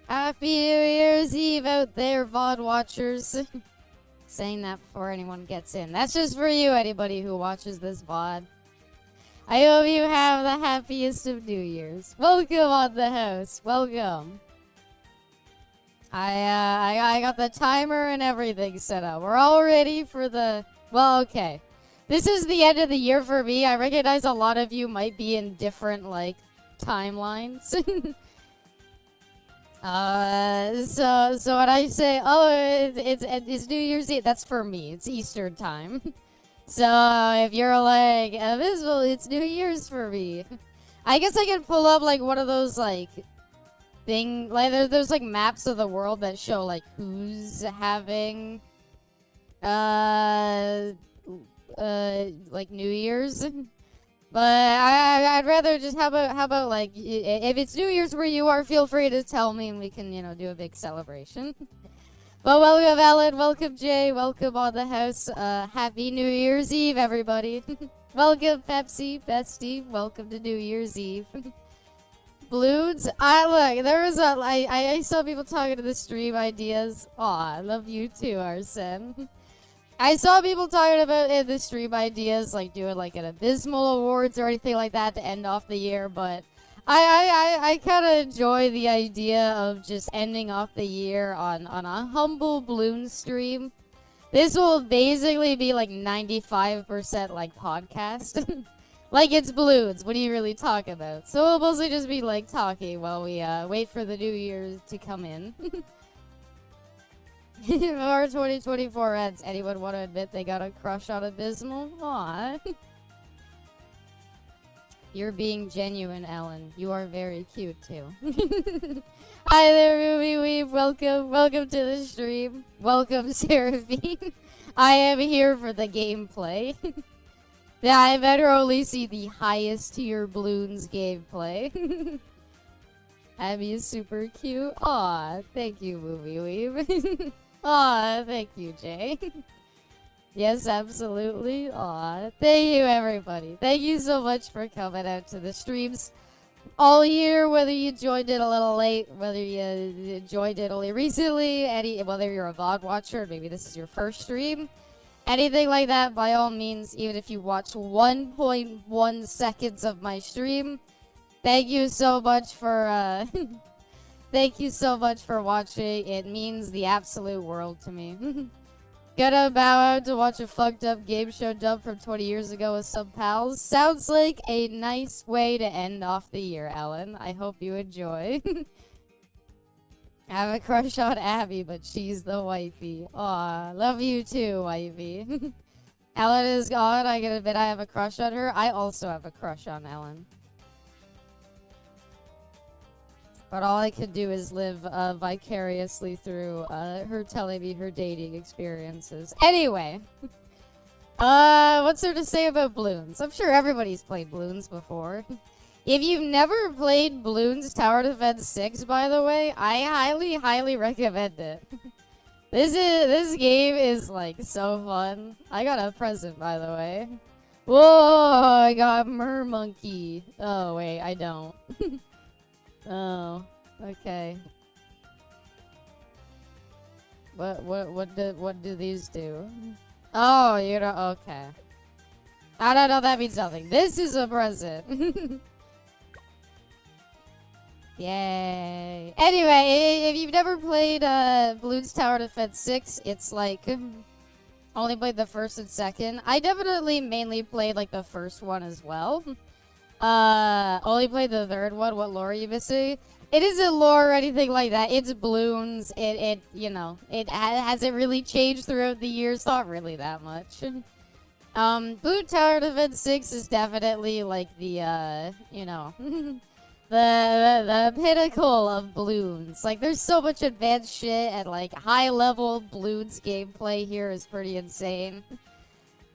Happy New Year's Eve out there, VOD watchers. Saying that before anyone gets in. That's just for you, anybody who watches this VOD. I hope you have the happiest of New Year's. Welcome on the house. Welcome. I got the timer and everything set up. We're all ready for the... Well, okay. This is the end of the year for me. I recognize a lot of you might be in different, like, timelines. So when I say, oh, it's New Year's Eve, that's for me. It's Easter time. So if you're like, Abysmal, it's New Year's for me. I guess I can pull up, like, one of those, like, like, there's, like, maps of the world that show, like, who's having, like, New Year's. But I'd rather just, how about, like, if it's New Year's where you are, feel free to tell me and we can, you know, do a big celebration. But welcome, Ellen. Welcome, Jay. Welcome on the house. Happy New Year's Eve, everybody. Welcome, Pepsi, Bestie. Welcome to New Year's Eve. Bloons. Look, there was I saw people talking to the stream ideas. Aw, I love you too, Arsene. I saw people talking about in the stream ideas, like doing like an Abysmal Awards or anything like that to end off the year, but I kind of enjoy the idea of just ending off the year on a humble Bloons stream. This will basically be like 95% like podcast. Like it's Bloons. What do you really talk about? So we'll mostly just be like talking while we wait for the new year to come in. Our 2024 ends. Anyone want to admit they got a crush on Abysmal? Aww. You're being genuine, Ellen. You are very cute, too. Hi there, Ruby Weave. Welcome. Welcome to the stream. Welcome, Seraphine. I am here for the gameplay. Yeah, I better only see the highest tier Bloons gameplay. Abby is super cute. Aw, thank you, Movie Weave. Aw, thank you, Jay. Yes, absolutely. Aw, thank you, everybody. Thank you so much for coming out to the streams all year, whether you joined it a little late, whether you joined it only recently, whether you're a VOD watcher, maybe this is your first stream. Anything like that, by all means, even if you watch 1.1 seconds of my stream, thank you so much for, thank you so much for watching. It means the absolute world to me. Gonna bow out to watch a fucked up game show dump from 20 years ago with some pals. Sounds like a nice way to end off the year, Ellen. I hope you enjoy. I have a crush on Abby, but she's the wifey. Aw, love you too, wifey. Ellen is gone. I can admit I have a crush on her. I also have a crush on Ellen. But all I could do is live vicariously through her telling me her dating experiences. Anyway. What's there to say about Bloons? I'm sure everybody's played Bloons before. If you've never played Bloons Tower Defense 6, by the way, I highly recommend it. This game is, like, so fun. I got a present, by the way. Whoa, I got Mermonkey. Oh, wait, I don't. Oh, okay. What do these do? Oh, you know, okay. I don't know, that means nothing. This is a present. Yay. Anyway, if you've never played Bloons Tower Defense 6, it's like only played the first and second. I definitely mainly played like the first one as well. Only played the third one. What lore are you missing? It isn't lore or anything like that. It's Bloons. It you know, it hasn't really changed throughout the years. Not really that much. Bloons Tower Defense 6 is definitely like the, you know, the pinnacle of Bloons. Like, there's so much advanced shit and, like, high-level Bloons gameplay here is pretty insane.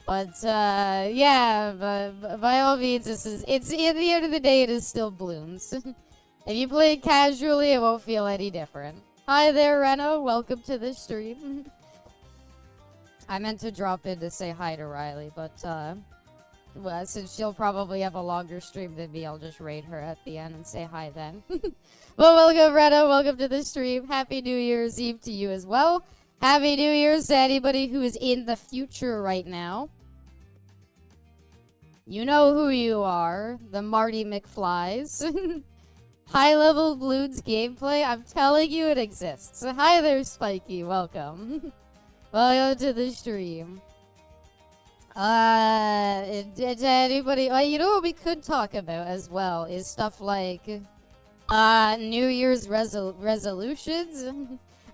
But, yeah, but by all means, it's at the end of the day, it is still Bloons. If you play it casually, it won't feel any different. Hi there, Reno. Welcome to the stream. I meant to drop in to say hi to Riley, but, well, since she'll probably have a longer stream than me, I'll just raid her at the end and say hi then. Well, welcome, Retta. Welcome to the stream. Happy New Year's Eve to you as well. Happy New Year's to anybody who is in the future right now. You know who you are. The Marty McFlies. High-level Bloons gameplay. I'm telling you it exists. Hi there, Spiky. Welcome. Welcome to the stream. To anybody... you know what we could talk about as well is stuff like... New Year's resolutions.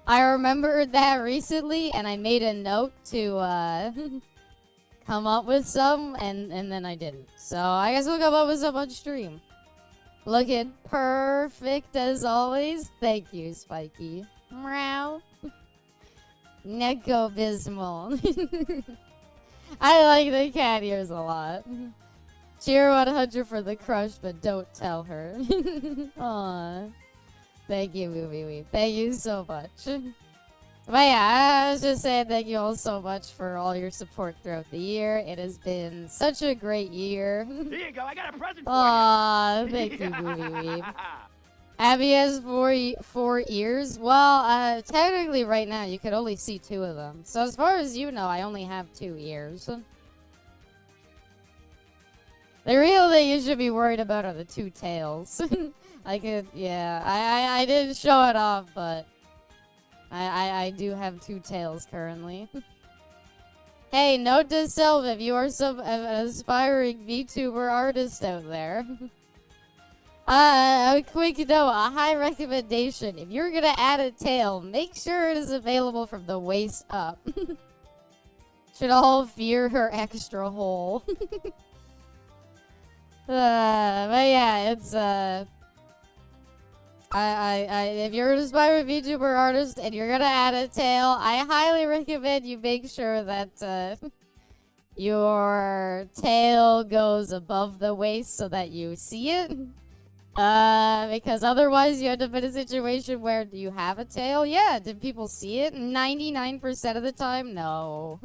I remembered that recently, and I made a note to, come up with some, and then I didn't. So, I guess we'll come up with some on stream. Looking perfect as always. Thank you, Spiky. Meow. Neko Bismal. I like the cat ears a lot. Cheer 100 for the crush, but don't tell her. Aww. Thank you, Movie Weep. Thank you so much. But yeah, I was just saying thank you all so much for all your support throughout the year. It has been such a great year. Here you go, I got a present for Aww, you. thank you, Movie Weep. Abby has 4 ears. Well, technically right now you could only see 2 of them. So as far as you know, I only have 2 ears. The real thing you should be worried about are the 2 tails. Yeah, I didn't show it off, but I do have 2 tails currently. Hey, note to self, if you are an aspiring VTuber artist out there. A quick note, a high recommendation. If you're gonna add a tail, make sure it is available from the waist up. Should all fear her extra hole. But yeah, it's, if you're an aspiring VTuber artist and you're gonna add a tail, I highly recommend you make sure that, your tail goes above the waist so that you see it. Because otherwise you end up in a situation where, do you have a tail? Yeah, did people see it? 99% of the time, no.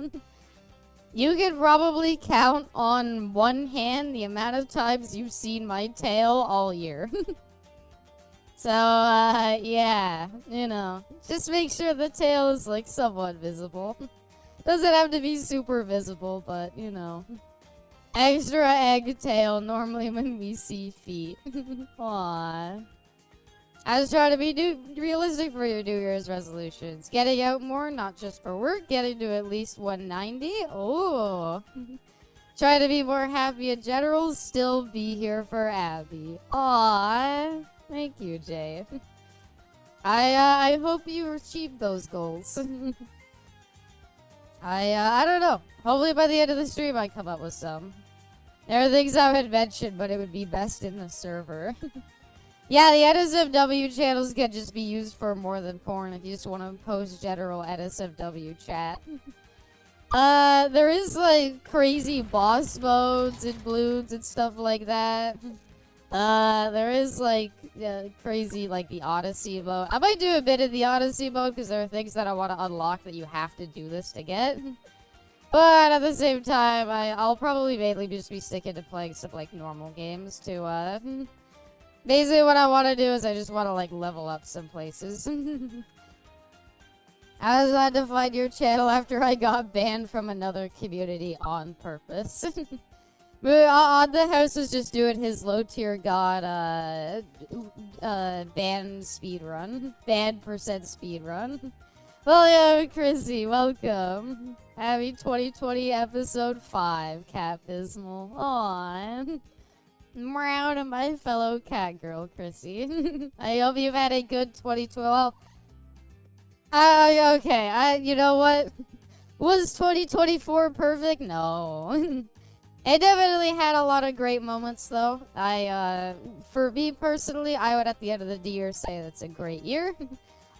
You could probably count on one hand the amount of times you've seen my tail all year. So, yeah, you know, just make sure the tail is, like, somewhat visible. Doesn't have to be super visible, but, you know. Extra egg tail normally when we see feet. Aww. I was trying to be realistic for your New Year's resolutions. Getting out more, not just for work. Getting to at least 190. Oh. Try to be more happy in general. Still be here for Abby. Aww. Thank you, Jay. I hope you achieve those goals. I don't know. Hopefully by the end of the stream I come up with some. There are things I would mention, but it would be best in the server. Yeah, the NSFW channels can just be used for more than porn if you just want to post general NSFW chat. There is, like, crazy boss modes and Bloons and stuff like that. There is, like, crazy, like, the Odyssey mode. I might do a bit of the Odyssey mode, because there are things that I want to unlock that you have to do this to get. But at the same time, I'll probably mainly just be sticking to playing some, like, normal games to, basically what I want to do is I just want to, like, level up some places. I was glad to find your channel after I got banned from another community on purpose. On the house was just doing his low tier god, ban speedrun. Ban percent speedrun. Well, yeah, Chrissy, welcome. Happy 2020 episode 5, Cat Bismal. Aww. Meow to my fellow cat girl, Chrissy. I hope you've had a good 2012. Okay, you know what? Was 2024 perfect? No. It definitely had a lot of great moments, though. For me personally, I would at the end of the year say that's a great year.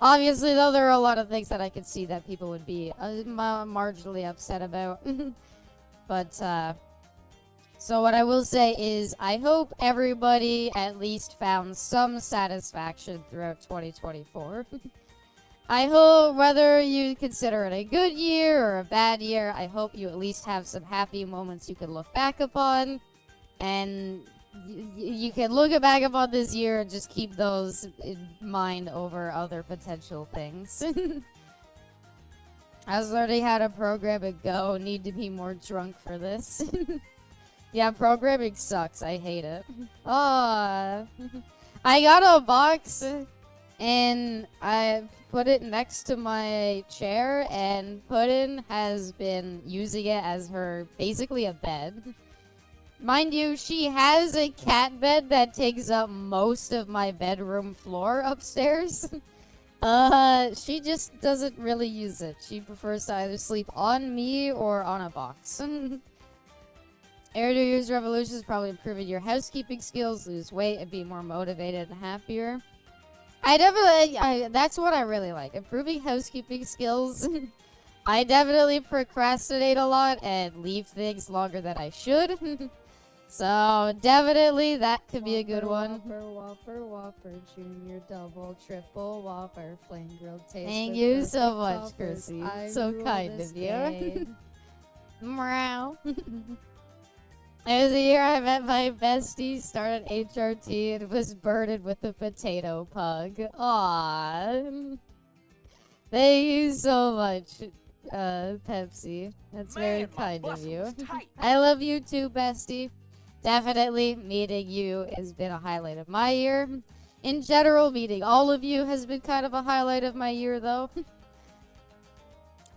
Obviously, though, there are a lot of things that I could see that people would be marginally upset about. But, so what I will say is, I hope everybody at least found some satisfaction throughout 2024. I hope whether you consider it a good year or a bad year, I hope you at least have some happy moments you can look back upon. And you can look back upon this year and just keep those in mind over other potential things. I was learning how to program and Go. Need to be more drunk for this. Yeah, programming sucks. I hate it. Oh, I got a box and I put it next to my chair, and Puddin has been using it as her basically a bed. Mind you, she has a cat bed that takes up most of my bedroom floor upstairs. She just doesn't really use it. She prefers to either sleep on me or on a box. Air New Year's Revolution is probably improving your housekeeping skills, lose weight, and be more motivated and happier. That's what I really like. Improving housekeeping skills. I definitely procrastinate a lot and leave things longer than I should. So, definitely that could be a good one. Whopper, Junior, Double, Triple, Whopper, Flame Grilled Taste. Thank you so much, Chrissy. So kind of you. Meow. It was the year I met my bestie, started HRT, and was burdened with a potato pug. Aww. Thank you so much, Pepsi. That's very kind of you. I love you too, bestie. Definitely, meeting you has been a highlight of my year. In general, meeting all of you has been kind of a highlight of my year, though.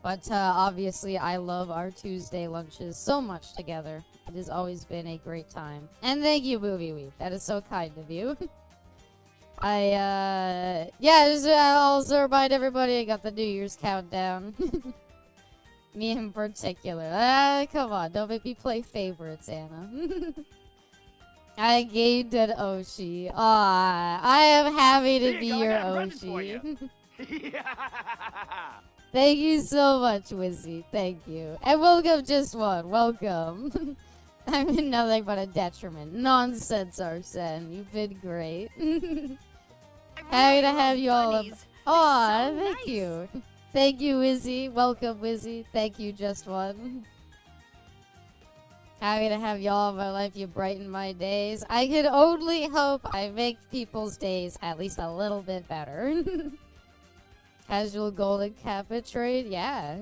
But obviously, I love our Tuesday lunches so much together. It has always been a great time. And thank you, Movie Week. That is so kind of you. Just also remind everybody I got the New Year's countdown. Me in particular. Come on, don't make me play favorites, Anna. I gained an Oshi. I am happy to be your Oshi. Thank you so much, Wizzy. Thank you. And welcome, Just One. Welcome. I'm in nothing but a detriment. Nonsense, Arsene. You've been great. Happy to have you all. Thank you. Thank you, Wizzy. Welcome, Wizzy. Thank you, Just One. Happy to have y'all in my life. You brighten my days. I can only hope I make people's days at least a little bit better. Casual golden kappa trade. Yeah.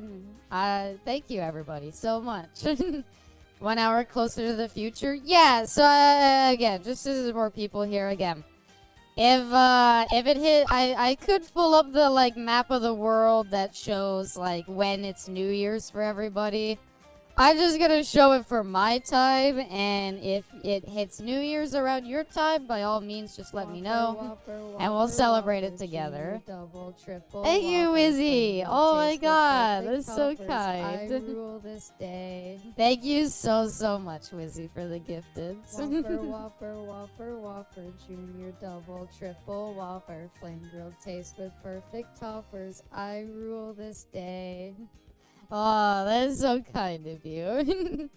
Thank you, everybody, so much. 1 hour closer to the future. Yeah, so again, just as more people here again. If it hit, I could pull up the like map of the world that shows like when it's New Year's for everybody. I'm just gonna show it for my time, and if it hits New Year's around your time, by all means, just let me know, and we'll celebrate it together. Double, triple, Thank you, Wizzy. Oh my God, that's so kind. I rule this day. Thank you so much, Wizzy, for the gifteds. Whopper, Junior, Double, Triple, Whopper, Flame Grilled Taste with perfect toppers. I rule this day. Oh, that's so kind of you.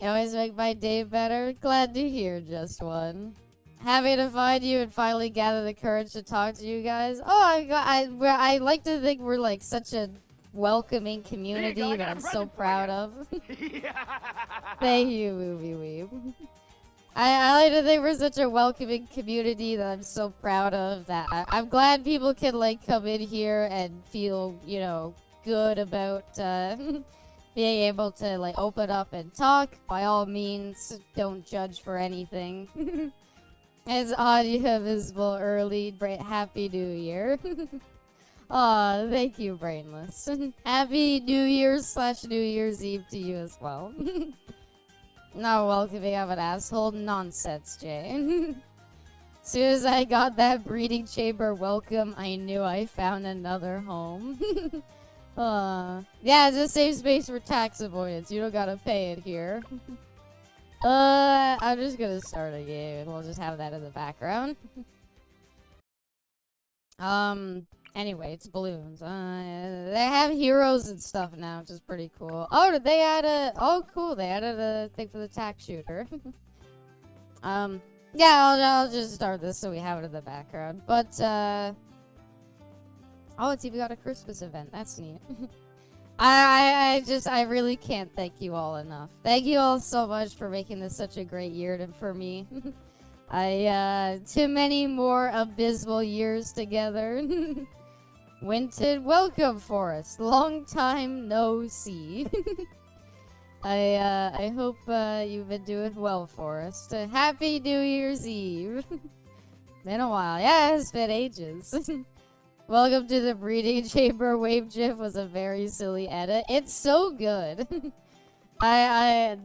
You always make my day better. Glad to hear, Just One. Happy to find you and finally gather the courage to talk to you guys. Oh, I like to think we're like such a welcoming community that I'm so proud of. Thank you, Movie Weeb. I like to think we're such a welcoming community that I'm so proud of. That I'm glad people can like come in here and feel, you know, good about being able to like open up and talk. By all means, don't judge for anything. As audio visible early, happy New Year. Aw, thank you, Brainless. Happy New Year's / New Year's Eve to you as well. Not welcoming of an asshole. Nonsense, Jay. Soon as I got that breeding chamber welcome, I knew I found another home. Yeah, it's a safe space for tax avoidance. You don't gotta pay it here. I'm just gonna start a game and we'll just have that in the background. Anyway, it's Bloons. They have heroes and stuff now, which is pretty cool. Oh, did they add a... Oh, cool, they added a thing for the tax shooter. Yeah, I'll just start this so we have it in the background. But, Oh, it's even got a Christmas event. That's neat. I really can't thank you all enough. Thank you all so much for making this such a great year for me. Too many more abysmal years together. Winton, welcome, Forrest. Long time no see. I hope you've been doing well, Forrest. Happy New Year's Eve. Been a while. Yeah, it's been ages. Welcome to the breeding chamber. Wave GIF was a very silly edit. It's so good. I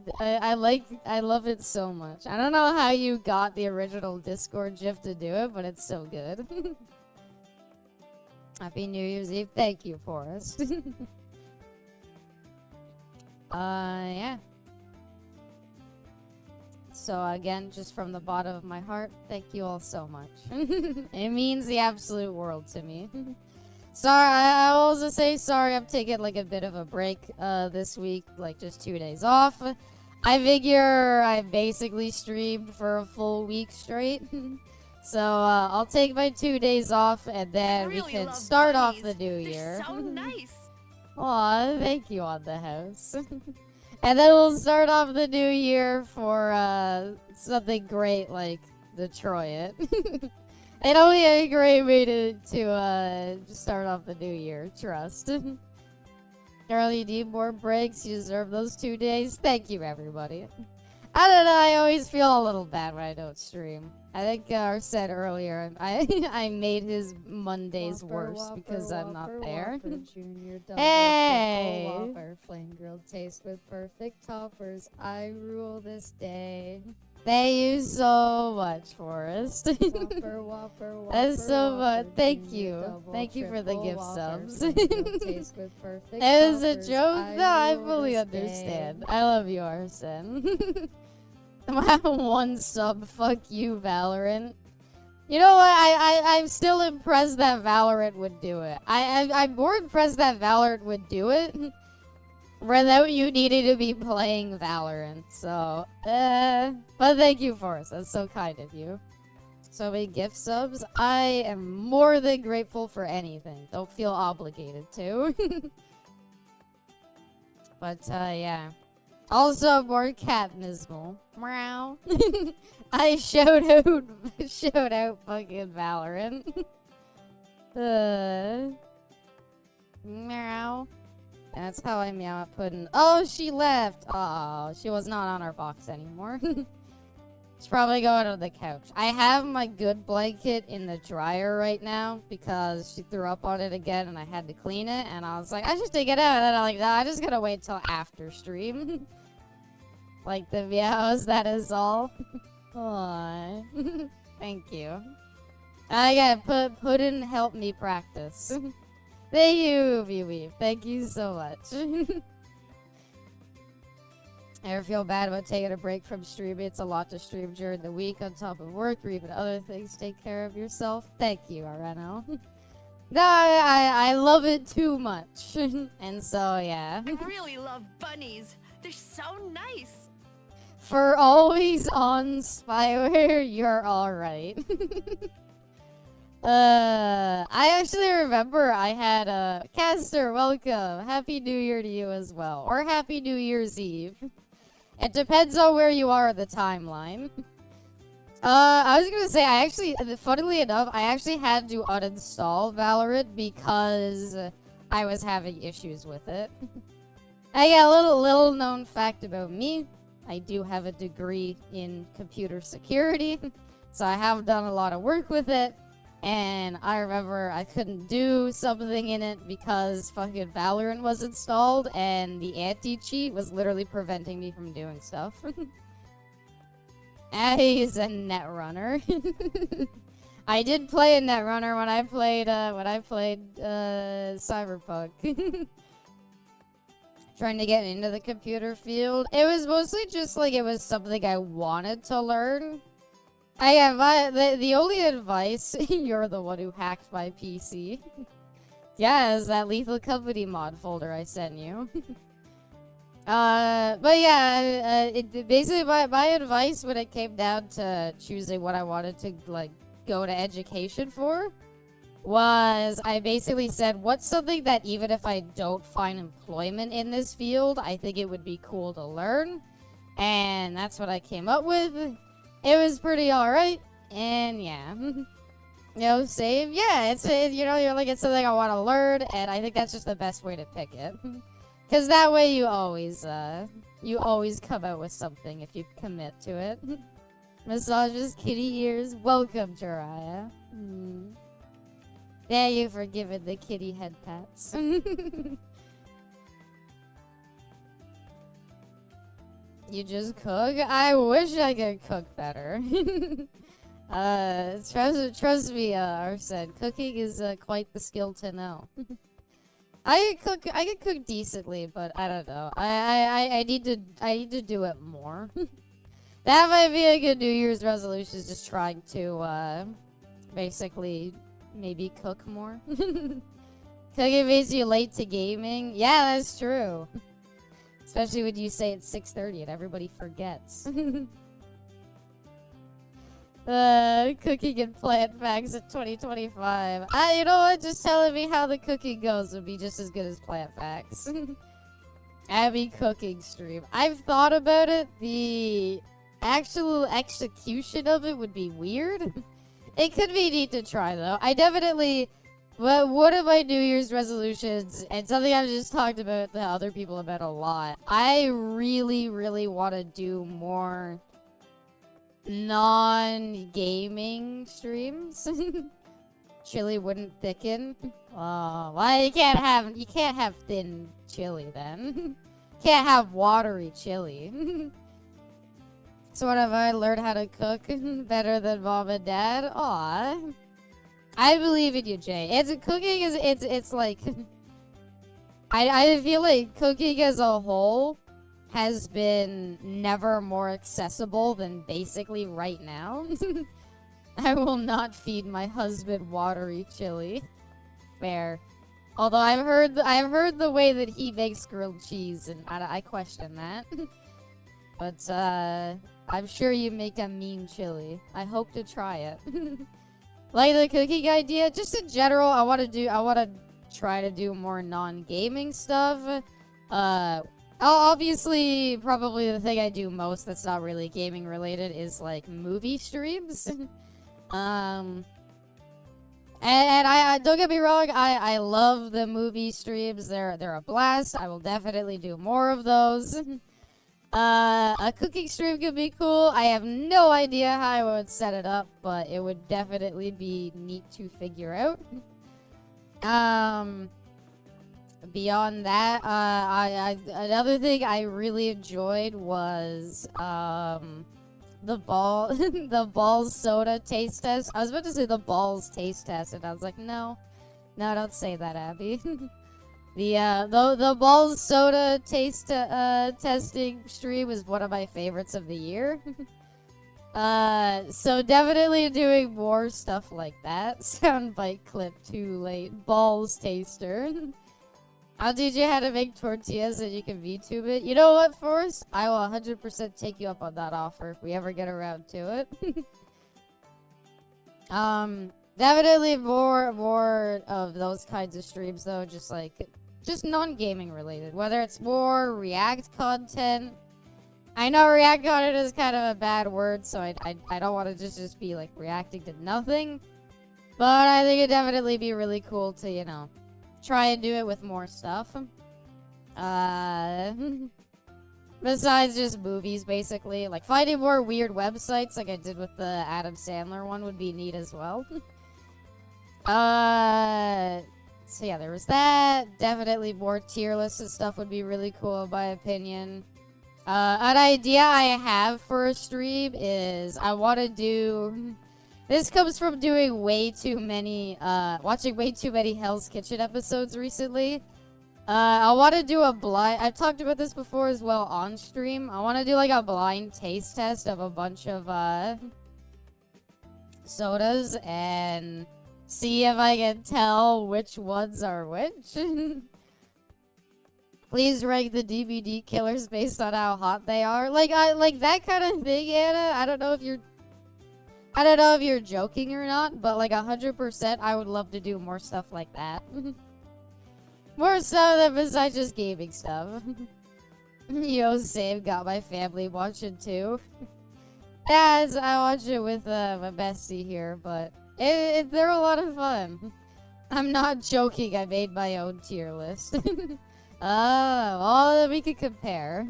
love it so much. I don't know how you got the original Discord GIF to do it, but it's so good. Happy New Year's Eve. Thank you, Forrest. Yeah. So again, just from the bottom of my heart, thank you all so much. It means the absolute world to me. Sorry, I'll also say sorry I'm taking like a bit of a break this week, like just 2 days off. I figure I basically streamed for a full week straight. So I'll take my 2 days off and then we can start off the new year. They're so nice. Aw, thank you, on the house. And then we'll start off the new year for something great like Detroit. It'll be a great way to start off the new year, trust. Charlie, you need more breaks. You deserve those 2 days. Thank you, everybody. I don't know, I always feel a little bad when I don't stream. I think Gar said earlier, I made his Mondays worse because I'm not there. Junior, double, Hey! triple, Whopper, flame grilled taste with perfect toppers. I rule this day. Thank you so much, Forrest. Whopper, Whopper, Whopper, That's so much. Whopper, Thank junior, you. double, Thank you for the triple, gift Whopper, subs. flame grilled taste with perfect It was a toppers. joke? No, I rule fully this understand. day. I love you, Arson. One sub, fuck you, Valorant. You know what? I'm still impressed that Valorant would do it. I'm more impressed that Valorant would do it without you needing to be playing Valorant. So, but thank you, Forrest. That's so kind of you. So many gift subs. I am more than grateful for anything. Don't feel obligated to. But, yeah. Also, more cat mismal. Meow. I showed out fucking Valorant. Meow. That's how I meow at Puddin'. Oh, she left. Oh, she was not on our box anymore. She's probably going to the couch. I have my good blanket in the dryer right now because she threw up on it again and I had to clean it. And I was like, I should take it out. And then I'm like, nah, I just gotta wait till after stream. Like the meows, that is all. Aww. Thank you. I gotta put in help me practice. Thank you, Vivi. Thank you so much. Ever feel bad about taking a break from streaming? It's a lot to stream during the week on top of work or even other things. Take care of yourself. Thank you, Areno. No, I love it too much. And so, yeah. I really love bunnies. They're so nice. For always on spyware, you're alright. I actually remember I had a Caster, welcome. Happy New Year to you as well. Or Happy New Year's Eve. It depends on where you are in the timeline. I was gonna say, funnily enough, I actually had to uninstall Valorant because I was having issues with it. I got a little known fact about me. I do have a degree in computer security, so I have done a lot of work with it, and I remember I couldn't do something in it because fucking Valorant was installed, and the anti-cheat was literally preventing me from doing stuff. He's a netrunner. I did play a netrunner when I played Cyberpunk. Trying to get into the computer field. It was mostly just like it was something I wanted to learn. The only advice, you're the one who hacked my PC. Yeah, it's that Lethal Company mod folder I sent you. But yeah, basically my advice when it came down to choosing what I wanted to like go to education for was I basically said, what's something that even if I don't find employment in this field, I think it would be cool to learn? And that's what I came up with. It was pretty alright. And yeah. Same. Yeah, you're like, it's something I want to learn, and I think that's just the best way to pick it. Because that way you always come out with something if you commit to it. Massages, kitty ears. Welcome, Jiraiya. Thank you for giving the kitty head pats. You just cook? I wish I could cook better. Trust me, Arsene. Cooking is quite the skill to know. I can cook decently, but I don't know. I need to do it more. That might be a good New Year's resolution, is just trying to basically maybe cook more. Cooking makes you late to gaming. Yeah, that's true. Especially when you say it's 6:30 and everybody forgets. Cooking and plant facts in 2025. You know what? Just telling me how the cooking goes would be just as good as plant facts. Abby cooking stream. I've thought about it. The actual execution of it would be weird. It could be neat to try, though. I definitely... But one of my New Year's resolutions, and something I've just talked about to other people about a lot, I really, really want to do more non-gaming streams. Chili wouldn't thicken. Oh, well, you can't have thin chili then. Can't have watery chili. So what have I learned how to cook better than mom and dad? Aw. I believe in you, Jay. It's like I feel like cooking as a whole has been never more accessible than basically right now. I will not feed my husband watery chili. Fair. Although I've heard the way that he makes grilled cheese, and I question that. But I'm sure you make a mean chili. I hope to try it. Like the cooking idea, just in general, I want to try to do more non-gaming stuff. Obviously, probably the thing I do most that's not really gaming related is like movie streams. And I don't get me wrong, I love the movie streams. They're a blast. I will definitely do more of those. A cooking stream could be cool. I have no idea how I would set it up, but it would definitely be neat to figure out. Beyond that, another thing I really enjoyed was the balls soda taste test. I was about to say the balls taste test, and I was like, no, don't say that, Abby. The balls soda taste testing stream is one of my favorites of the year. So definitely doing more stuff like that. Soundbite clip too late. Balls taster. I'll teach you how to make tortillas and you can VTube it. You know what, Forrest? I will 100% take you up on that offer if we ever get around to it. Definitely more of those kinds of streams though, just non-gaming related. Whether it's more React content. I know React content is kind of a bad word, so I don't want to just be like reacting to nothing. But I think it'd definitely be really cool to, you know, try and do it with more stuff. Besides just movies, basically. Like, finding more weird websites like I did with the Adam Sandler one would be neat as well. So yeah, there was that. Definitely more tier lists and stuff would be really cool in my opinion. An idea I have for a stream is I want to do... This comes from doing way too many, watching way too many Hell's Kitchen episodes recently. I want to do a blind... I've talked about this before as well on stream. I want to do like a blind taste test of a bunch of, sodas and see if I can tell which ones are which. Please rank the DVD killers based on how hot they are. Like that kind of thing, Anna. I don't know if you're... I don't know if you're joking or not, but like 100%, I would love to do more stuff like that. More stuff that besides just gaming stuff. Yo, same, got my family watching too. Yeah, I watch it with my bestie here, but they're a lot of fun. I'm not joking, I made my own tier list. Well, we could compare.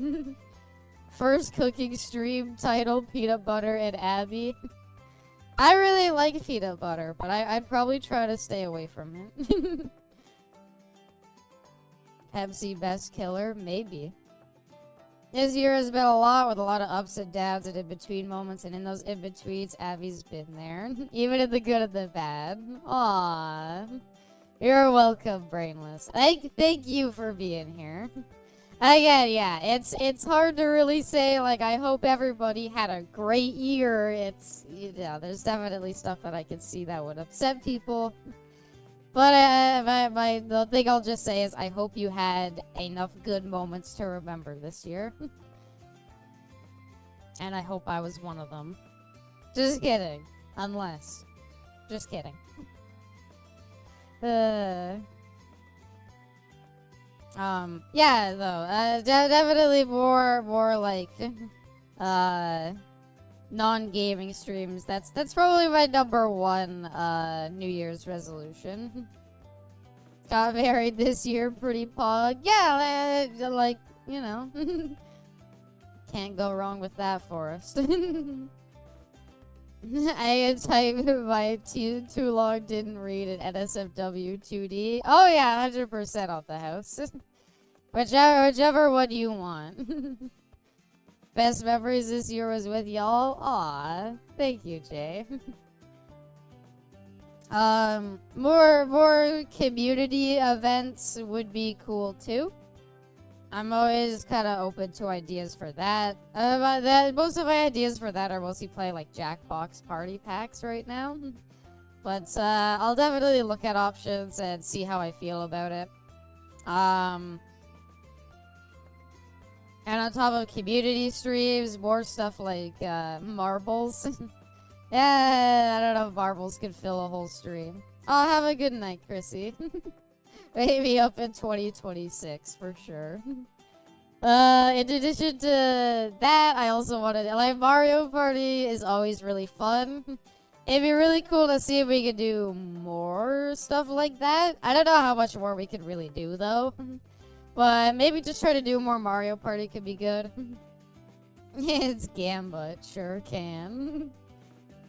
First cooking stream title, peanut butter and Abby. I really like peanut butter, but I'd probably try to stay away from it. Pepsi best killer? Maybe. This year has been a lot with a lot of ups and downs and in-between moments, and in those in-betweens, Abby's been there. Even in the good and the bad. Aww. You're welcome, Brainless. Thank you for being here. Again, yeah, it's hard to really say, like, I hope everybody had a great year. It's, you know, there's definitely stuff that I can see that would upset people. But the thing I'll just say is I hope you had enough good moments to remember this year. And I hope I was one of them. Just kidding. Unless. Just kidding. Yeah, though, definitely more like, non-gaming streams. That's probably my #1 New Year's resolution. Got married this year, pretty pog. Yeah, like, you know. Can't go wrong with that, Forrest. I typed my too long, didn't read an NSFW 2D. Oh yeah, 100% off the house. Whichever one you want. Best memories this year was with y'all. Aw, thank you, Jay. More community events would be cool too. I'm always kind of open to ideas for that. Most of my ideas for that are mostly play like Jackbox party packs right now. But I'll definitely look at options and see how I feel about it. And on top of community streams, more stuff like marbles. Yeah, I don't know if marbles could fill a whole stream. Oh, have a good night, Chrissy. Maybe up in 2026 for sure. In addition to that, I also wanted like Mario Party is always really fun. It'd be really cool to see if we could do more stuff like that. I don't know how much more we could really do though. But maybe just try to do more Mario Party could be good. It's Gambit, sure can.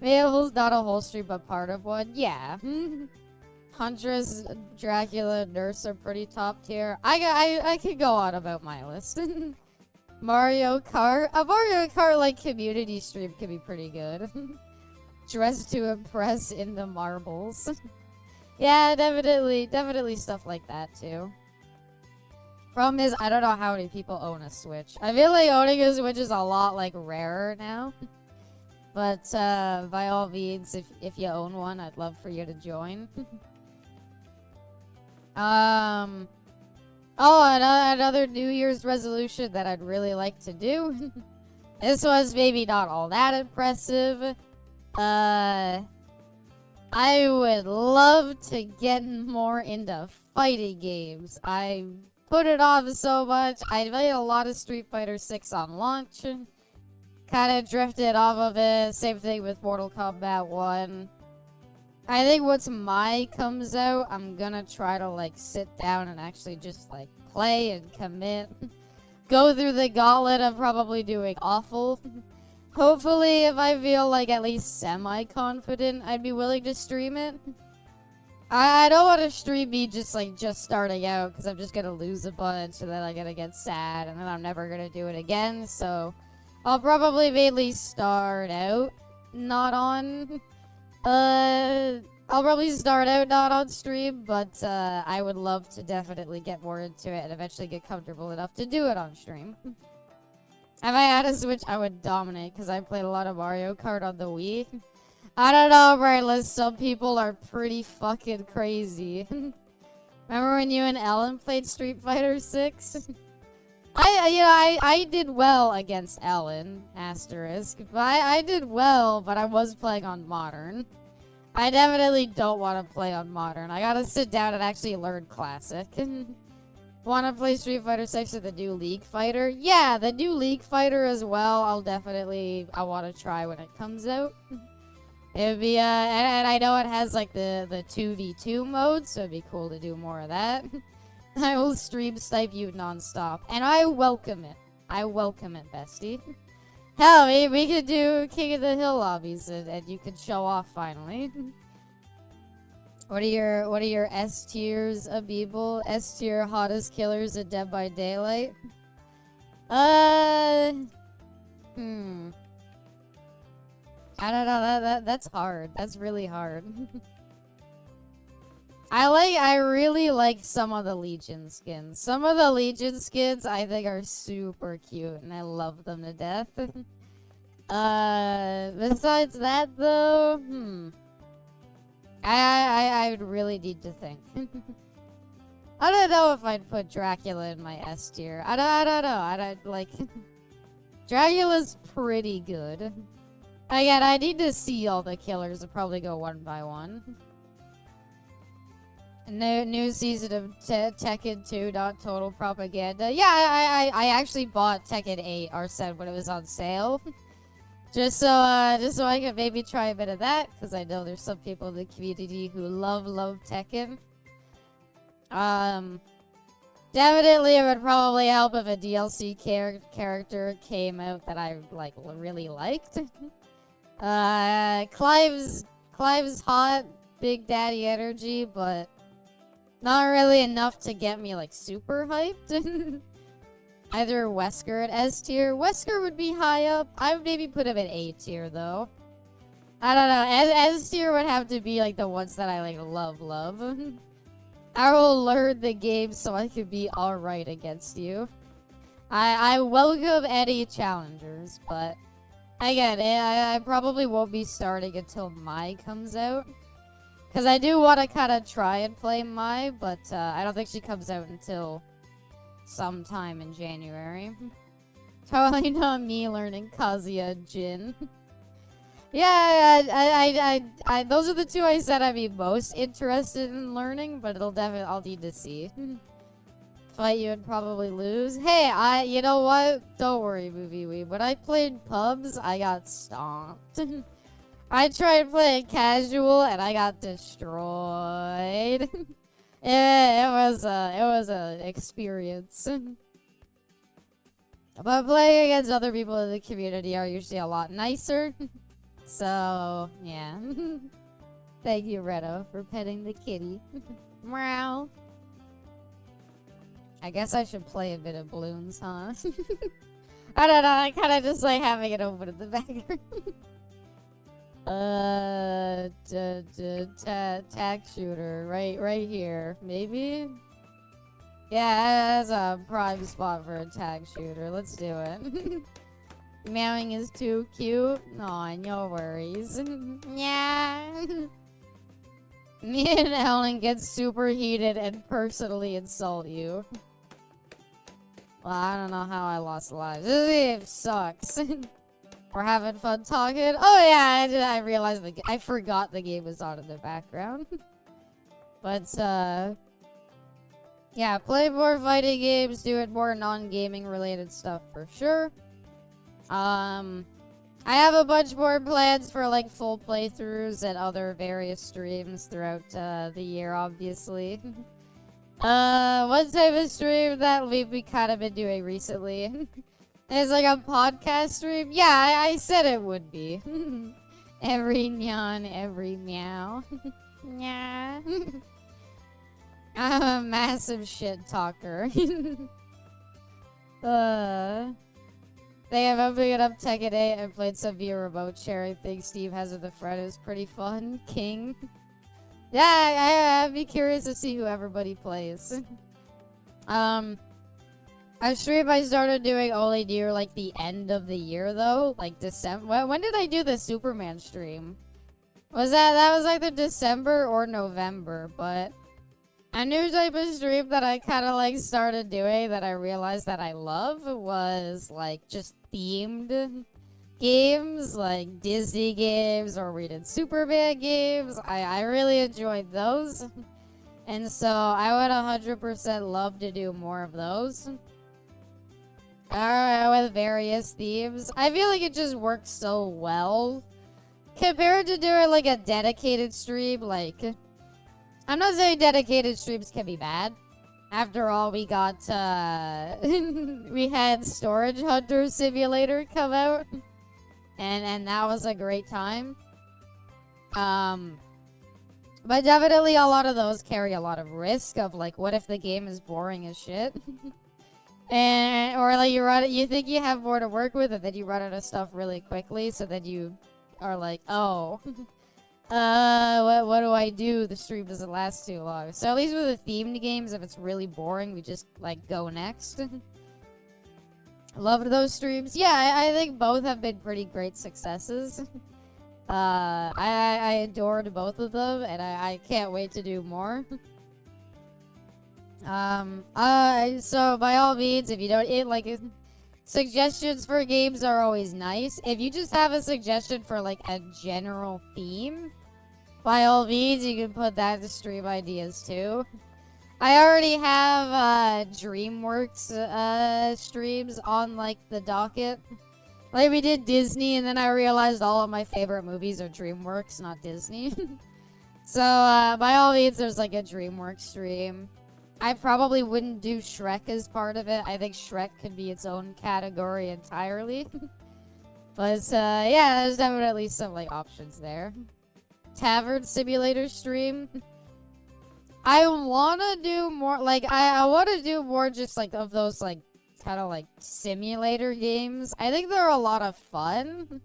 Maybe not a whole stream, but part of one. Yeah. Huntress, Dracula, Nurse are pretty top tier. I could go on about my list. Mario Kart. A Mario Kart like community stream could be pretty good. Dress to impress in the marbles. Yeah, definitely stuff like that too. Problem is, I don't know how many people own a Switch. I feel like owning a Switch is a lot like rarer now. But by all means, if you own one, I'd love for you to join. Oh, another New Year's resolution that I'd really like to do. This was maybe not all that impressive. I would love to get more into fighting games. I put it off so much. I played a lot of Street Fighter 6 on launch. Kind of drifted off of it. Same thing with Mortal Kombat 1. I think once Mai comes out, I'm gonna try to like sit down and actually just like play and commit. Go through the gauntlet of probably doing awful. Hopefully, if I feel like at least semi-confident, I'd be willing to stream it. I don't want to stream me just starting out, because I'm just gonna lose a bunch, and then I'm gonna get sad, and then I'm never gonna do it again, so I'll probably mainly start out not on, I'll probably start out not on stream, but I would love to definitely get more into it and eventually get comfortable enough to do it on stream. If I had a Switch, I would dominate, because I played a lot of Mario Kart on the Wii. I don't know, Brainless, some people are pretty fucking crazy. Remember when you and Ellen played Street Fighter 6? I did well against Ellen, asterisk. But I did well, but I was playing on Modern. I definitely don't want to play on Modern. I gotta sit down and actually learn Classic. Want to play Street Fighter 6 or the new League Fighter? Yeah, the new League Fighter as well. I want to try when it comes out. It'd be, and I know it has like the 2v2 mode, so it'd be cool to do more of that. I will stream snipe you nonstop, and I welcome it. I welcome it, bestie. Hell, we could do King of the Hill lobbies, and you could show off finally. What are your S tiers, Abible? S tier hottest killers at Dead by Daylight? I don't know. That's hard. That's really hard. I really like some of the Legion skins. Some of the Legion skins I think are super cute, and I love them to death. Besides that though, I would really need to think. I don't know if I'd put Dracula in my S tier. I don't know. I don't like. Dracula's pretty good. Again, I need to see all the killers. I'll probably go one by one. New season of Tekken 2, not total propaganda. Yeah, I actually bought Tekken 8 Arsene when it was on sale. Just so I can maybe try a bit of that, because I know there's some people in the community who love Tekken. Definitely it would probably help if a DLC character came out that I really liked. Clive's hot, Big Daddy energy, but not really enough to get me super hyped. Either Wesker at S tier. Wesker would be high up. I would maybe put him at A tier though. I don't know. S tier would have to be the ones that I love. I will learn the game so I can be alright against you. I welcome any challengers, but again, I probably won't be starting until Mai comes out. Because I do want to kind of try and play Mai, but I don't think she comes out until sometime in January. Totally not me learning Kazuya and Jin. Yeah, those are the two I said I'd be most interested in learning, but I'll need to see. Fight you and probably lose. Hey, you know what? Don't worry, Movie Weeb. When I played pubs, I got stomped. I tried playing casual and I got destroyed. it was an experience. But playing against other people in the community are usually a lot nicer. So, yeah. Thank you, Reto, for petting the kitty. Meow. I guess I should play a bit of Bloons, huh? I don't know, I kind of just like having it open in the background. Tag shooter, right here, maybe? Yeah, that's a prime spot for a tag shooter. Let's do it. Meowing is too cute. Aw, no worries. Yeah. Me and Ellen get super heated and personally insult you. Well, I don't know how I lost lives. This game sucks. We're having fun talking. Oh yeah, I realized I forgot the game was on in the background. But yeah, play more fighting games, do more non-gaming related stuff for sure. I have a bunch more plans for full playthroughs and other various streams throughout the year, obviously. One type of stream that we kind of been doing recently is a podcast stream. Yeah, I said it would be. Every nyan, every meow. Yeah. I'm a massive shit talker. They have opened up Tekken 8 and played some via remote share. I think Steve has with a friend. It was pretty fun. King. Yeah, I'd be curious to see who everybody plays. A stream I started doing only near the end of the year though, December. When did I do the Superman stream? That was either December or November, but A new type of stream that I kind of like started doing that I realized that I love was like just themed games, like Disney games, or we did Superman games. I really enjoyed those. And so I would 100% love to do more of those. With various themes. I feel like it just works so well. Compared to doing like a dedicated stream, like... I'm not saying dedicated streams can be bad. After all, we got, we had Storage Hunter Simulator come out. And that was a great time. But definitely a lot of those carry a lot of risk of like, what if the game is boring as shit? Or like you think you have more to work with, and then you run out of stuff really quickly, so then you are like, oh, what do I do? The stream doesn't last too long. So at least with the themed games, if it's really boring, we just like go next. Loved those streams. Yeah, I think both have been pretty great successes. I adored both of them, and I can't wait to do more. So by all means, if you don't, suggestions for games are always nice. If you just have a suggestion for like a general theme, by all means, you can put that to stream ideas too. I already have DreamWorks streams on like the docket. Like we did Disney, and then I realized all of my favorite movies are DreamWorks, not Disney. So by all means, there's like a DreamWorks stream. I probably wouldn't do Shrek as part of it. I think Shrek could be its own category entirely. But yeah, there's definitely some like options there. Tavern Simulator stream. I want to do more, like, I want to do more just, like, of those, like, kind of, like, simulator games. I think they're a lot of fun.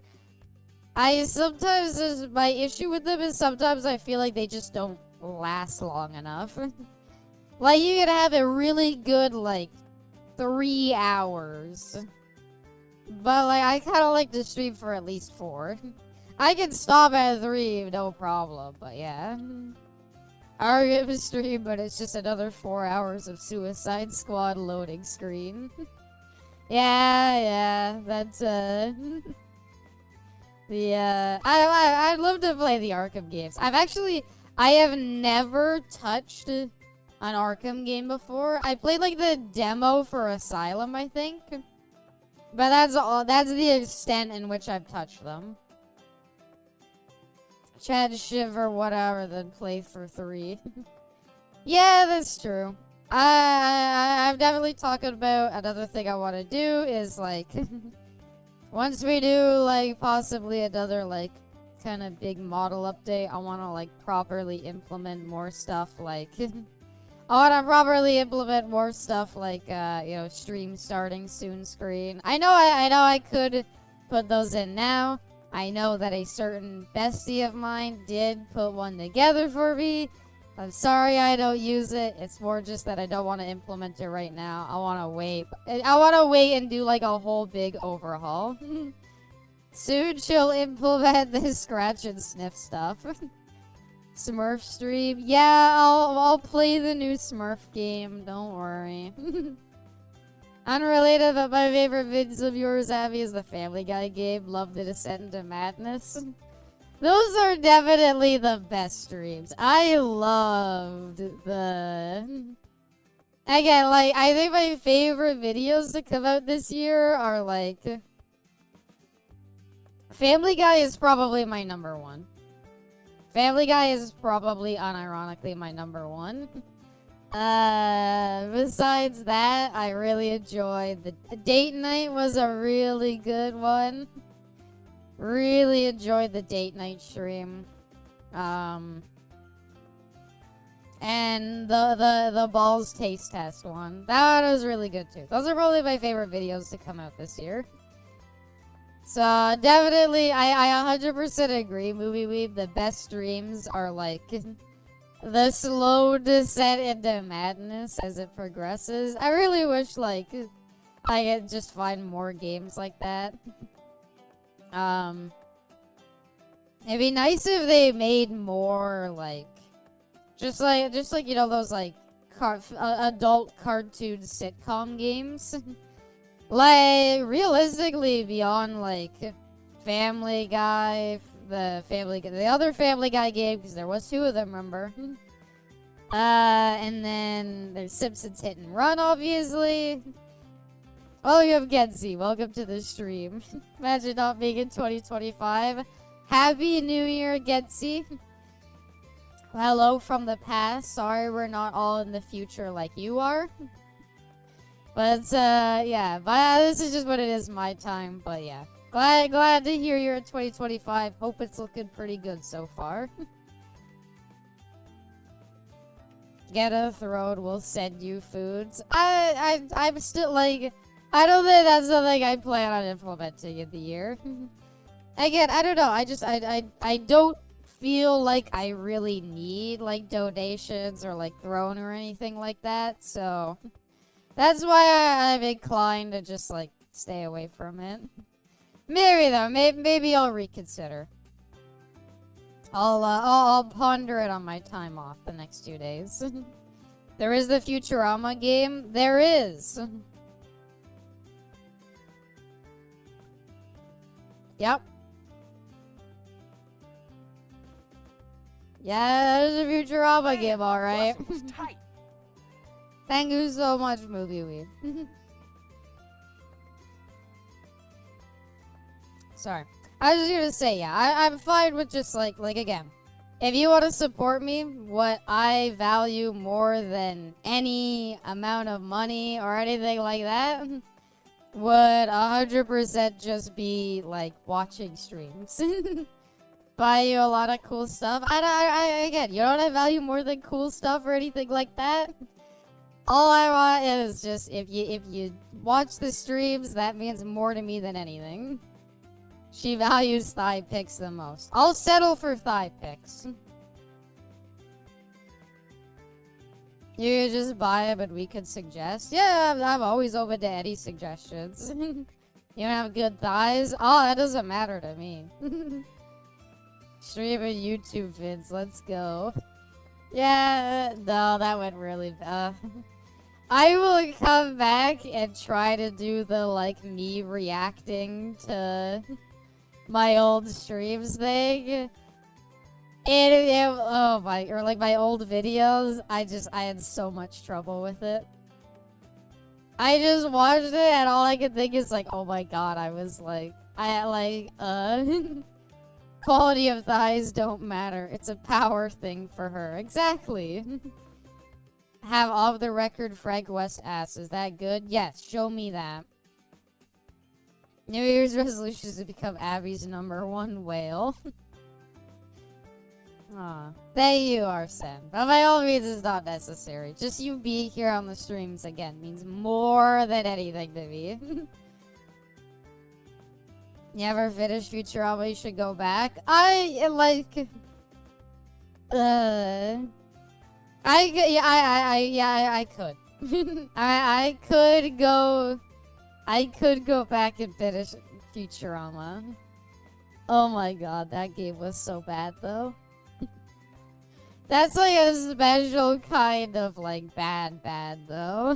My issue with them is sometimes I feel like they just don't last long enough. Like, you could have a really good, like, 3 hours. But, like, I kind of like to stream for at least 4. I can stop at 3, no problem, but yeah. Arkham stream, but it's just another 4 hours of Suicide Squad loading screen. yeah, that's, I'd love to play the Arkham games. I have never touched an Arkham game before. I played, like, the demo for Asylum, I think. But that's the extent in which I've touched them. Chad Shiver, whatever, then play for 3. Yeah, that's true. I'm definitely talking about another thing I want to do is, like, once we do, like, possibly another, like, kind of big model update, I want to, like, properly implement more stuff, like, I want to properly implement more stuff, like, you know, stream starting soon screen. I know I could put those in now. I know that a certain bestie of mine did put one together for me. I'm sorry I don't use it. It's more just that I don't want to implement it right now. I want to wait. I want to wait and do like a whole big overhaul. Soon she'll implement the scratch and sniff stuff. Smurf stream. Yeah, I'll play the new Smurf game. Don't worry. Unrelated, but my favorite vids of yours, Abby, is the Family Guy game. Love the Descent into Madness. Those are definitely the best streams. I loved the... Again, like, I think my favorite videos to come out this year are, like... Family Guy is probably my number 1. Family Guy is probably, unironically, my number 1. Besides that, I really enjoyed the date night was a really good one. Really enjoyed the date night stream. And the balls taste test one. That one was really good too. Those are probably my favorite videos to come out this year. So definitely, I 100% agree, Movie Weeb. The best streams are like the slow descent into madness as it progresses. I really wish, like, I could just find more games like that. It'd be nice if they made more, like, just like, you know, those, like, adult cartoon sitcom games. Like, realistically, beyond, like, Family Guy, the other Family Guy game, because there was 2 of them, remember? And then there's Simpsons Hit and Run, obviously. Oh, you have Genzi. Welcome to the stream. Imagine not being in 2025. Happy New Year, Genzi. Hello from the past. Sorry we're not all in the future like you are. But, yeah. But, this is just what it is my time. But, yeah. Glad to hear you're in 2025. Hope it's looking pretty good so far. Get a throne, we'll send you foods. I'm still, like... I don't think that's something I plan on implementing in the year. Again, I don't know. I don't feel like I really need, like, donations or, like, throne or anything like that. So, that's why I'm inclined to just, like, stay away from it. Maybe, though. Maybe I'll reconsider. I'll ponder it on my time off the next 2 days. There is the Futurama game. There is. Yep. Yeah, there's a Futurama game, alright. Thank you so much, Movie Weeb. Sorry. I was just gonna say, yeah, I'm fine with just, like, again. If you want to support me, what I value more than any amount of money or anything like that would 100% just be, like, watching streams. Buy you a lot of cool stuff. Again, you know what I value more than cool stuff or anything like that? All I want is just, if you watch the streams, that means more to me than anything. She values thigh pics the most. I'll settle for thigh pics. You just buy it, but we could suggest. Yeah, I'm always open to any suggestions. You don't have good thighs? Oh, that doesn't matter to me. Streaming YouTube vids, let's go. Yeah, no, that went really bad. I will come back and try to do the, like, me reacting to my old streams thing. Oh my, or like my old videos, I had so much trouble with it. I just watched it and all I could think is like, oh my god, I was like, quality of thighs don't matter. It's a power thing for her. Exactly. Have off the record Frank West ass. Is that good? Yes, show me that. New Year's resolution is to become Abby's #1 whale. Aw. Thank you, Arsene. But by all means, it's not necessary. Just you being here on the streams again means more than anything to me. You ever finish Futurama? You should go back. I could. I could go back and finish Futurama. Oh my god, that game was so bad though. That's like a special kind of like bad though.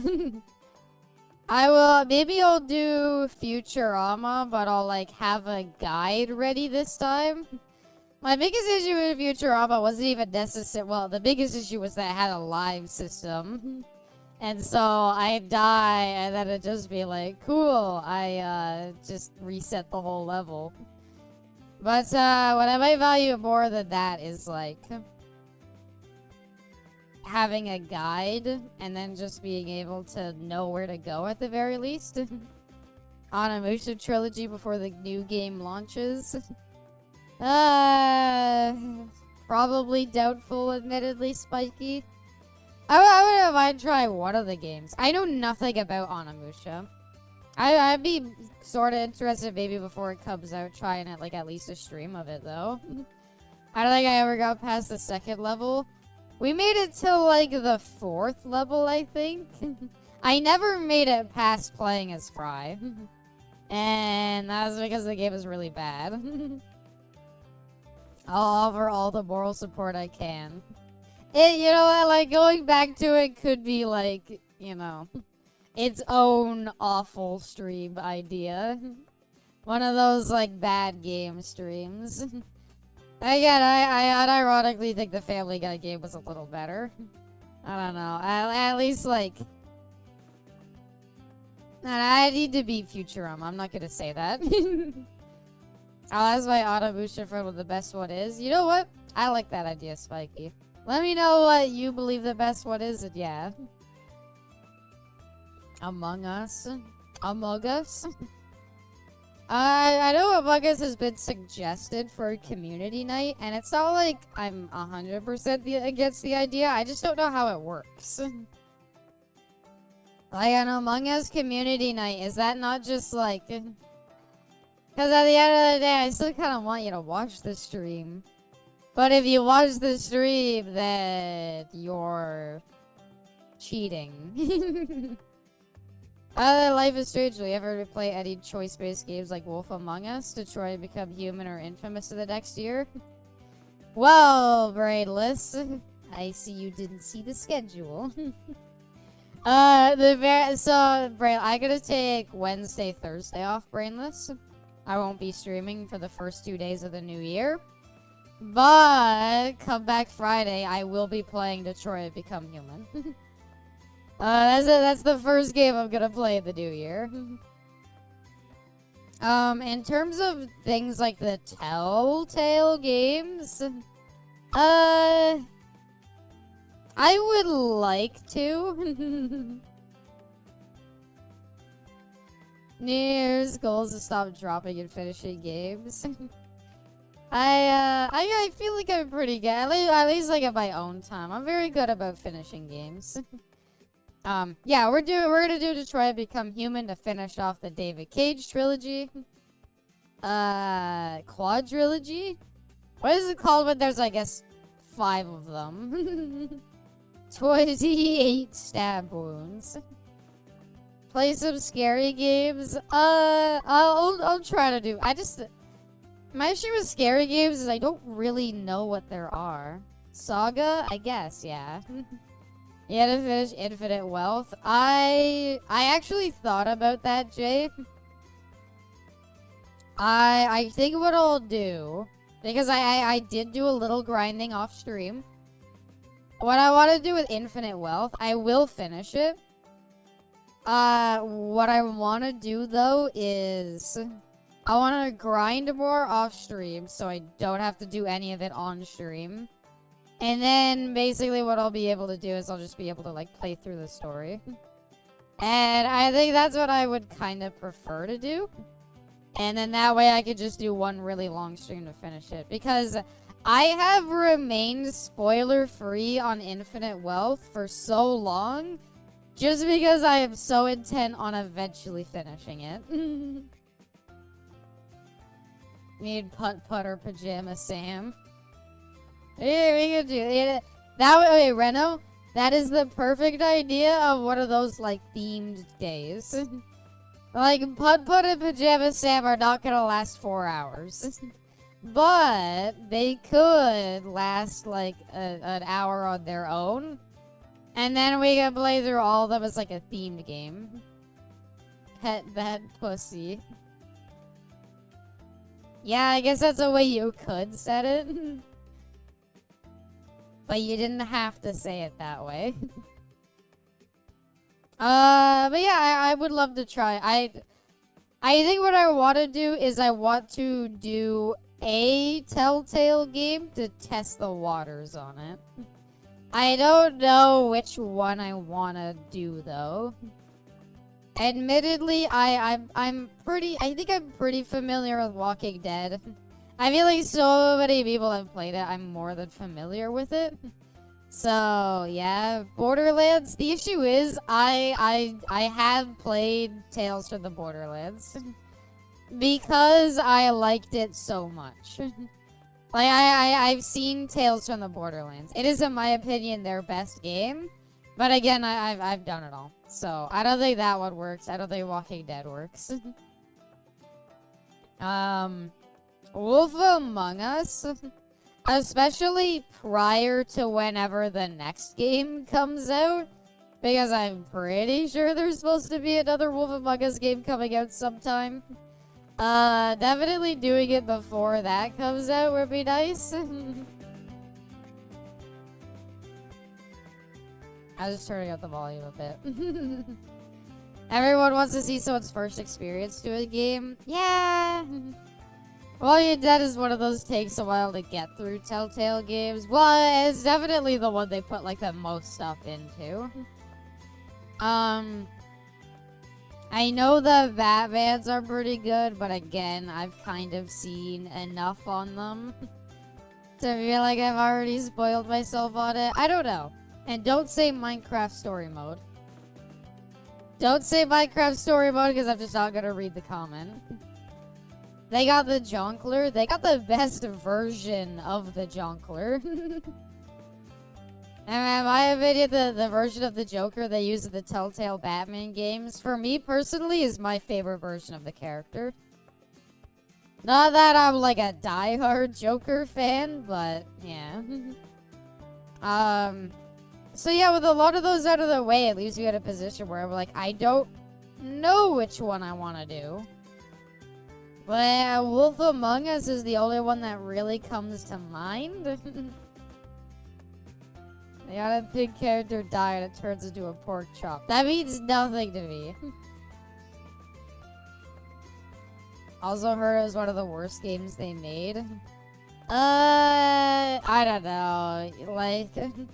Maybe I'll do Futurama, but I'll like have a guide ready this time. My biggest issue with Futurama wasn't even necessary. Well, the biggest issue was that it had a live system. And so I'd die and then it'd just be like, cool, I just reset the whole level. But what I might value more than that is like having a guide and then just being able to know where to go at the very least. Onimusha trilogy before the new game launches. Probably doubtful, admittedly, Spiky. I wouldn't mind trying one of the games. I know nothing about Onimusha. I'd be sort of interested maybe before it comes out trying it, like at least a stream of it though. I don't think I ever got past the 2nd level. We made it till like the 4th level, I think. I never made it past playing as Fry. And that's because the game is really bad. I'll offer all the moral support I can. you know, like going back to it could be like, you know, its own awful stream idea. One of those like bad game streams. Again, I unironically think the Family Guy game was a little better. I don't know. At least like, I need to beat Futurama. I'm not gonna say that. I'll ask my Autobooster friend what the best one is. You know what? I like that idea, Spiky. Let me know what you believe the best one is, and yeah. Among Us? Among Us? I know Among Us has been suggested for a community night, and it's not like I'm 100% against the idea. I just don't know how it works. Like an Among Us community night, is that not just like... Because at the end of the day, I still kind of want you to watch the stream. But if you watch the stream, then you're cheating. Life is Strange. Do you ever play any choice-based games like Wolf Among Us to try and become human or infamous in the next year? Well, Brainless, I see you didn't see the schedule. I'm gonna take Wednesday, Thursday off, Brainless. I won't be streaming for the first 2 days of the new year. But come back Friday, I will be playing Detroit Become Human. That's the first game I'm gonna play in the new year. In terms of things like the Telltale games, I would like to. New Year's goals to stop dropping and finishing games. I feel like I'm pretty good. At least like at my own time. I'm very good about finishing games. Yeah, we're gonna do Detroit Become Human to finish off the David Cage trilogy. Quadrilogy? What is it called when there's, I guess, 5 of them? 28 stab wounds. Play some scary games. I'll try to do. My issue with scary games is I don't really know what there are. Saga, I guess, yeah. You had to finish Infinite Wealth. I actually thought about that, Jay. I think what I'll do, because I did do a little grinding off stream. What I want to do with Infinite Wealth, I will finish it. What I want to do though is I want to grind more off stream so I don't have to do any of it on stream. And then basically what I'll be able to do is I'll just be able to like play through the story. And I think that's what I would kind of prefer to do. And then that way I could just do one really long stream to finish it. Because I have remained spoiler free on Infinite Wealth for so long. Just because I am so intent on eventually finishing it. Need putter pajama Sam. Yeah, we could do it. Okay, Reno, that is the perfect idea of one of those like themed days. Like putt and pajama Sam are not gonna last 4 hours. But they could last like an hour on their own. And then we can play through all of them as like a themed game. Pet that pussy. Yeah, I guess that's a way you could set it. But you didn't have to say it that way. But yeah, I would love to try. I think what I want to do is I want to do a Telltale game to test the waters on it. I don't know which one I want to do though. Admittedly, I think I'm pretty familiar with Walking Dead. I feel like so many people have played it, I'm more than familiar with it. So, yeah, Borderlands, the issue is, I have played Tales from the Borderlands. Because I liked it so much. Like, I've seen Tales from the Borderlands. It is, in my opinion, their best game. But again, I've done it all. So, I don't think that one works. I don't think Walking Dead works. Wolf Among Us? Especially prior to whenever the next game comes out. Because I'm pretty sure there's supposed to be another Wolf Among Us game coming out sometime. Definitely doing it before that comes out would be nice. I was just turning up the volume a bit. Everyone wants to see someone's first experience to a game. Yeah! Walking Dead is one of those takes a while to get through Telltale games. Well, it's definitely the one they put like the most stuff into. I know the Batmans are pretty good, but again, I've kind of seen enough on them to feel like I've already spoiled myself on it. I don't know. And don't say Minecraft story mode. Don't say Minecraft story mode because I'm just not gonna read the comment. They got the Jonkler. They got the best version of the Jonkler. And in my opinion, the version of the Joker they use in the Telltale Batman games, for me personally, is my favorite version of the character. Not that I'm like a diehard Joker fan, but yeah. So yeah, with a lot of those out of the way, it leaves you in a position where I'm like, I don't know which one I want to do. But Wolf Among Us is the only one that really comes to mind. They got a pig character die and it turns into a pork chop. That means nothing to me. Also heard it was one of the worst games they made. I don't know. Like, okay,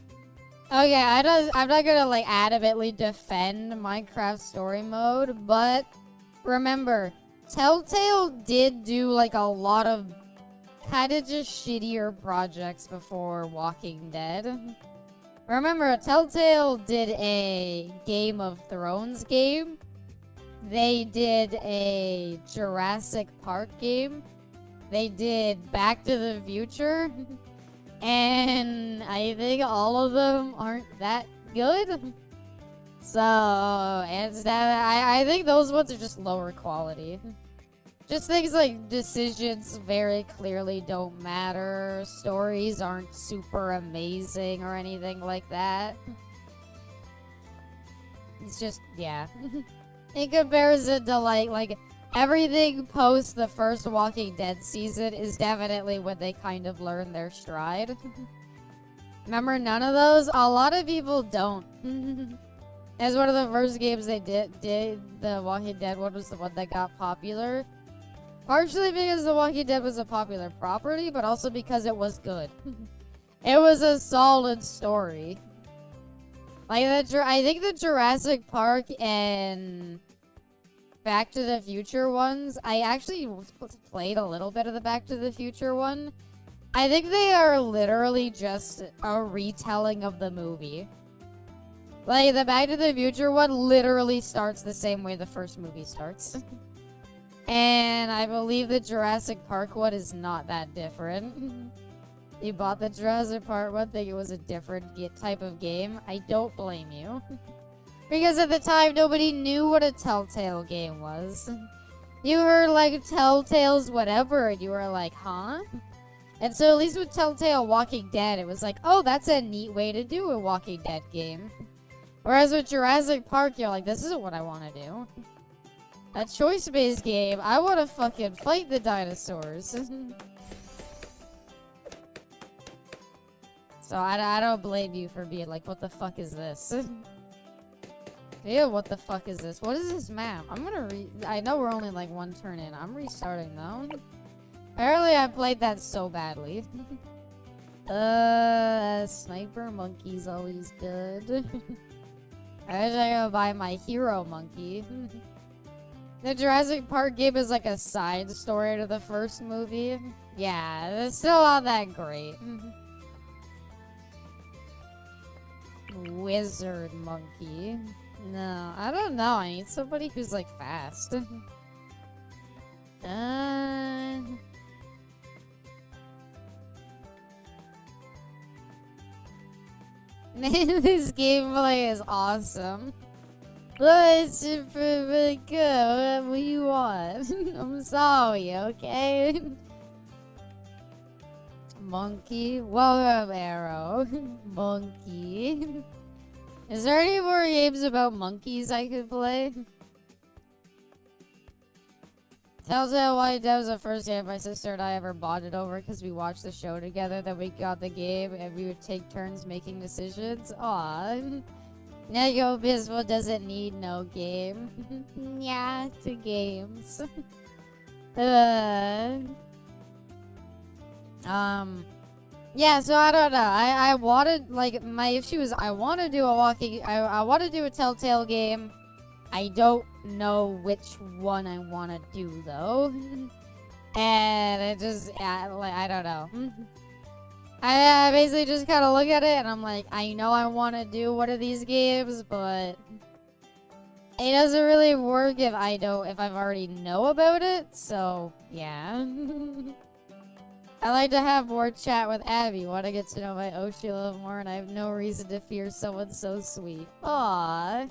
I'm not gonna like adamantly defend Minecraft story mode, but remember, Telltale did do like a lot of kind of just shittier projects before Walking Dead. Remember, Telltale did a Game of Thrones game. They did a Jurassic Park game. They did Back to the Future. And I think all of them aren't that good. So, I think those ones are just lower quality. Just things like decisions very clearly don't matter. Stories aren't super amazing or anything like that. It's just, yeah. In comparison to like everything post the first Walking Dead season is definitely when they kind of learn their stride. Remember none of those? A lot of people don't. As one of the first games they did the Walking Dead one was the one that got popular. Partially because The Walking Dead was a popular property, but also because it was good. It was a solid story. Like, I think the Jurassic Park and Back to the Future ones, I actually played a little bit of the Back to the Future one. I think they are literally just a retelling of the movie. Like, the Back to the Future one literally starts the same way the first movie starts. And I believe the Jurassic Park one is not that different. You bought the Jurassic Park one thinking it was a different type of game. I don't blame you. Because at the time, nobody knew what a Telltale game was. You heard, like, Telltale's whatever, and you were like, huh? And so at least with Telltale Walking Dead, it was like, oh, that's a neat way to do a Walking Dead game. Whereas with Jurassic Park, you're like, this isn't what I want to do. A choice-based game, I want to fucking fight the dinosaurs. So I don't blame you for being like, what the fuck is this? Ew, what the fuck is this? What is this map? I'm gonna I know we're only like one turn in. I'm restarting though. Apparently I played that so badly. Sniper monkey's always good. I wish I could buy my hero monkey. The Jurassic Park game is like a side story to the first movie. Yeah, it's still not that great. Wizard monkey. No, I don't know. I need somebody who's like fast. This gameplay is awesome. It's really good. What do you want? I'm sorry, okay? Monkey. Welcome, Arrow. Monkey. Is there any more games about monkeys I could play? Telltale White, that was the first game my sister and I ever bonded over because we watched the show together. Then we got the game and we would take turns making decisions. Aww. Nego Bismo doesn't need no game. Yeah, to games. Yeah, so I don't know. I wanted, like, my issue is I want to do a I want to do a Telltale game. I don't know which one I want to do, though. And it just, yeah, like, I don't know. I basically just kind of look at it and I'm like, I know I want to do one of these games, but it doesn't really work if I've already know about it. So, yeah. I like to have more chat with Abby. Want to get to know my Oshi a little more, and I have no reason to fear someone so sweet. Aww.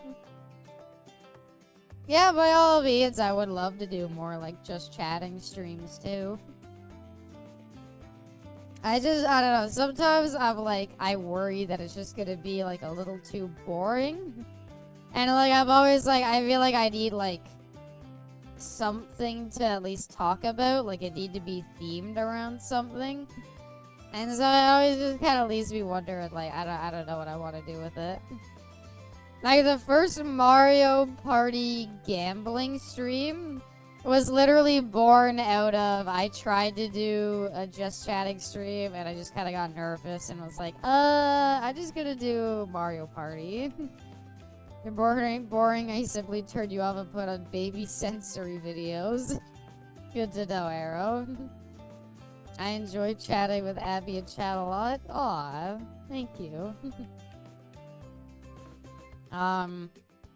Yeah, by all means, I would love to do more, like, just chatting streams, too. I don't know. Sometimes I'm like, I worry that it's just gonna be, like, a little too boring. And, like, I'm always like, I feel like I need, like, something to at least talk about. Like, it need to be themed around something. And so I always just kind of leaves me wondering, like, I don't know what I want to do with it. Like, the first Mario Party gambling stream was literally born out of, I tried to do a just chatting stream, and I just kind of got nervous and was like, I'm just gonna do Mario Party. You're boring, I simply turned you off and put on baby sensory videos. Good to know, Arrow. I enjoy chatting with Abby and chat a lot. Aw, thank you.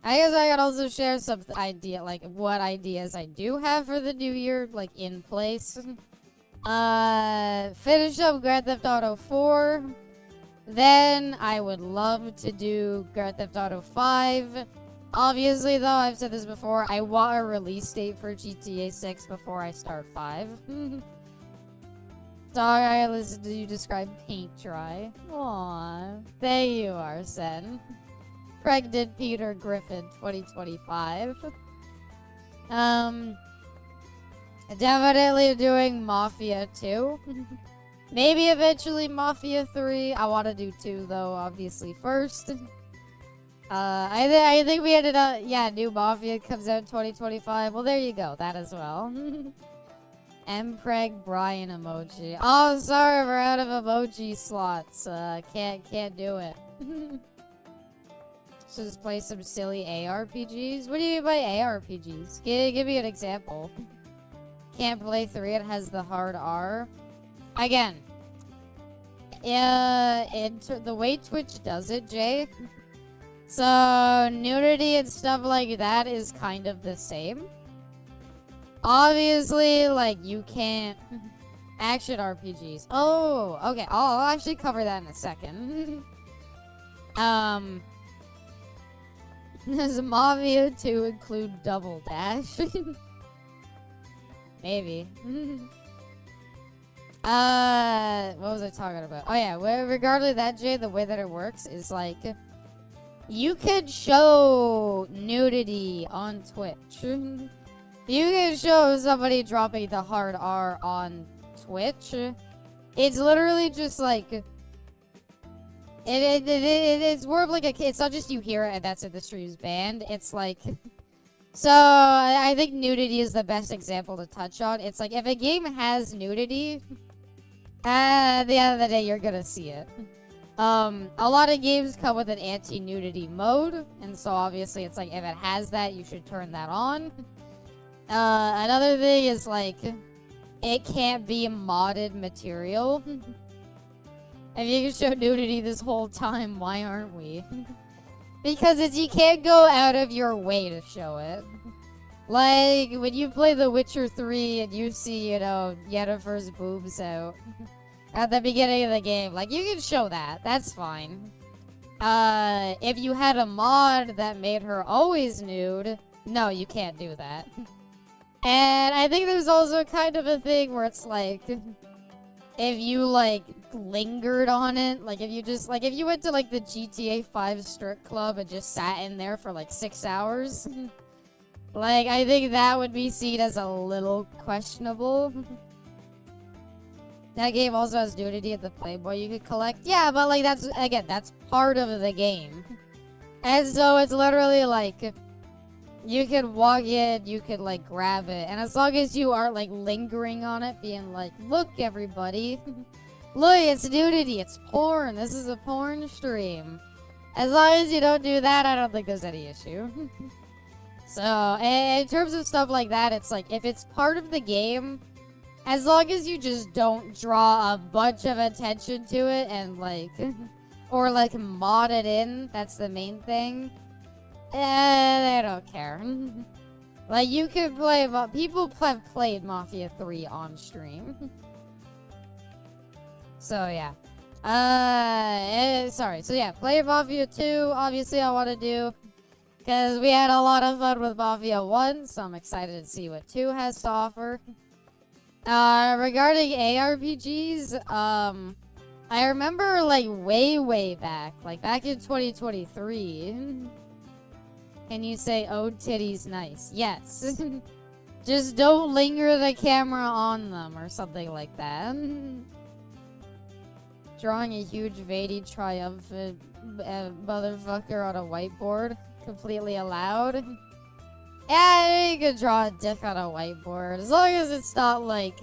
I guess I could also share some what ideas I do have for the new year, like, in place. Finish up Grand Theft Auto 4. Then I would love to do Grand Theft Auto 5. Obviously, though, I've said this before, I want a release date for GTA 6 before I start 5. Dog, I listened to you describe paint dry. Aww. There you are, Sen. Pregnant Peter Griffin 2025. Definitely doing Mafia 2. Maybe eventually Mafia 3. I want to do 2 though, obviously first. I think we ended up, yeah, new Mafia comes out in 2025. Well, there you go, that as well. Mpreg Brian emoji. Oh, sorry, we're out of emoji slots. Can't do it. So just play some silly ARPGs? What do you mean by ARPGs? Give me an example. Can't play 3, it has the hard R. Again, the way Twitch does it, Jay. So, nudity and stuff like that is kind of the same. Obviously, like, you can't... Action RPGs. Oh, okay. I'll actually cover that in a second. Does Mafia 2 include Double Dash? Maybe. What was I talking about? Oh yeah, regardless of that, Jay, the way that it works is like, you could show nudity on Twitch. You can show somebody dropping the hard R on Twitch. It's literally just like, it's more of like it's not just you hear it and that's it, the stream's banned. It's like, so I think nudity is the best example to touch on. It's like, if a game has nudity, at the end of the day, you're gonna see it. A lot of games come with an anti-nudity mode, and so obviously it's like, if it has that, you should turn that on. Another thing is like, it can't be modded material. If you can show nudity this whole time, why aren't we? Because you can't go out of your way to show it. Like, when you play The Witcher 3 and you see, you know, Yennefer's boobs out at the beginning of the game, like, you can show that. That's fine. If you had a mod that made her always nude, no, you can't do that. And I think there's also kind of a thing where it's like, if you, like, lingered on it, like, if you just, like, if you went to, like, the GTA 5 strip club and just sat in there for, like, 6 hours, like, I think that would be seen as a little questionable. That game also has nudity at the Playboy you could collect. Yeah, but, like, that's, again, that's part of the game. And so it's literally, like, you could walk in, you could, like, grab it. And as long as you aren't, like, lingering on it, being like, look, everybody. Look, it's nudity, it's porn. This is a porn stream. As long as you don't do that, I don't think there's any issue. So, in terms of stuff like that, it's like, if it's part of the game, as long as you just don't draw a bunch of attention to it and, like, or, like, mod it in, that's the main thing. They don't care. Like, you could play, people have played Mafia 3 on stream. So, yeah. Sorry. So, yeah, play Mafia 2, obviously I want to do. Because we had a lot of fun with Mafia 1, so I'm excited to see what 2 has to offer. Regarding ARPGs, I remember, like, way back, like, back in 2023, can you say, oh, titties nice? Yes. Just don't linger the camera on them, or something like that. Drawing a huge Vady triumphant motherfucker on a whiteboard. Completely allowed. Yeah, you can draw a dick on a whiteboard. As long as it's not, like,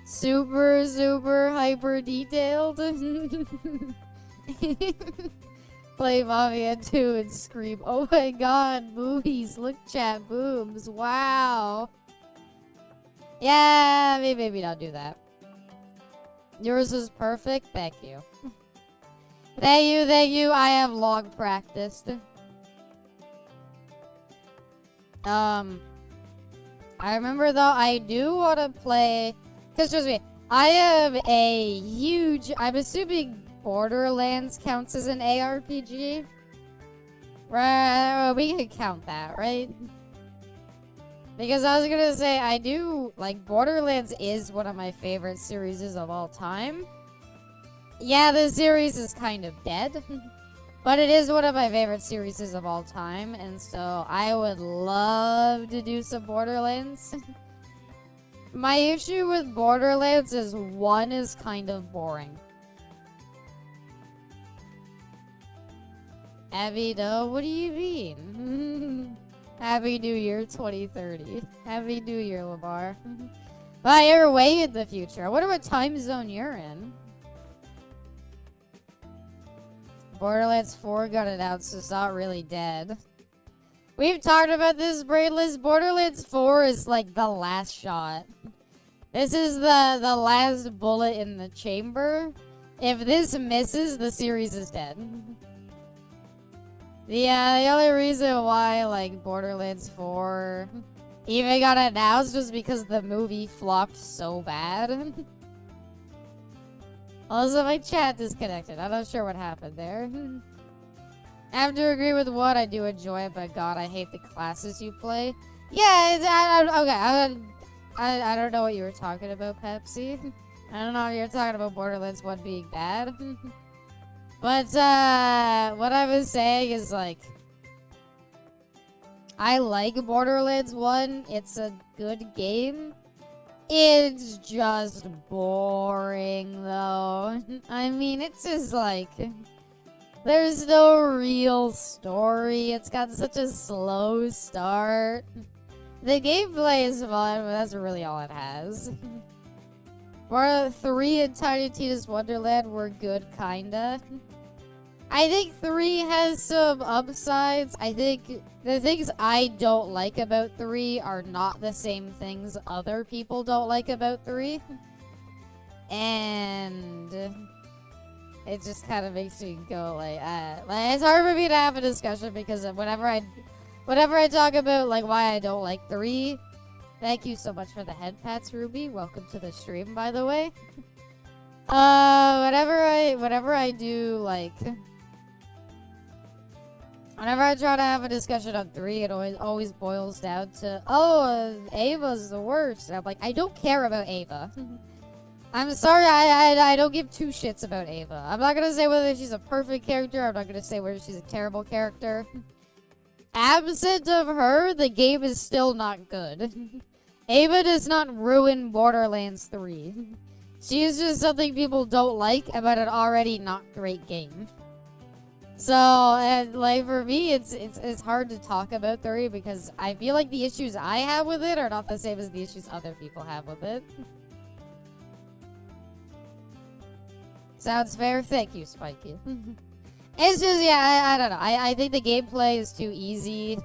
super hyper detailed. Play Mafia 2 and scream, oh my god, boobies, look chat, boobs, wow. Yeah, maybe not do that. Yours is perfect, thank you. Thank you, I have long practiced. I remember though, I do want to play, because trust me, I have a huge, I'm assuming Borderlands counts as an ARPG? Right, we can count that, right? Because I was gonna say, I do, like, Borderlands is one of my favorite series of all time. Yeah, the series is kind of dead. But it is one of my favorite series of all time, and so I would love to do some Borderlands. My issue with Borderlands is 1 is kind of boring. Abby, no, what do you mean? Happy New Year 2030. Happy New Year, Lamar. Well, you're way in the future. I wonder what time zone you're in. Borderlands 4 got announced, so it's not really dead. We've talked about this, Brainless. Borderlands 4 is like the last shot. This is the last bullet in the chamber. If this misses, the series is dead. The only reason why, like, Borderlands 4 even got announced was because the movie flopped so bad. Also, my chat disconnected. I'm not sure what happened there. I have to agree with what I do enjoy it, but God, I hate the classes you play. Yeah, I don't know what you were talking about, Pepsi. I don't know if you're talking about Borderlands 1 being bad. But, what I was saying is, like, I like Borderlands 1. It's a good game. It's just boring, though. I mean, it's just like, there's no real story. It's got such a slow start. The gameplay is fun, but that's really all it has. War 3 and Tiny Tina's Wonderland were good, kinda. I think 3 has some upsides. I think the things I don't like about 3 are not the same things other people don't like about 3. And it just kind of makes me go like it's hard for me to have a discussion because whenever I talk about like why I don't like 3, thank you so much for the head pats, Ruby. Welcome to the stream, by the way. Whenever I do like, whenever I try to have a discussion on 3, it always boils down to, Ava's the worst. And I'm like, I don't care about Ava. I'm sorry, I don't give two shits about Ava. I'm not gonna say whether she's a perfect character. I'm not gonna say whether she's a terrible character. Absent of her, the game is still not good. Ava does not ruin Borderlands 3. She is just something people don't like about an already not great game. So, like for me, it's hard to talk about 3 because I feel like the issues I have with it are not the same as the issues other people have with it. Sounds fair. Thank you, Spiky. It's just, yeah, I don't know. I think the gameplay is too easy.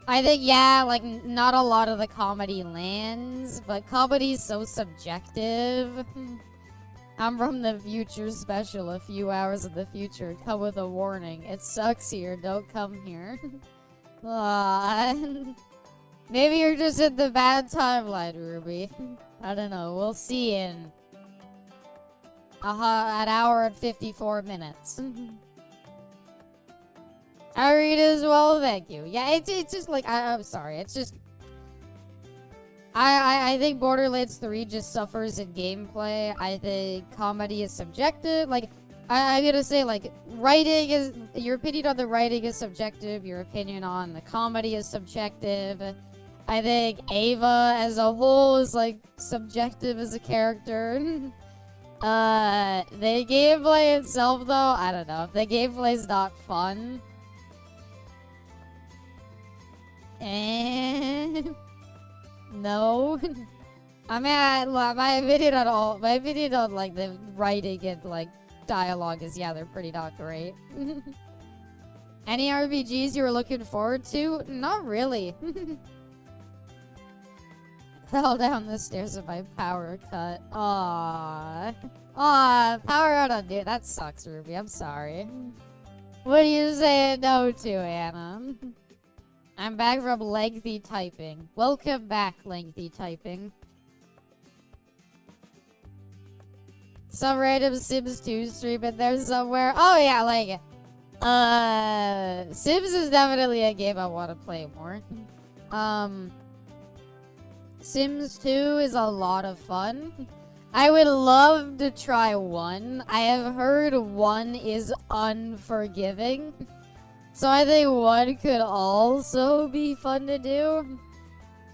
I think, yeah, like, not a lot of the comedy lands, but comedy's so subjective. I'm from the future special, a few hours in the future. Come with a warning. It sucks here. Don't come here. Maybe you're just in the bad timeline, Ruby. I don't know. We'll see in an hour and 54 minutes. I read as well, thank you. Yeah, it's just like, I'm sorry, it's just... I think Borderlands 3 just suffers in gameplay. I think comedy is subjective. Like, I'm gonna say, like, writing is... Your opinion on the writing is subjective. Your opinion on the comedy is subjective. I think Ava as a whole is, like, subjective as a character. The gameplay itself, though, I don't know. If the gameplay's not fun... No. I mean, my opinion on, like, the writing and, like, dialogue is, yeah, they're pretty not great. Any RPGs you were looking forward to? Not really. Fell down the stairs with my power cut. Aww. Aw, power out on dude. That sucks, Ruby. I'm sorry. What are you saying no to, Anna? I'm back from lengthy typing. Welcome back, lengthy typing. Some random Sims 2 stream in there somewhere. Oh yeah, like, Sims is definitely a game I want to play more. Sims 2 is a lot of fun. I would love to try 1. I have heard 1 is unforgiving. So I think 1 could also be fun to do.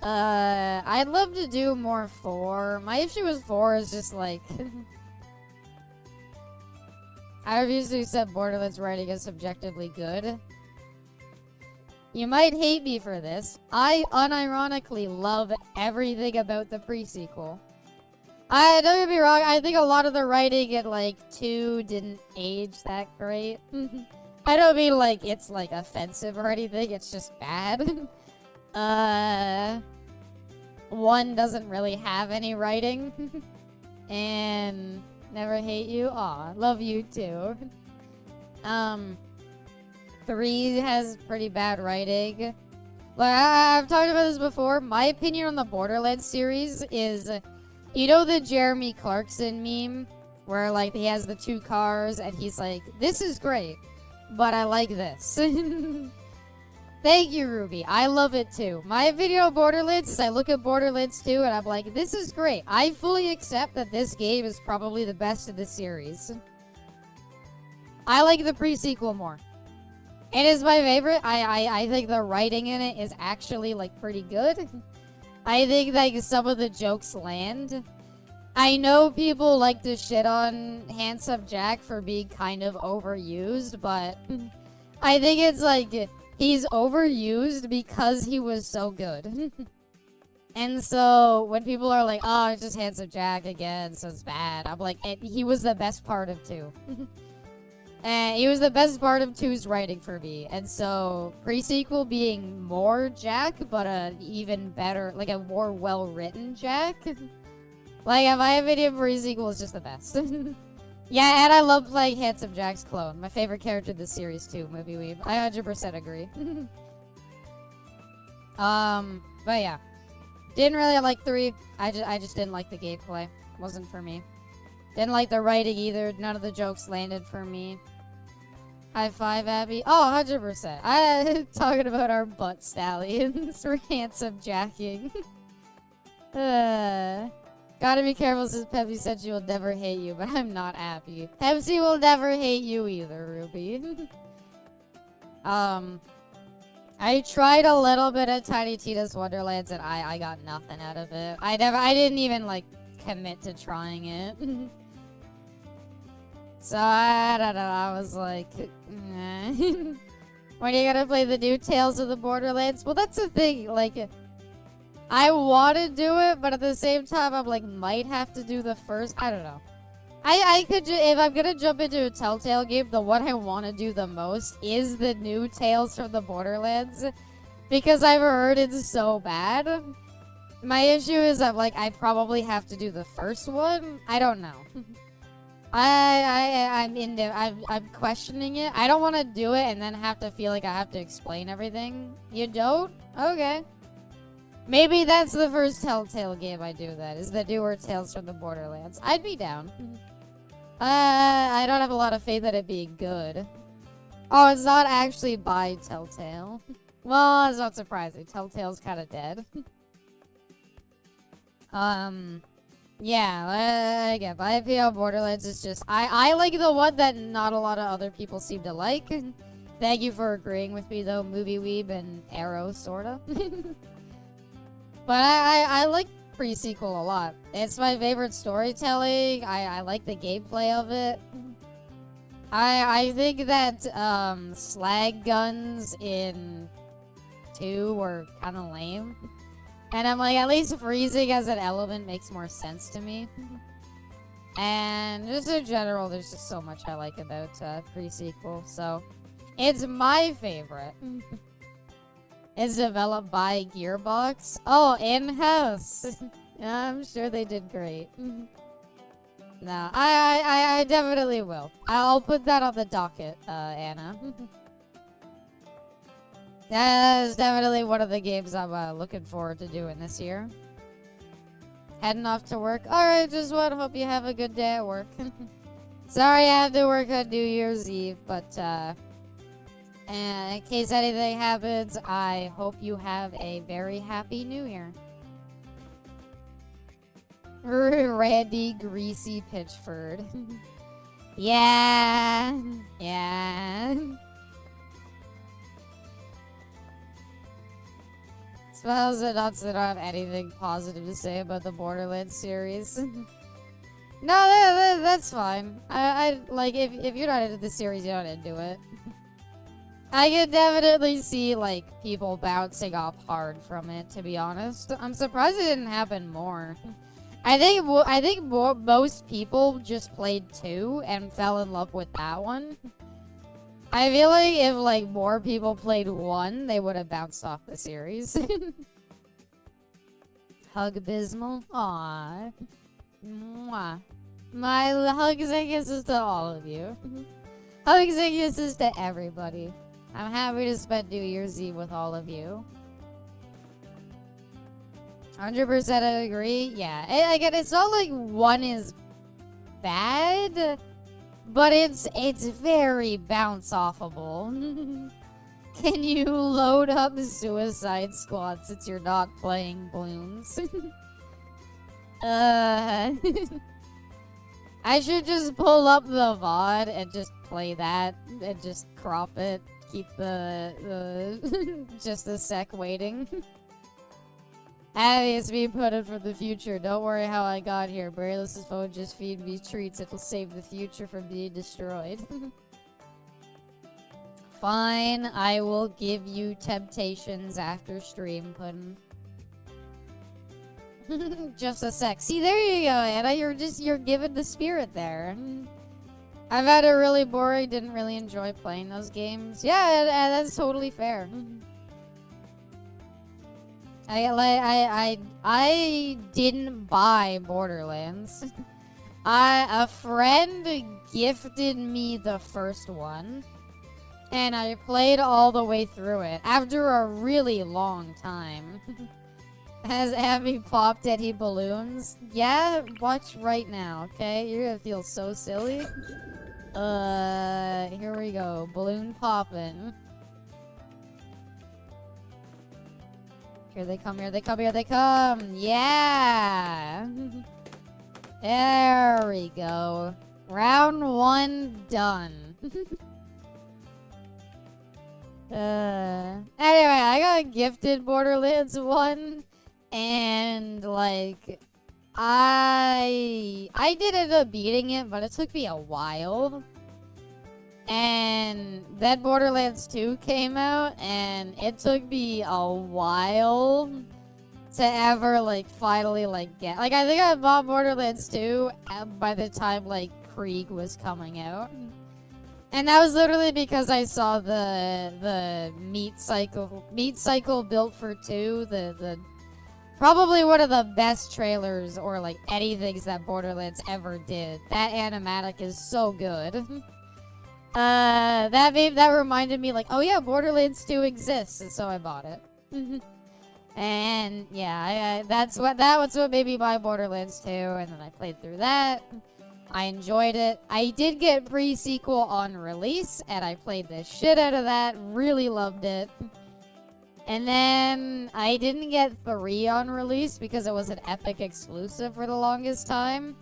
I'd love to do more 4. My issue with 4 is just like... I refuse to accept Borderlands writing as subjectively good. You might hate me for this. I unironically love everything about the pre-sequel. Don't get me wrong, I think a lot of the writing in, like, 2 didn't age that great. I don't mean, like, it's, like, offensive or anything, it's just bad. 1 doesn't really have any writing. And never hate you. Aw, love you too. 3 has pretty bad writing. Like, I've talked about this before. My opinion on the Borderlands series is... You know the Jeremy Clarkson meme? Where, like, he has the 2 cars and he's like, this is great, but I like this. Thank you, Ruby. I love it too. My opinion on Borderlands is I look at Borderlands 2 and I'm like, this is great. I fully accept that this game is probably the best of the series. I like the pre-sequel more. It is my favorite. I think the writing in it is actually, like, pretty good. I think, like, some of the jokes land. I know people like to shit on Handsome Jack for being kind of overused, but I think it's, like, he's overused because he was so good. And so, when people are like, oh, it's just Handsome Jack again, so it's bad, I'm like, he was the best part of 2. And he was the best part of 2's writing for me. And so, pre-sequel being more Jack, but a even better, like a more well-written Jack. Like, in my opinion, pre-sequel is just the best. Yeah, and I love playing Handsome Jack's clone. My favorite character in this series too, Movie Weeb. I 100% agree. But yeah. Didn't really like 3. I just didn't like the gameplay. Wasn't for me. Didn't like the writing either. None of the jokes landed for me. High five, Abby. Oh, 100%. I'm talking about our butt stallions for handsome jacking. Gotta be careful since Pepsi said she will never hate you, but I'm not happy. Pepsi will never hate you either, Ruby. I tried a little bit of Tiny Tina's Wonderlands and I got nothing out of it. I didn't even like commit to trying it. So I don't know, I was like, nah. When are you gonna play the new Tales of the Borderlands? Well, that's the thing, like, I want to do it, but at the same time, I'm like, might have to do the first, I don't know. I could, if I'm gonna jump into a Telltale game, the one I want to do the most is the new Tales from the Borderlands. Because I've heard it's so bad. My issue is I'm like, I probably have to do the first one. I don't know. I'm questioning it. I don't want to do it and then have to feel like I have to explain everything. You don't? Okay. Maybe that's the first Telltale game I do then, is the newer Tales from the Borderlands. I'd be down. I don't have a lot of faith in it being good. Oh, it's not actually by Telltale. Well, it's not surprising. Telltale's kind of dead. Yeah, again, my opinion on Borderlands is just, I like the one that not a lot of other people seem to like. Thank you for agreeing with me, though, Movie Weeb and Arrow, sorta. But I like pre-sequel a lot. It's my favorite storytelling. I like the gameplay of it. I think that, slag guns in 2 were kind of lame. And I'm like, at least freezing as an element makes more sense to me. And just in general, there's just so much I like about pre-sequel. So, it's my favorite. It's developed by Gearbox. Oh, in-house. Yeah, I'm sure they did great. No, I definitely will. I'll put that on the docket, Anna. That is definitely one of the games I'm looking forward to doing this year. Heading off to work. Alright, just one. Hope you have a good day at work. Sorry I had to work on New Year's Eve, but in case anything happens, I hope you have a very happy New Year. Randy Greasy Pitchford. Yeah. Yeah. Suppose adults that don't have anything positive to say about the Borderlands series. No, that's fine. I like, if you're not into the series, you're not into it. I can definitely see, like, people bouncing off hard from it, to be honest. I'm surprised it didn't happen more. I think most people just played 2 and fell in love with that one. I feel like if, like, more people played 1, they would have bounced off the series. Hug Abysmal. Aww. Mwah. My hugs and kisses to all of you. Hugs and kisses to everybody. I'm happy to spend New Year's Eve with all of you. 100% agree. Yeah. Again, it's not like 1 is bad. But it's very bounce-offable. Can you load up Suicide Squad since you're not playing Bloons? I should just pull up the VOD and just play that and just crop it. Keep the just a sec waiting. It's being put in for the future. Don't worry how I got here. Brayless's phone just feed me treats. It'll save the future from being destroyed. Fine, I will give you temptations after stream, Puddin'. Just a sec. See, there you go, Anna. You're giving the spirit there. I've had it really boring. Didn't really enjoy playing those games. Yeah, that's totally fair. I didn't buy Borderlands. A friend gifted me the first one, and I played all the way through it after a really long time. Has Abby popped any balloons? Yeah, watch right now, okay? You're gonna feel so silly. Here we go. Balloon poppin'. Here they come, here they come, here they come! Yeah! we go. Round 1 done. Anyway, I got gifted Borderlands 1, and like I did end up beating it, but it took me a while. And then Borderlands 2 came out, and it took me a while to ever like finally like get, like, I think I bought Borderlands 2 by the time like Krieg was coming out. And that was literally because I saw the meat cycle built for 2, the probably one of the best trailers or like anything that Borderlands ever did. That animatic is so good. That reminded me like, oh yeah, Borderlands 2 exists, and so I bought it. And yeah, that was what made me buy Borderlands 2, and then I played through that. I enjoyed it. I did get pre-sequel on release, and I played the shit out of that. Really loved it. And then I didn't get 3 on release because it was an Epic exclusive for the longest time.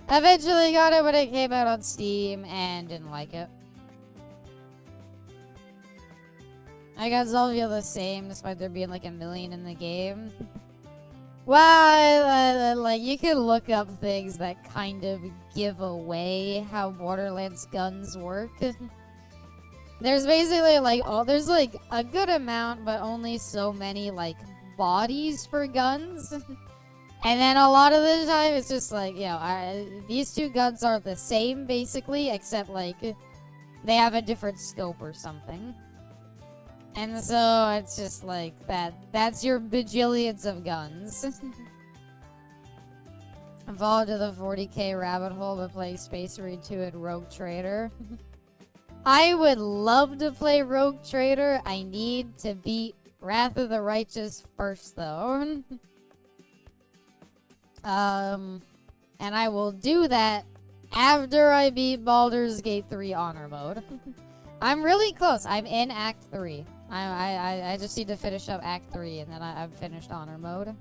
Eventually got it when it came out on Steam, and didn't like it. I got Zolvia the same, despite there being like a million in the game. Well, like, you can look up things that kind of give away how Borderlands guns work. There's basically, like, there's, like, a good amount, but only so many, like, bodies for guns. And then a lot of the time, it's just, like, you know, these 2 guns are the same, basically, except, like, they have a different scope or something. And so it's just like that's your bajillions of guns. I'm falling to the 40k rabbit hole by playing Space Marine 2 and Rogue Trader. I would love to play Rogue Trader. I need to beat Wrath of the Righteous first, though. And I will do that after I beat Baldur's Gate 3 Honor Mode. I'm really close. I'm in Act 3. I just need to finish up Act 3, and then I've finished Honor Mode.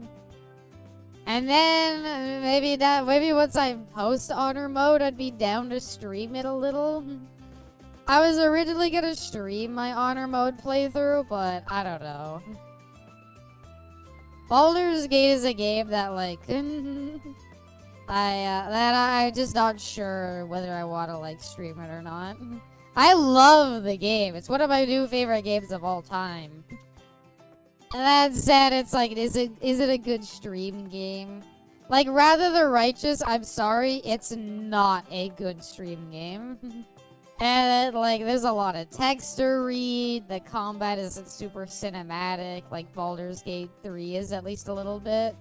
And then maybe once I post Honor Mode, I'd be down to stream it a little. I was originally gonna stream my Honor Mode playthrough, but I don't know. Baldur's Gate is a game that like I'm just not sure whether I want to like stream it or not. I love the game. It's one of my new favorite games of all time. And that said, it's like, is it a good stream game? Like, Rather the Righteous, I'm sorry, it's not a good stream game. And, like, there's a lot of text to read. The combat isn't super cinematic, like Baldur's Gate 3 is at least a little bit.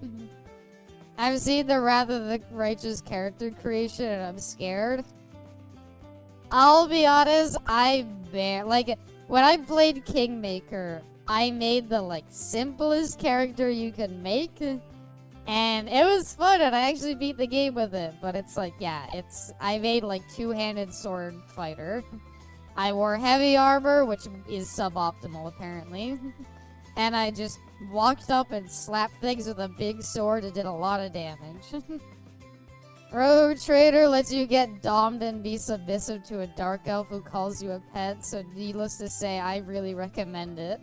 I've seen the Rather the Righteous character creation, and I'm scared. I'll be honest, when I played Kingmaker, I made the, like, simplest character you can make, and it was fun, and I actually beat the game with it, but it's like, yeah, I made, like, 2-handed sword fighter. I wore heavy armor, which is suboptimal, apparently, and I just walked up and slapped things with a big sword and did a lot of damage. Rogue Trader lets you get dommed and be submissive to a dark elf who calls you a pet, so needless to say, I really recommend it.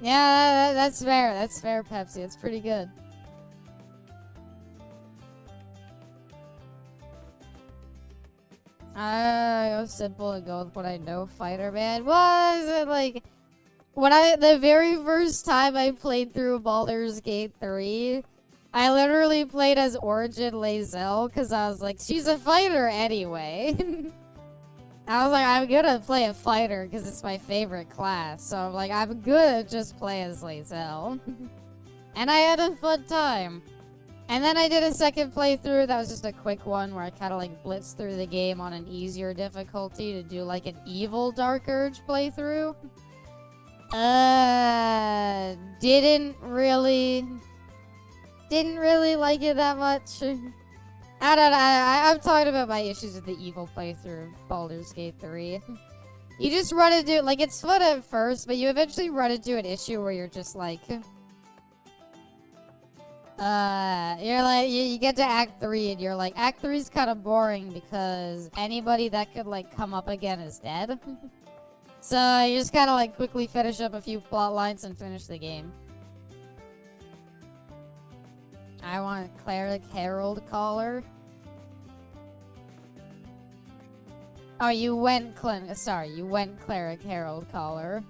Yeah, that's fair. That's fair, Pepsi. It's pretty good. I go simple and go with what I know, Fighter Man. Was it like the very first time I played through Baldur's Gate 3? I literally played as Origin Lae'zel because I was like, she's a fighter anyway. I was like, I'm gonna play a fighter because it's my favorite class. So I'm like, I'm gonna just play as Lae'zel. And I had a fun time. And then I did a second playthrough that was just a quick one where I kind of like blitzed through the game on an easier difficulty to do like an evil Dark Urge playthrough. Didn't really like it that much. I don't know, I'm talking about my issues with the evil playthrough of Baldur's Gate 3. You just run into, like, it's fun at first, but you eventually run into an issue where you're just like, You're like, you get to Act 3 and you're like, Act 3 is kind of boring because anybody that could, like, come up again is dead. So you just kind of, like, quickly finish up a few plot lines and finish the game. I want Cleric Herald Caller. Oh, you went you went Cleric Herald Caller.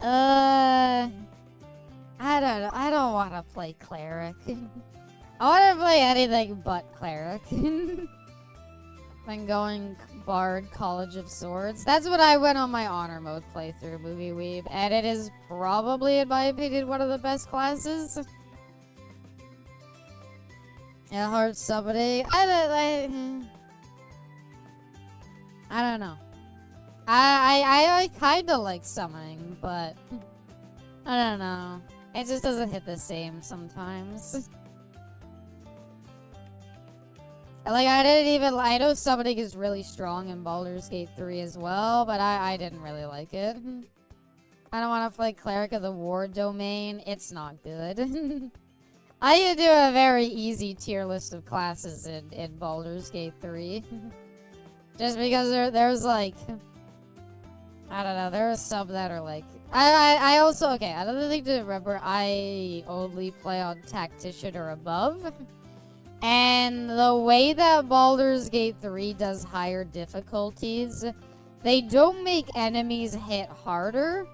I don't want to play Cleric. I want to play anything but Cleric. Then going Bard College of Swords. That's what I went on my honor mode playthrough, Movie Weeb. And it is probably, in my opinion, one of the best classes. Yeah, hard summoning. I don't know. I kind of like summoning, but I don't know. It just doesn't hit the same sometimes. Like, I know summoning is really strong in Baldur's Gate 3 as well, but I didn't really like it. I don't want to play Cleric of the War Domain. It's not good. I could do a very easy tier list of classes in Baldur's Gate 3. Just because there's like, I don't know, there are some that are like, I also, okay, another thing to remember, I only play on Tactician or above. And the way that Baldur's Gate 3 does higher difficulties, they don't make enemies hit harder.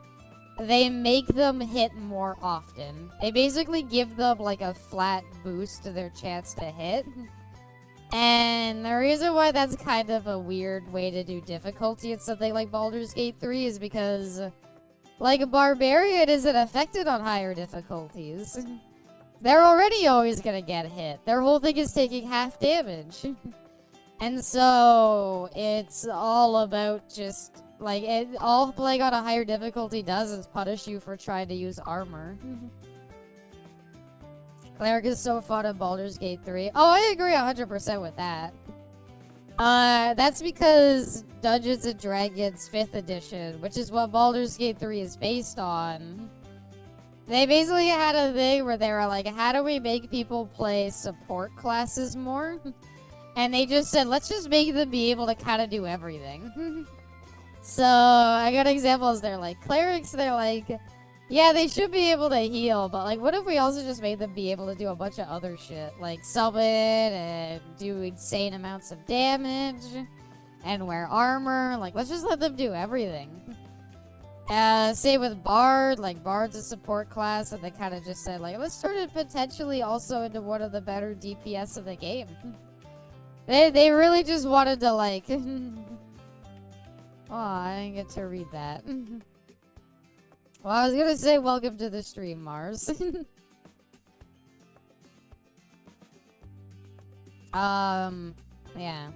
They make them hit more often. They basically give them like a flat boost to their chance to hit. And the reason why that's kind of a weird way to do difficulty in something like Baldur's Gate 3 is because, like, a Barbarian isn't affected on higher difficulties. They're already always gonna get hit. Their whole thing is taking half damage. And so, it's all about just, like, all playing on a higher difficulty does is punish you for trying to use armor. Cleric is so fun in Baldur's Gate 3. Oh, I agree 100% with that. That's because Dungeons & Dragons 5th edition, which is what Baldur's Gate 3 is based on, they basically had a thing where they were like, how do we make people play support classes more? And they just said, let's just make them be able to kind of do everything. So, a good example is they're like, clerics, they're like, yeah, they should be able to heal, but like, what if we also just made them be able to do a bunch of other shit? Like summon and do insane amounts of damage and wear armor. Like, let's just let them do everything. Same with Bard. Like, Bard's a support class, and they kind of just said, like, let's turn it potentially also into one of the better DPS of the game. They really just wanted to, like... Oh, I didn't get to read that. Well, I was gonna say welcome to the stream, Mars. Yeah.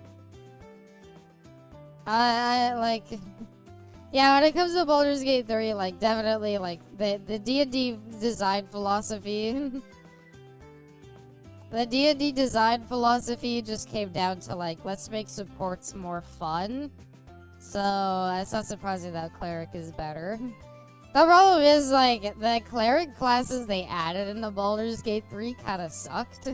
I like... Yeah, when it comes to Baldur's Gate 3, like, definitely, like, the D&D design philosophy... The D&D design philosophy just came down to, like, let's make supports more fun. So, it's not surprising that Cleric is better. The problem is, like, the Cleric classes they added into Baldur's Gate 3 kinda sucked.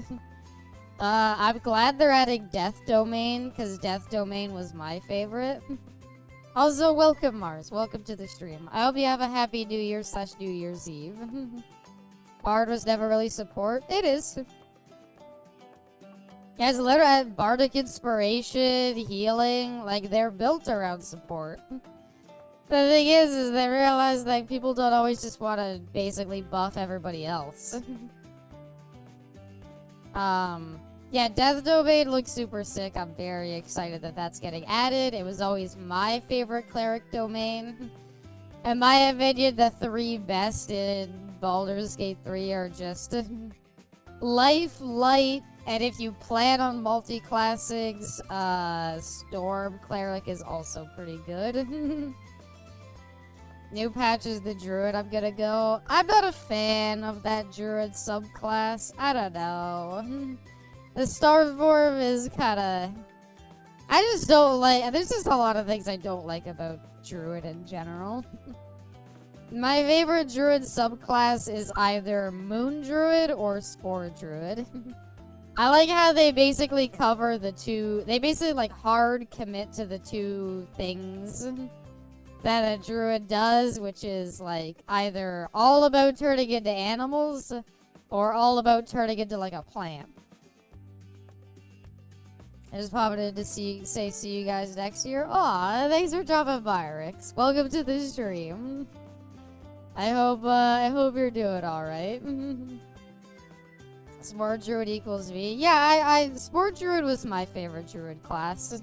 I'm glad they're adding Death Domain, because Death Domain was my favorite. Also, welcome, Mars. Welcome to the stream. I hope you have a happy New Year / New Year's Eve. Bard was never really support. It is. Yeah, it's literally bardic inspiration, healing, like, they're built around support. The thing is they realize that people don't always just want to basically buff everybody else. Yeah, Death Domain looks super sick. I'm very excited that that's getting added. It was always my favorite Cleric domain. In my opinion, the 3 best in Baldur's Gate 3 are just Life, Light, and if you plan on multi-classings, Storm Cleric is also pretty good. New patch is the Druid I'm gonna go. I'm not a fan of that Druid subclass. I don't know. The Starform is kinda... I just don't like... There's just a lot of things I don't like about Druid in general. My favorite druid subclass is either Moon Druid or Spore Druid. I like how they basically cover the two. They basically like hard commit to the two things that a druid does, which is like either all about turning into animals or all about turning into like a plant. I just popped in to see you guys next year. Aw, thanks for dropping by, Rix. Welcome to the stream. I hope you're doing alright. Sport Druid equals V. Yeah, Sport Druid was my favorite Druid class.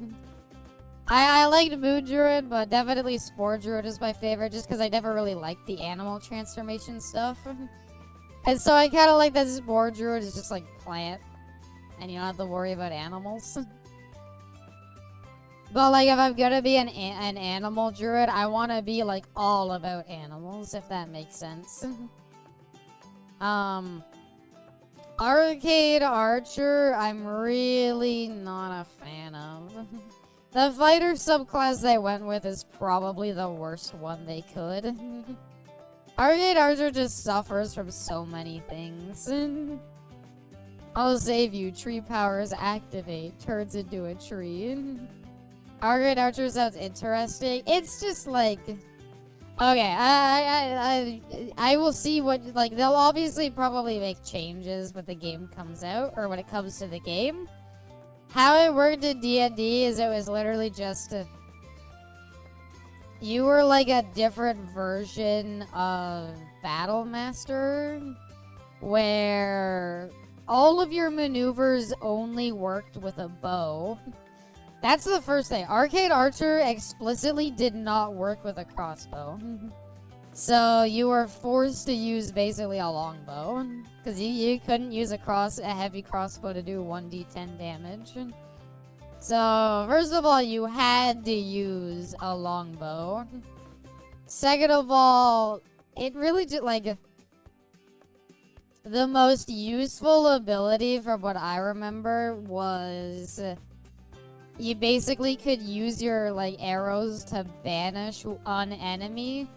I liked Moon Druid, but definitely Sport Druid is my favorite just because I never really liked the animal transformation stuff. And so I kind of like that Sport Druid is just like plant. And you don't have to worry about animals. But like if I'm gonna be an animal druid, I want to be like all about animals, if that makes sense. Arcade Archer, I'm really not a fan of. The fighter subclass they went with is probably the worst one they could. Arcade Archer just suffers from so many things. I'll save you. Tree powers activate. Turns into a tree. Arcade Archer sounds interesting. It's just like... Okay, I will see what... Like, they'll obviously probably make changes when the game comes out, or when it comes to the game. How it worked in D&D is it was literally just... you were like a different version of Battle Master, where all of your maneuvers only worked with a bow. That's the first thing. Arcade Archer explicitly did not work with a crossbow. So you were forced to use basically a longbow. Because you couldn't use a heavy crossbow to do 1d10 damage. So, first of all, you had to use a longbow. Second of all, it really just, like... The most useful ability from what I remember was... You basically could use your, like, arrows to banish an enemy.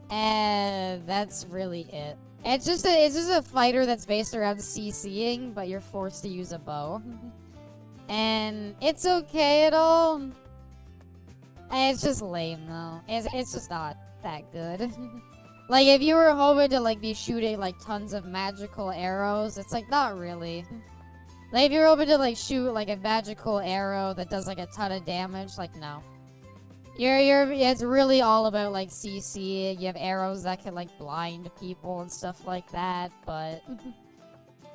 And that's really it. It's just a fighter that's based around CCing, but you're forced to use a bow. And it's okay at all. It's just lame, though. It's just not that good. Like, if you were hoping to, like, be shooting, like, tons of magical arrows, it's, like, not really. Like, if you're hoping to, like, shoot, like, a magical arrow that does, like, a ton of damage, like, no. It's really all about, like, CC. You have arrows that can, like, blind people and stuff like that, but...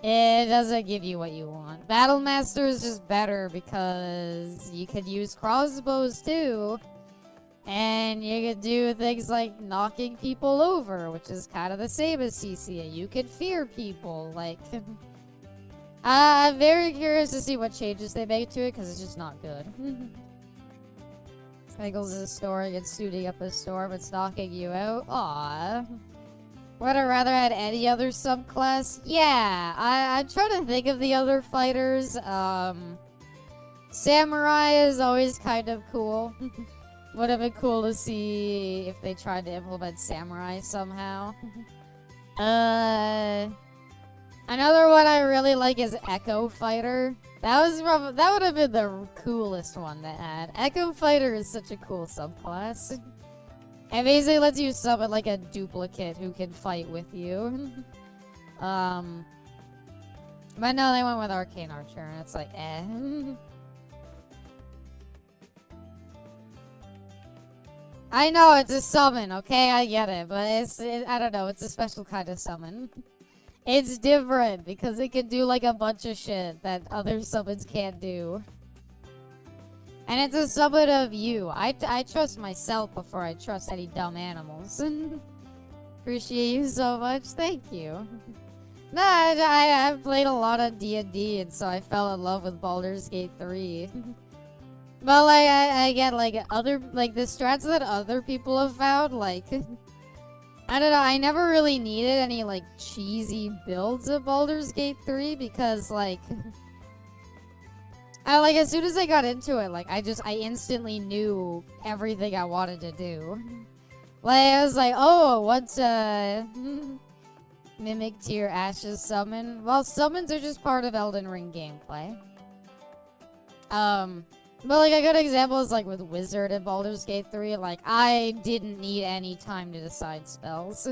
it doesn't give you what you want. Battle Master is just better because you could use crossbows, too. And you could do things like knocking people over, which is kind of the same as CC. You could fear people, like... I'm very curious to see what changes they make to it, because it's just not good. Squiggles is storing and shooting up a storm, it's knocking you out. Aww. Would I rather had any other subclass? Yeah, I'm trying to think of the other fighters. Samurai is always kind of cool. Would have been cool to see if they tried to implement Samurai somehow. Another one I really like is Echo Fighter. That would have been the coolest one to add. Echo Fighter is such a cool subclass. It basically lets you summon like a duplicate who can fight with you. But no, they went with Arcane Archer, and it's like, eh. I know, it's a summon, okay? I get it, but I don't know, it's a special kind of summon. It's different, because it can do, like, a bunch of shit that other summons can't do. And it's a summon of you. I trust myself before I trust any dumb animals. Appreciate you so much, thank you. Nah, I've played a lot of D&D, and so I fell in love with Baldur's Gate 3. But, like, I get, like, the strats that other people have found, like... I don't know, I never really needed any, like, cheesy builds of Baldur's Gate 3, because, like... as soon as I got into it, like, I instantly knew everything I wanted to do. Like, I was like, oh, what's, Mimic Tier Ashes summon? Well, summons are just part of Elden Ring gameplay. But like a good example is like with Wizard in Baldur's Gate 3, like I didn't need any time to decide spells.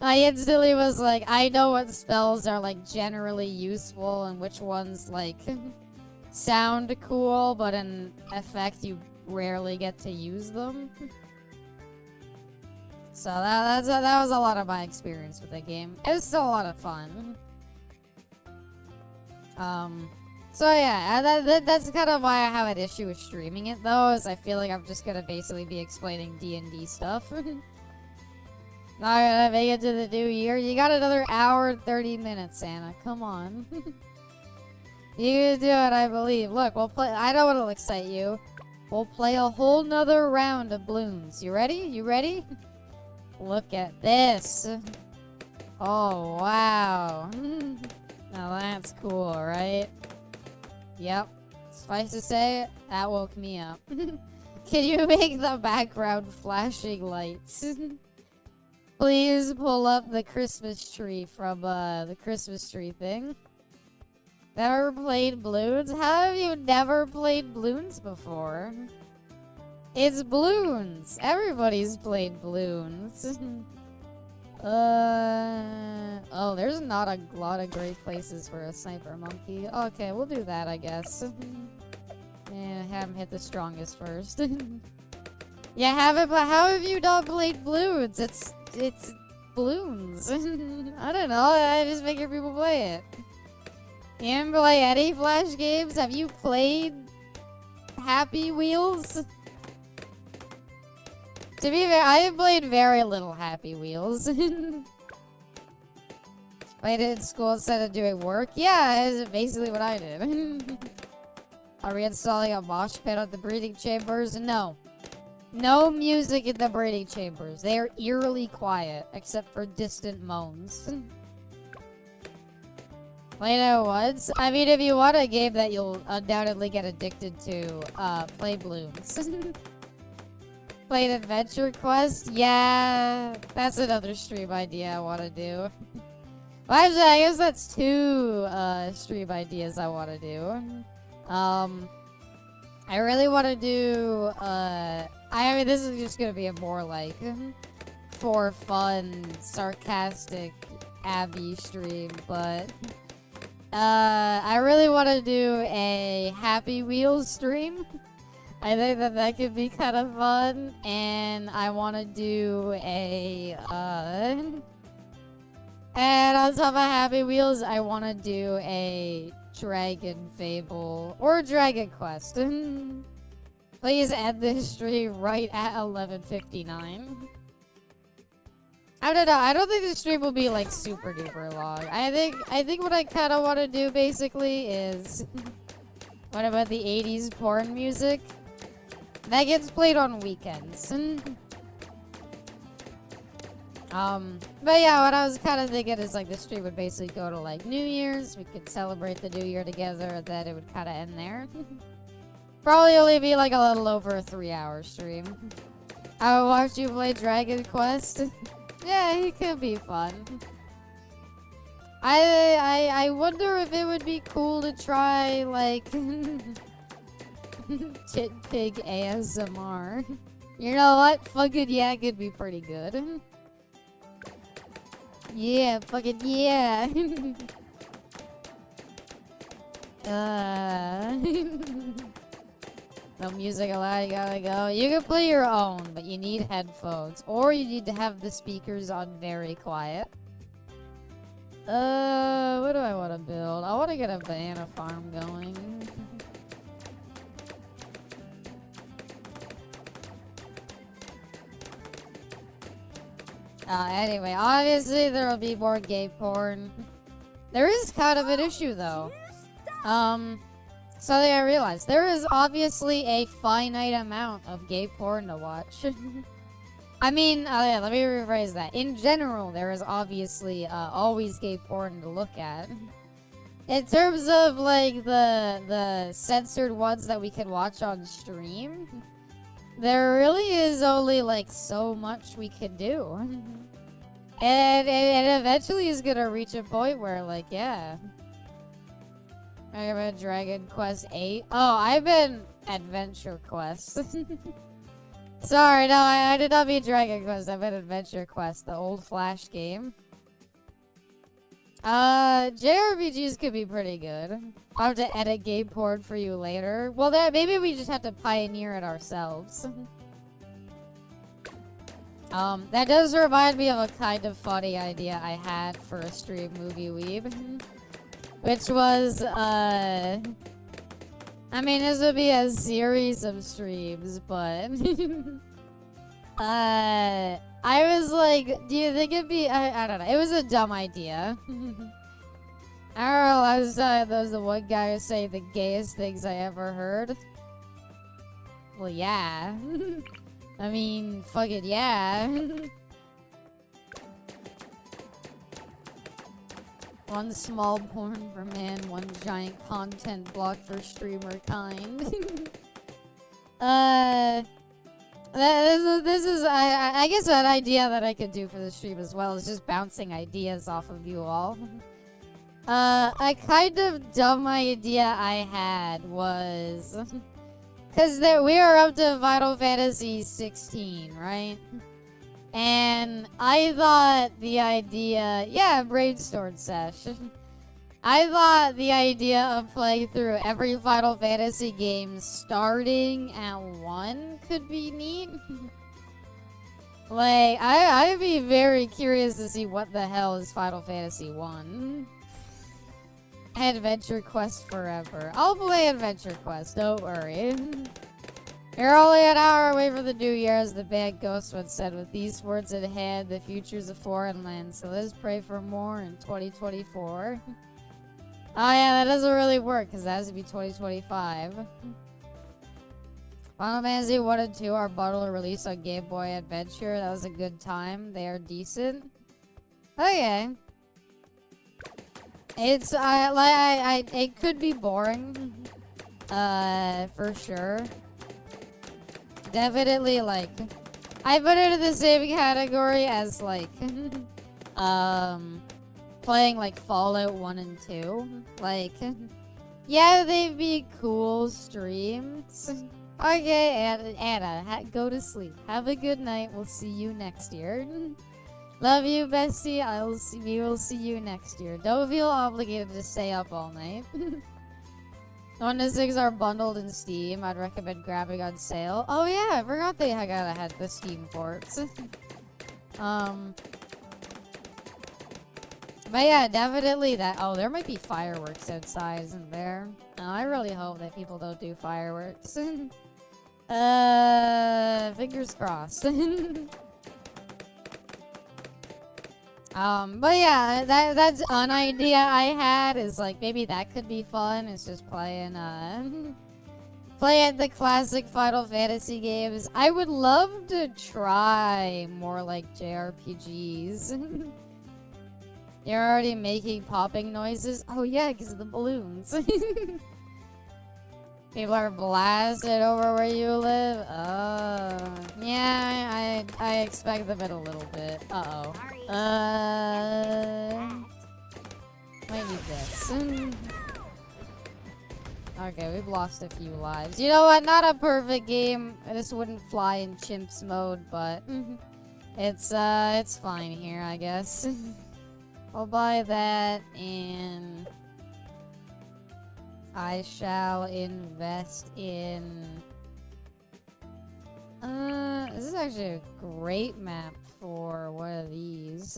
I instantly was like, I know what spells are like generally useful and which ones like sound cool, but in effect you rarely get to use them. So that was a lot of my experience with the game. It was still a lot of fun. So yeah, that's kind of why I have an issue with streaming it though, is I feel like I'm just gonna basically be explaining D&D stuff. Not gonna make it to the new year. You got another hour and 30 minutes, Anna. Come on. You can do it, I believe. Look, we'll play. I know what'll excite you. We'll play a whole nother round of Bloons. You ready? You ready? Look at this. Oh, wow. Now that's cool, right? Yep. Suffice to say, that woke me up. Can you make the background flashing lights? Please pull up the Christmas tree from the Christmas tree thing. Never played Bloons? How have you never played Bloons before? It's Bloons! Everybody's played Bloons. Oh, there's not a lot of great places for a sniper monkey. Okay, we'll do that, I guess. Yeah, have him hit the strongest first. Yeah, haven't, but how have you not played Bloons? It's Bloons. I don't know, I just figure people play it. You didn't play any Flash games? Have you played Happy Wheels? To be fair, I have played very little Happy Wheels. Played it in school instead of doing work? Yeah, it's basically what I did. Are we installing a mosh pit on the breeding chambers? No. No music in the breeding chambers. They are eerily quiet, except for distant moans. Played it once? I mean, if you want a game that you'll undoubtedly get addicted to, play Bloons. Played Adventure Quest? Yeah, that's another stream idea I want to do. Well, actually, I guess that's two stream ideas I want to do. I really want to do, I mean, this is just going to be a more, like, for fun, sarcastic Abby stream, but, I really want to do a Happy Wheels stream. I think that could be kind of fun, and I want to do a, and on top of Happy Wheels, I want to do a Dragon Fable or Dragon Quest. Please end this stream right at 11:59. I don't know. I don't think the stream will be like super duper long. I think what I kind of want to do basically is what about the 80s porn music? That gets played on weekends. But yeah, what I was kind of thinking is like the stream would basically go to like New Year's. We could celebrate the New Year together, and then it would kind of end there. Probably only be like a little over a 3-hour stream. I would watch you play Dragon Quest. Yeah, it could be fun. I wonder if it would be cool to try like Tit Pig ASMR. You know what? Fucking yeah, it could be pretty good. Yeah, fucking yeah. No music allowed, you gotta go. You can play your own, but you need headphones. Or you need to have the speakers on very quiet. What do I want to build? I want to get a banana farm going. Anyway, obviously there will be more gay porn. There is kind of an issue though. Something I realized. There is obviously a finite amount of gay porn to watch. I mean, yeah, let me rephrase that. In general, there is obviously always gay porn to look at. In terms of like the censored ones that we can watch on stream, there really is only like so much we can do. And it eventually is gonna reach a point where like, yeah. I have a Dragon Quest 8. Oh, I've been Adventure Quest. Sorry, no, I did not mean Dragon Quest. I meant Adventure Quest, the old Flash game. JRPGs could be pretty good. I'll have to edit game port for you later. Well, maybe we just have to pioneer it ourselves. That does remind me of a kind of funny idea I had for a stream Movie Weeb. Which was, I mean, this would be a series of streams, but... I was like, do you think it'd be... I don't know. It was a dumb idea. I don't know. I was there was the one guy who say the gayest things I ever heard. Well, yeah. I mean, fuck it, yeah. One small porn for man, one giant content block for streamer kind. This is I guess an idea that I could do for the stream as well is just bouncing ideas off of you all. A kind of dumb idea I had was because we are up to Final Fantasy 16, right? And I thought the idea, yeah, brainstorm session. I thought the idea of playing through every Final Fantasy game starting at 1 could be neat. Like, I'd be very curious to see what the hell is Final Fantasy 1. Adventure Quest forever. I'll play Adventure Quest, don't worry. You're only an hour away from the new year, as the band Ghost once said. With these words in hand, the future's a foreign land, so let's pray for more in 2024. Oh yeah, that doesn't really work, because that has to be 2025. Final Fantasy 1 and 2 are bundled release on Game Boy Adventure. That was a good time. They are decent. Okay. It's, it could be boring. For sure. Definitely, like, I put it in the same category as, like, playing, like, Fallout 1 and 2. Like, yeah, they'd be cool streams. Okay, Anna, go to sleep. Have a good night. We'll see you next year. Love you, bestie. We will see you next year. Don't feel obligated to stay up all night. 1 to 6 are bundled in Steam. I'd recommend grabbing on sale. Oh yeah, I forgot they had the Steam ports. But yeah, definitely that. Oh, there might be fireworks outside, isn't there? Oh, I really hope that people don't do fireworks. Fingers crossed. But yeah, that's an idea I had, is like maybe that could be fun. It's just playing playing the classic Final Fantasy games. I would love to try more like JRPGs. You're already making popping noises? Oh yeah, because of the balloons. People are blasted over where you live? Oh. Yeah, I expect them in a little bit. Uh-oh. Might need this. Okay, we've lost a few lives. You know what? Not a perfect game. This wouldn't fly in chimps mode, but it's fine here, I guess. I'll buy that, and I shall invest in... this is actually a great map for one of these.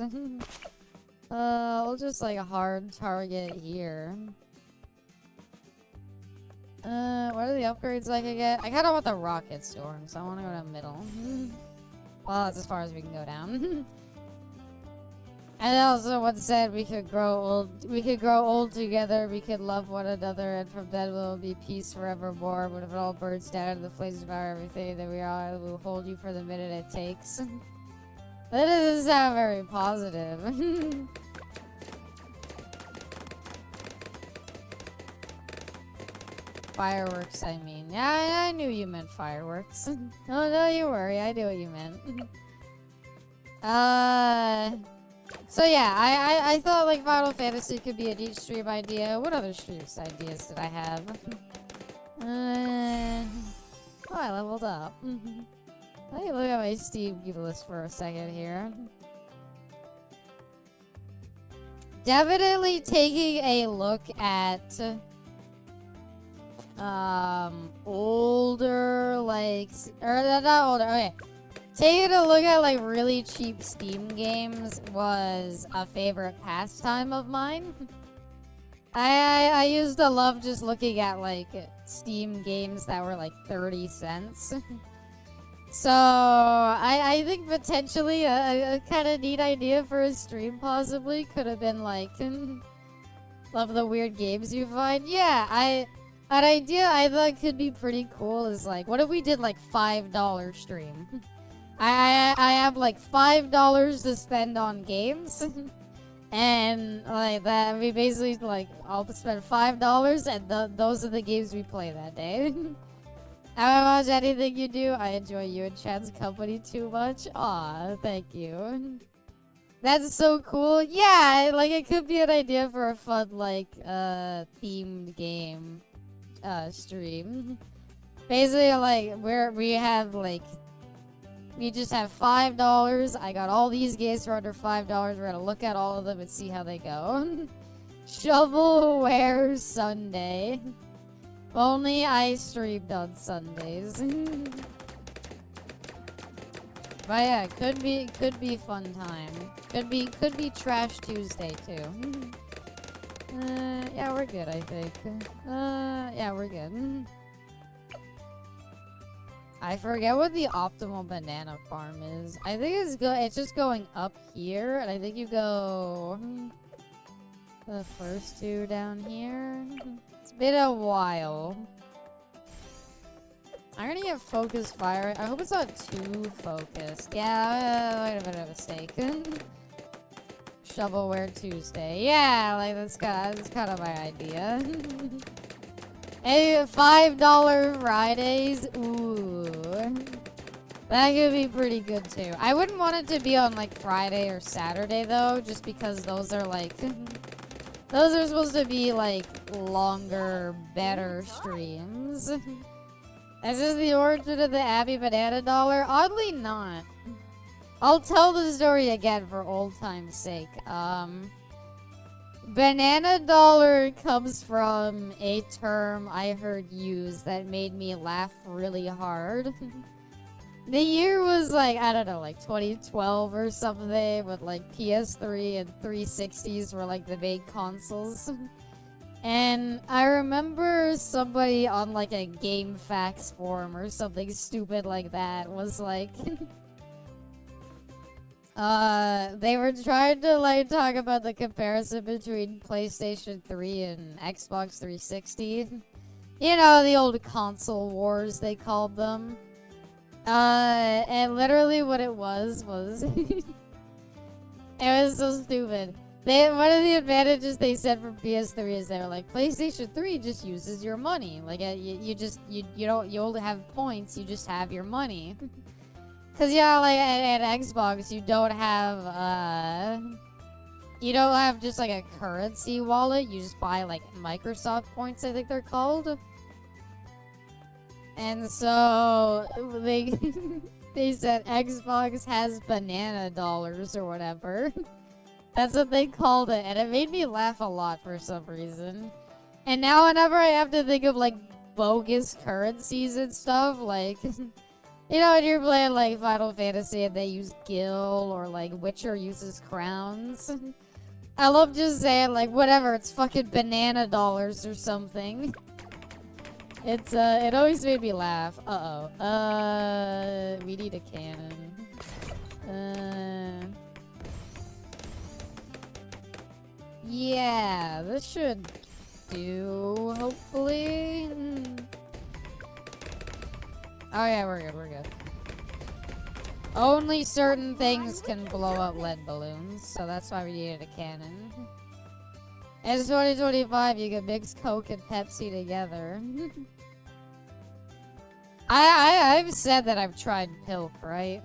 We'll just like a hard target here. What are the upgrades I could get? I kinda want the rocket storm, so I wanna go to middle. Well, that's as far as we can go down. And also once said we could grow old together, we could love one another, and from then we'll be peace forevermore. But if it all burns down and the flames devour everything, then we will hold you for the minute it takes. That doesn't sound very positive. Fireworks, I mean. Yeah, I knew you meant fireworks. Oh, no, you worry. I knew what you meant. So yeah, I thought like Final Fantasy could be a neat stream idea. What other streams ideas did I have? Oh, I leveled up. Let me look at my Steam gift list for a second here. Definitely taking a look at older, like, or not older, okay. Taking a look at like really cheap Steam games was a favorite pastime of mine. I used to love just looking at like Steam games that were like 30 cents. So I think potentially a kind of neat idea for a stream possibly could have been like love the weird games you find. Yeah, an idea I thought could be pretty cool is like, what if we did like $5 stream? I have like $5 to spend on games. And like that, we basically like, I'll spend $5 and those are the games we play that day. I watch anything you do. I enjoy you and Chad's company too much. Aw, thank you. That's so cool. Yeah, like it could be an idea for a fun like themed game stream. Basically like we have like we just have $5. I got all these games for under $5. We're gonna look at all of them and see how they go. Shovelware Sunday. Only I streamed on Sundays. But yeah, could be fun time. Could be Trash Tuesday too. Yeah, we're good, I think. Yeah, we're good. I forget what the optimal banana farm is. I think it's just going up here, and I think you go the first two down here. It's been a while. I'm gonna get focus fire. I hope it's not too focused. Yeah, I might have been a mistake. Shovelware Tuesday. Yeah, like that's kind of my idea. Hey, $5 Fridays. Ooh. That could be pretty good too. I wouldn't want it to be on like Friday or Saturday though, just because those are like those are supposed to be like longer, better streams. Is this the origin of the Abby Banana Dollar? Oddly not. I'll tell the story again for old time's sake. Banana Dollar comes from a term I heard used that made me laugh really hard. The year was like, I don't know, like 2012 or something, with like PS3 and 360s were like the big consoles. And I remember somebody on like a Game Facts forum or something stupid like that was like they were trying to like talk about the comparison between PlayStation 3 and Xbox 360. You know, the old console wars they called them. And literally what it was it was so stupid. One of the advantages they said from PS3 is they're like, PlayStation 3 just uses your money. Like you don't have points, you just have your money. Cause yeah, like at Xbox you don't have just like a currency wallet. You just buy like Microsoft points, I think they're called. And so they said Xbox has banana dollars or whatever. That's what they called it, and it made me laugh a lot for some reason. And now whenever I have to think of like bogus currencies and stuff, like you know, when you're playing like Final Fantasy and they use gil, or like Witcher uses crowns. I love just saying like, whatever, it's fucking banana dollars or something. It's it always made me laugh. We need a cannon. Yeah, this should do, hopefully. Oh yeah, we're good. Only certain things can blow up lead balloons, so that's why we needed a cannon. It's 2025, you can mix Coke and Pepsi together. I've said that I've tried Pilk, right?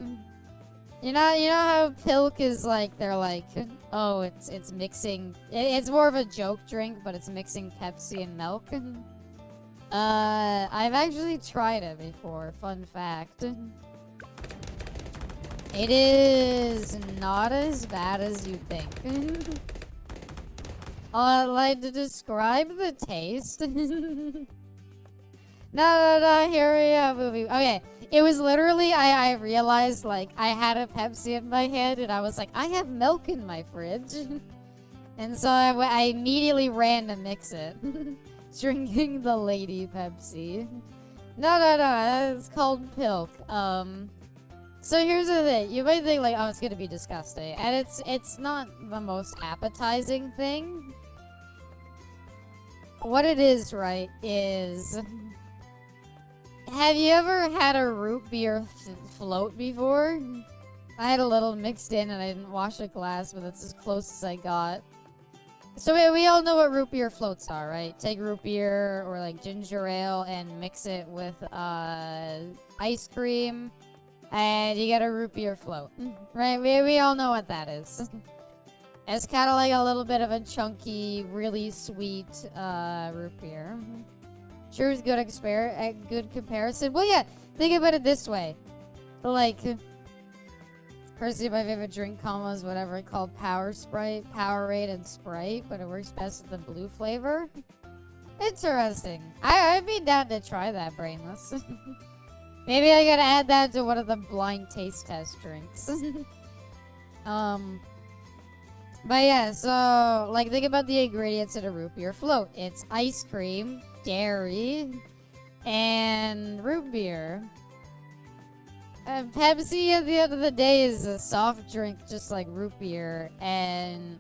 You know how Pilk is like, they're like, oh, it's mixing, it's more of a joke drink, but it's mixing Pepsi and milk. I've actually tried it before, fun fact. It is not as bad as you think. Like to describe the taste. No, here we are, movie. Okay, it was literally, I realized, like, I had a Pepsi in my hand, and I was like, I have milk in my fridge. And so I immediately ran to mix it. Drinking the lady Pepsi. No, it's called Pilk. So here's the thing. You might think, like, oh, it's gonna be disgusting. And it's not the most appetizing thing. What it is, right, is... Have you ever had a root beer float before? I had a little mixed in and I didn't wash a glass, but that's as close as I got. So we all know what root beer floats are, right? Take root beer or like ginger ale and mix it with ice cream, and you get a root beer float, right? We all know what that is. It's kind of like a little bit of a chunky, really sweet root beer. Sure is good good comparison. Well, yeah, think about it this way. Like, personally, my favorite drink combos, whatever, called Power Sprite, Powerade, and Sprite, but it works best with the blue flavor. Interesting. I'd be down to try that, Brainless. Maybe I gotta add that to one of the blind taste test drinks. But yeah, so, like, think about the ingredients in a root beer float. It's ice cream, dairy, and root beer. Pepsi, at the end of the day, is a soft drink just like root beer. And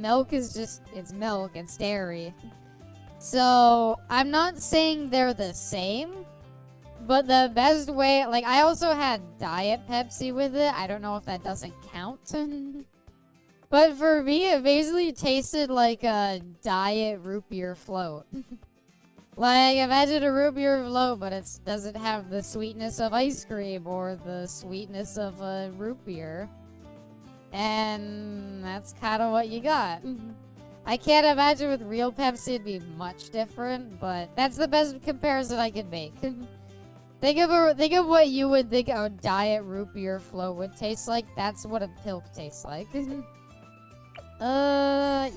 milk is just, it's milk, it's dairy. So, I'm not saying they're the same. But the best way, like, I also had Diet Pepsi with it. I don't know if that doesn't count. But for me, it basically tasted like a diet root beer float. Like, imagine a root beer float, but it doesn't have the sweetness of ice cream or the sweetness of a root beer. And that's kind of what you got. I can't imagine with real Pepsi it'd be much different, but that's the best comparison I could make. Think of what you would think a diet root beer float would taste like. That's what a Pilk tastes like.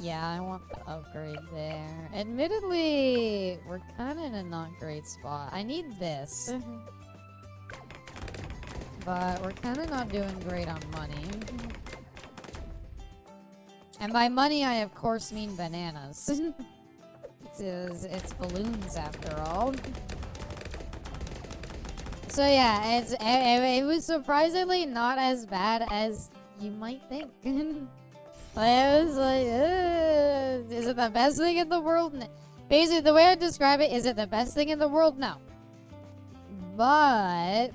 Yeah, I want the upgrade there. Admittedly, we're kind of in a not great spot. I need this. But we're kind of not doing great on money. And by money, I of course mean bananas. It's balloons after all. So yeah, it was surprisingly not as bad as you might think. I was like, is it the best thing in the world? Basically, the way I describe it, is it the best thing in the world? No. But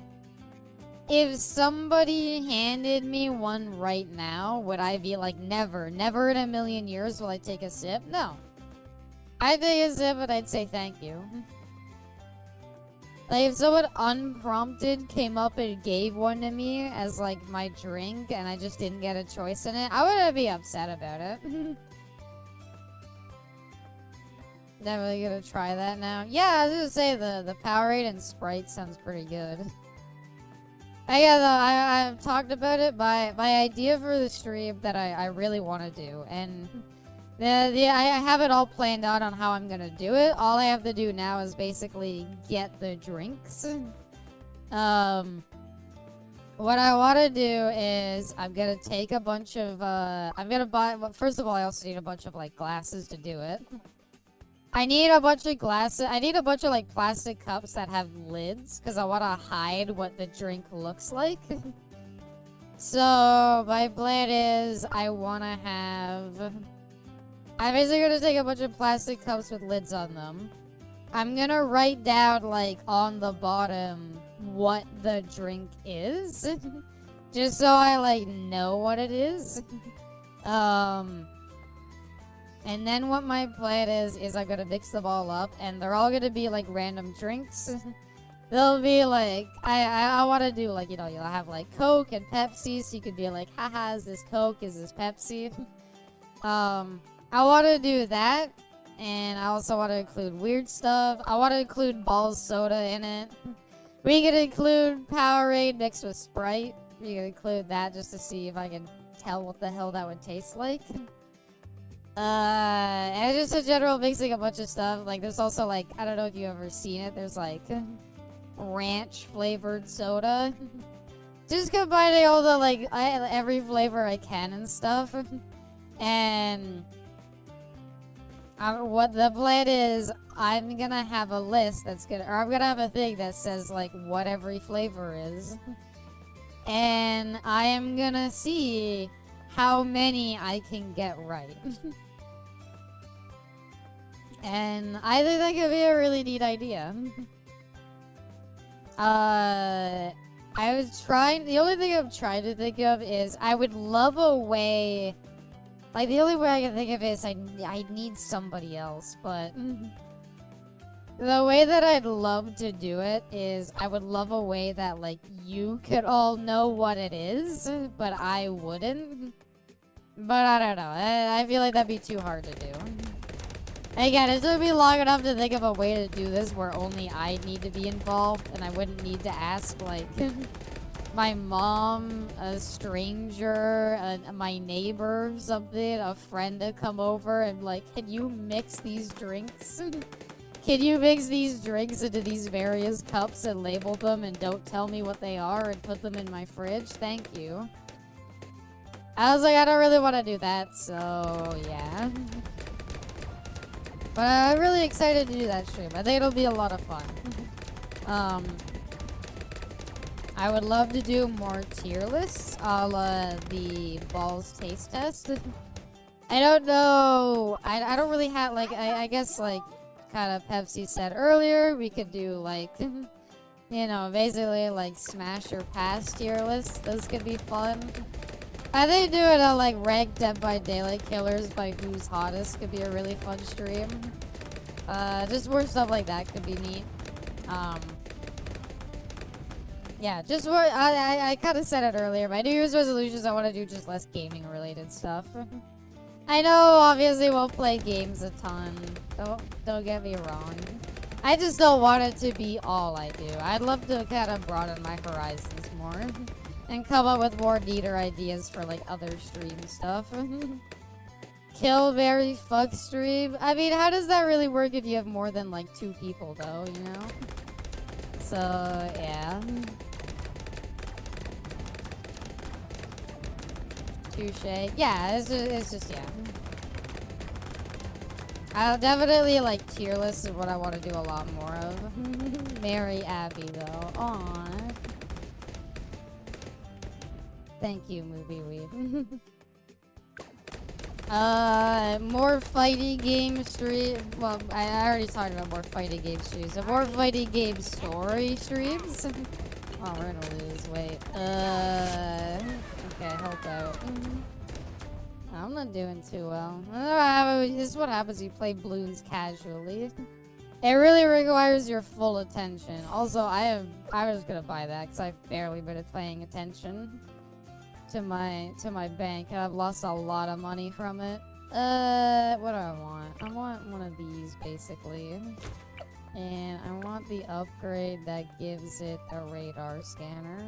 if somebody handed me one right now, would I be like, never in a million years will I take a sip? No. I'd take a sip and I'd say thank you. Like, if someone unprompted came up and gave one to me as, like, my drink, and I just didn't get a choice in it, I wouldn't be upset about it. Definitely gonna try that now. Yeah, I was gonna say, the Powerade and Sprite sounds pretty good. I've talked about it, my idea for the stream that I really want to do, and... I have it all planned out on how I'm gonna do it. All I have to do now is basically get the drinks. What I want to do is I'm gonna take a bunch of I'm gonna buy. Well, first of all, I also need a bunch of like glasses to do it. I need a bunch of glasses. I need a bunch of like plastic cups that have lids because I want to hide what the drink looks like. So my plan is I want to have. I'm basically gonna take a bunch of plastic cups with lids on them. I'm gonna write down, like, on the bottom what the drink is. Just so I, like, know what it is. And then what my plan is I'm gonna mix them all up, and they're all gonna be, like, random drinks. They'll be like, I want to do like, you know, you'll have like Coke and Pepsi, so you could be like, haha, is this Coke, is this Pepsi? I want to do that, and I also want to include weird stuff. I want to include Balls Soda in it. We could include Powerade mixed with Sprite. We could include that just to see if I can tell what the hell that would taste like. And just a general mixing a bunch of stuff. Like, there's also like, I don't know if you've ever seen it, there's like ranch flavored soda. Just combining all the like every flavor I can and stuff. And what the plan is, I'm gonna have a list that's gonna, or I'm gonna have a thing that says like what every flavor is. And I am gonna see how many I can get right. And I think that could be a really neat idea. I was trying, the only thing I'm trying to think of is I would love a way, like the only way I can think of is I need somebody else, but the way that I'd love to do it is I would love a way that like you could all know what it is, but I wouldn't. But I don't know, I feel like that'd be too hard to do. Again, it took me long enough to think of a way to do this where only I need to be involved and I wouldn't need to ask, like, my mom, a stranger, my neighbor, something, a friend to come over and, like, can you mix these drinks? Can you mix these drinks into these various cups and label them and don't tell me what they are and put them in my fridge? Thank you. I was like, I don't really want to do that, so, yeah. But I'm really excited to do that stream. I think it'll be a lot of fun. I would love to do more tier lists a la the Balls taste test. I don't know. I don't really have, like, I guess, like, kind of Pepsi said earlier, we could do, like, you know, basically, like, smash or pass tier lists. Those could be fun. I think doing a, like, ranked Dead by Daylight killers by who's hottest could be a really fun stream. Just more stuff like that could be neat. Yeah, just more, I kind of said it earlier, my New Year's resolutions, I want to do just less gaming related stuff. I know, obviously, we'll play games a ton. Don't get me wrong. I just don't want it to be all I do. I'd love to kind of broaden my horizons more. And come up with more neater ideas for, like, other stream stuff. Killberry fuck stream? I mean, how does that really work if you have more than, like, 2 people, though, you know? So, yeah. Touche. Yeah, it's just, yeah. I'll definitely, like, tier lists is what I want to do a lot more of. Mary Abby, though. Aww. Thank you, Movie Weave. More fighting game stream. Well, I already talked about more fighting game streams. So more fighting game story streams. Oh, we're gonna lose. Wait. Okay, help out. I'm not doing too well. This is what happens when you play Bloons casually. It really requires your full attention. Also, I was gonna buy that because I've barely been paying attention to my bank, and I've lost a lot of money from it. What do I want? I want one of these, basically. And I want the upgrade that gives it a radar scanner.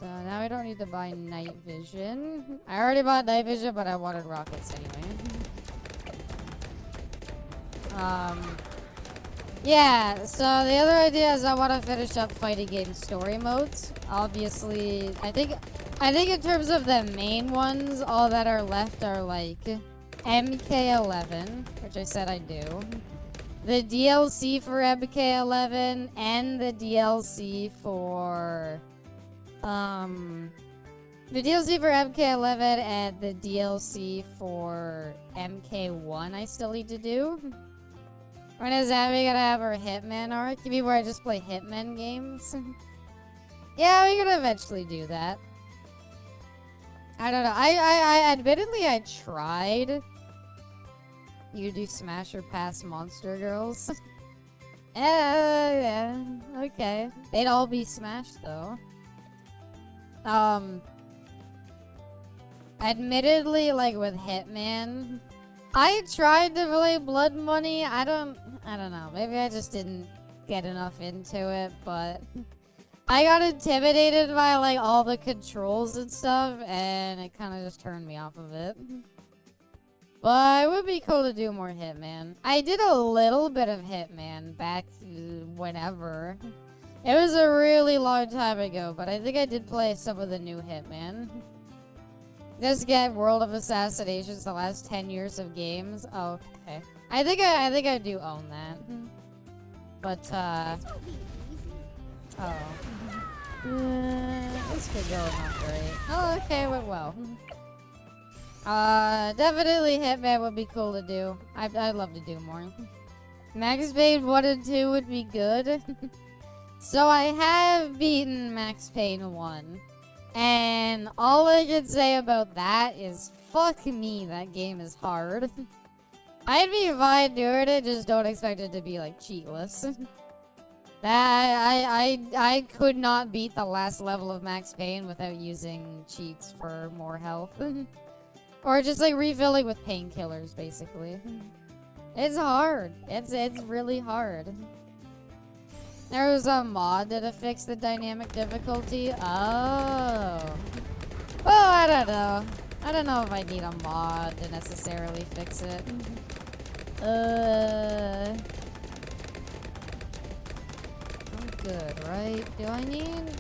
So now I don't need to buy night vision. I already bought night vision, but I wanted rockets anyway. Yeah, so the other idea is I want to finish up fighting game story modes. Obviously, I think in terms of the main ones, all that are left are like MK11, which I said I do. The DLC for MK11 and the DLC for MK11 and the DLC for MK1 I still need to do. When is Abby gonna have her Hitman arc? You mean where I just play Hitman games? Yeah, we're gonna eventually do that. I don't know. I admittedly I tried. You do Smash or Pass Monster Girls. Yeah, okay. They'd all be smashed though. Admittedly, like with Hitman, I tried to play Blood Money. I don't know. Maybe I just didn't get enough into it, but I got intimidated by like all the controls and stuff, and it kind of just turned me off of it. But it would be cool to do more Hitman. I did a little bit of Hitman back whenever. It was a really long time ago, but I think I did play some of the new Hitman. Just get World of Assassinations, the last 10 years of games. Oh, okay. I think I do own that. But, oh. This could go not great. Oh, okay, it went well. Definitely Hitman would be cool to do. I'd love to do more. Max Payne 1 and 2 would be good. So I have beaten Max Payne 1. And all I can say about that is, fuck me, that game is hard. I'd be fine doing it, just don't expect it to be, like, cheatless. I could not beat the last level of Max Payne without using cheats for more health. Or just, like, refilling with painkillers, basically. It's hard. It's really hard. There was a mod that fixed the dynamic difficulty. Oh. Well, I don't know. I don't know if I need a mod to necessarily fix it. I'm good, right? Do I need?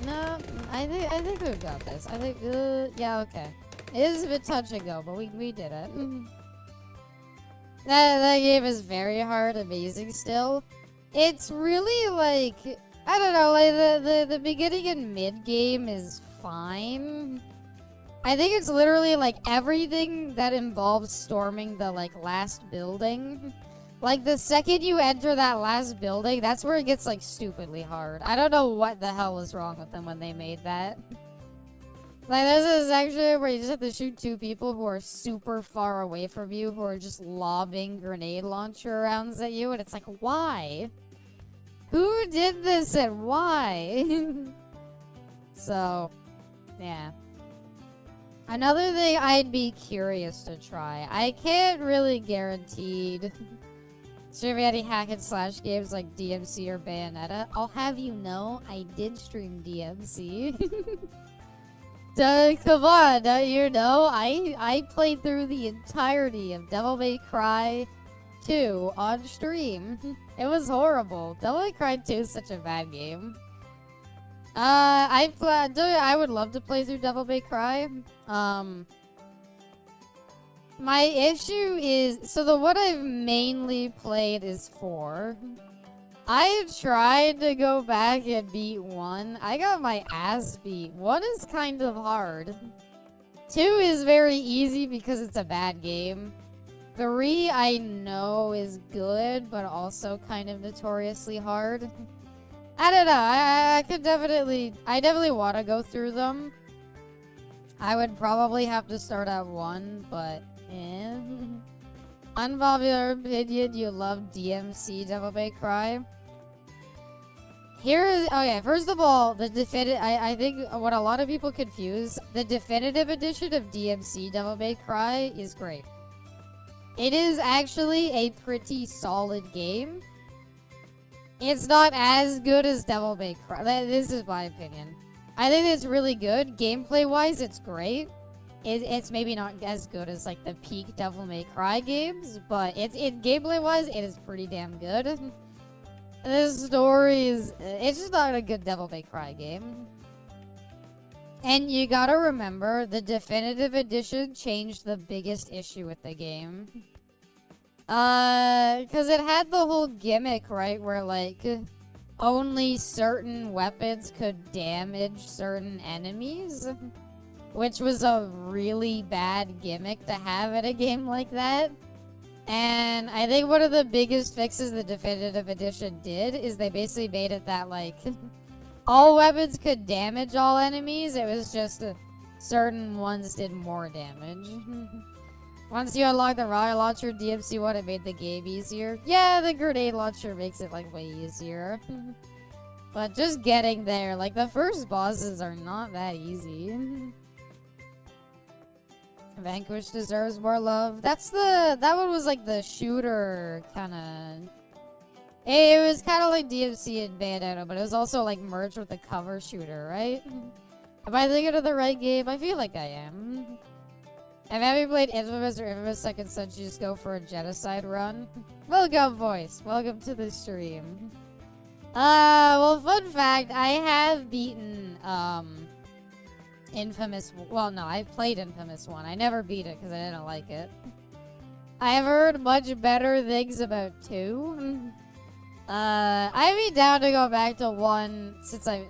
No, I think we've got this. I think, yeah, okay. It is a bit touch and go, but we did it. That game is very hard, amazing still. It's really like, I don't know, like the beginning and mid game is fine. I think it's literally like everything that involves storming the like last building. Like the second you enter that last building, that's where it gets like stupidly hard. I don't know what the hell was wrong with them when they made that. Like there's a section where you just have to shoot 2 people who are super far away from you, who are just lobbing grenade launcher rounds at you, and it's like, why? Who did this and why? So, yeah. Another thing I'd be curious to try. I can't really guarantee streaming any hack and slash games like DMC or Bayonetta. I'll have you know, I did stream DMC. Come on, don't you know? I played through the entirety of Devil May Cry 2 on stream. It was horrible. Devil May Cry 2 is such a bad game. I would love to play through Devil May Cry. My issue is, so the one I've mainly played is 4. I tried to go back and beat 1. I got my ass beat. 1 is kind of hard. 2 is very easy because it's a bad game. 3 I know is good, but also kind of notoriously hard. I don't know. I definitely want to go through them. I would probably have to start at 1, but unpopular opinion, you love DMC Devil May Cry. Okay, first of all, the definitive, I think what a lot of people confuse, the definitive edition of DMC Devil May Cry is great. It is actually a pretty solid game. It's not as good as Devil May Cry. This is my opinion. I think it's really good. Gameplay-wise, it's great. It's maybe not as good as like the peak Devil May Cry games, but gameplay-wise, it is pretty damn good. The story is, it's just not a good Devil May Cry game. And you gotta remember, the definitive edition changed the biggest issue with the game. Cause it had the whole gimmick, right, where like, only certain weapons could damage certain enemies. Which was a really bad gimmick to have in a game like that. And I think one of the biggest fixes the definitive edition did is they basically made it that like all weapons could damage all enemies. It was just certain ones did more damage. Once you unlock the rocket launcher DMC one, it made the game easier. Yeah, the grenade launcher makes it like way easier. But just getting there, like the first bosses are not that easy. Vanquish deserves more love. That one was like the shooter kinda. It was kinda like DMC and Bayonetta, but it was also like merged with the cover shooter, right? Am I thinking of the right game? I feel like I am. Have you played Infamous or Infamous Second Son? You just go for a genocide run? Welcome, voice. Welcome to the stream. Well, fun fact, I have beaten, Infamous. Well, no, I played Infamous 1. I never beat it because I didn't like it. I've heard much better things about 2. I'd be down to go back to 1 since I'm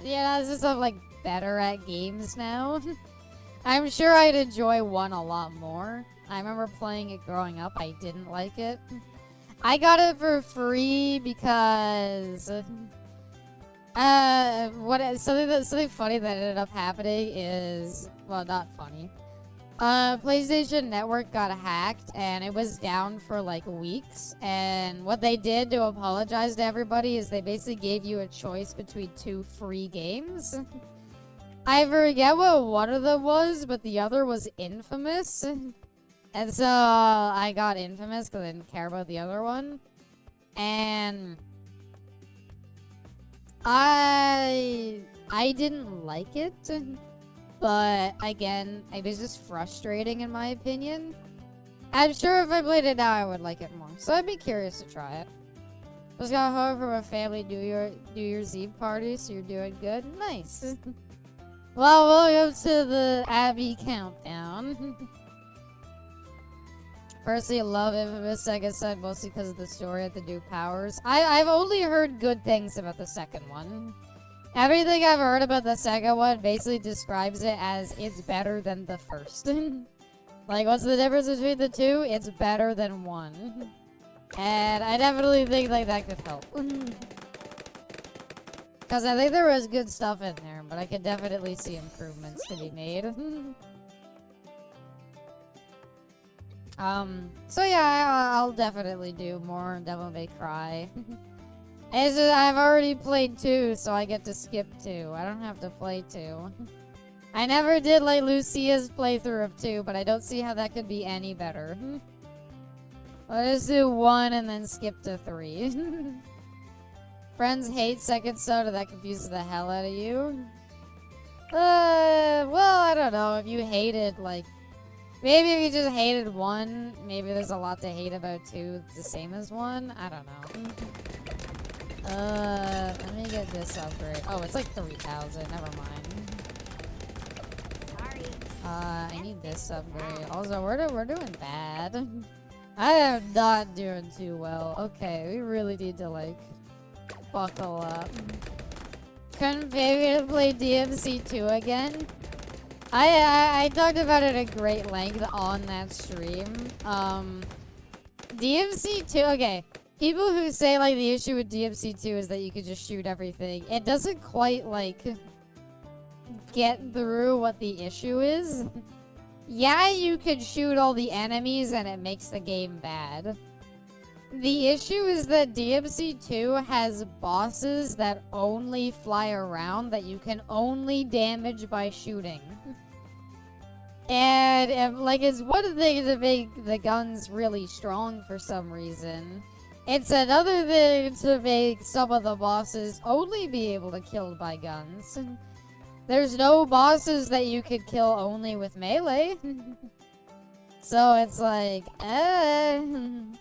like better at games now. I'm sure I'd enjoy 1 a lot more. I remember playing it growing up. I didn't like it. I got it for free because something funny that ended up happening is, well, not funny. PlayStation Network got hacked and it was down for like weeks. And what they did to apologize to everybody is they basically gave you a choice between 2 free games. I forget what one of them was, but the other was Infamous. And so I got Infamous because I didn't care about the other one. And I didn't like it. But again, it was just frustrating in my opinion. I'm sure if I played it now, I would like it more. So I'd be curious to try it. Just got home from a family New Year's Eve party, so you're doing good. Nice. Well, welcome to the Abby countdown. Personally, love Infamous Second Son mostly because of the story of the new powers. I've only heard good things about the second one. Everything I've heard about the second one basically describes it as it's better than the first. Like, what's the difference between the two? It's better than 1. And I definitely think like that could help. Because I think there was good stuff in there, but I could definitely see improvements to be made. So yeah, I'll definitely do more Devil May Cry. It's just, I've already played 2, so I get to skip 2. I don't have to play 2. I never did like Lucia's playthrough of 2, but I don't see how that could be any better. I'll just do 1 and then skip to 3. Friends hate Second Son, and that confuses the hell out of you. Well, I don't know. If you hated, like... Maybe if you just hated 1, maybe there's a lot to hate about 2. It's the same as 1. I don't know. Let me get this upgrade. Oh, it's like 3,000. Never mind. Sorry. I need this upgrade. Also, we're doing bad. I am not doing too well. Okay, we really need to, like... buckle up. Couldn't pay me to play DMC 2 again. I talked about it at great length on that stream. DMC 2, okay. People who say like the issue with DMC 2 is that you could just shoot everything. It doesn't quite like get through what the issue is. Yeah, you could shoot all the enemies and it makes the game bad. The issue is that DMC 2 has bosses that only fly around that you can only damage by shooting. And like, it's one thing to make the guns really strong for some reason. It's another thing to make some of the bosses only be able to kill by guns. There's no bosses that you could kill only with melee. So it's like, In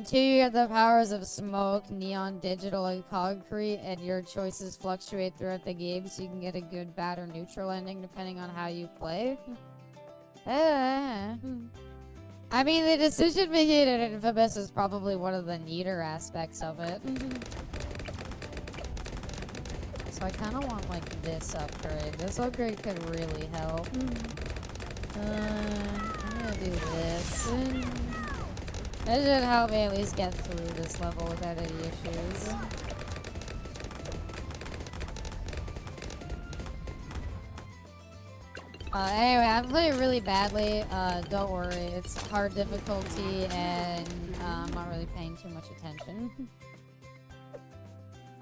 2, you have the powers of smoke, neon, digital, and concrete, and your choices fluctuate throughout the game, so you can get a good, bad, or neutral ending depending on how you play. I mean, the decision making in Infamous is probably one of the neater aspects of it. So I kind of want, like, this upgrade. This upgrade could really help. I'm gonna do this. That should help me at least get through this level without any issues. Anyway, I'm playing really badly. Don't worry. It's hard difficulty, and I'm not really paying too much attention.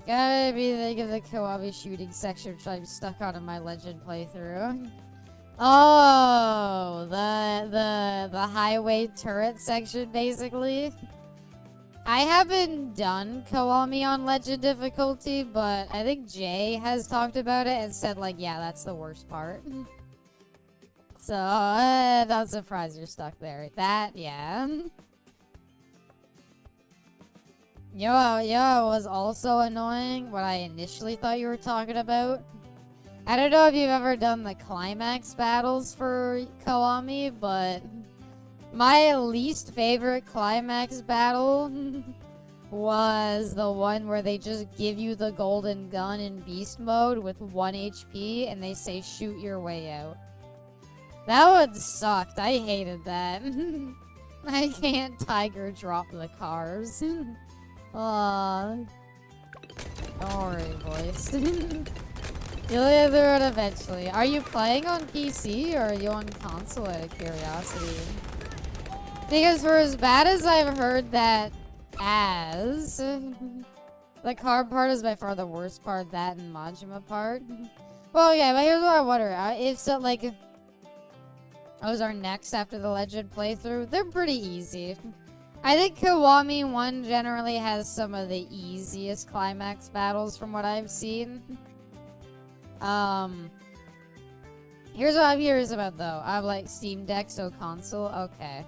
Gotta be thinking of the Kowabi shooting section, which I'm stuck on in my Legend playthrough. Oh, the highway turret section, basically. I haven't done Kiwami on Legend difficulty, but I think Jay has talked about it and said, like, yeah, that's the worst part. So, not surprised you're stuck there. That, yeah. You know what was also annoying? What I initially thought you were talking about? I don't know if you've ever done the climax battles for Kiwami, but my least favorite climax battle was the one where they just give you the golden gun in beast mode with 1 HP and they say shoot your way out. That one sucked. I hated that. I can't tiger drop the cars. Aww. Don't worry, boys. You'll get through it eventually. Are you playing on PC or are you on console out of curiosity? Because for as bad as I've heard that the car part is by far the worst part, that and Majima part. Well, yeah, but here's what I wonder. If so, like, those are next after the Legend playthrough, they're pretty easy. I think Kiwami 1 generally has some of the easiest climax battles from what I've seen. Here's what I'm curious about though. I'm like Steam Deck, so console, okay.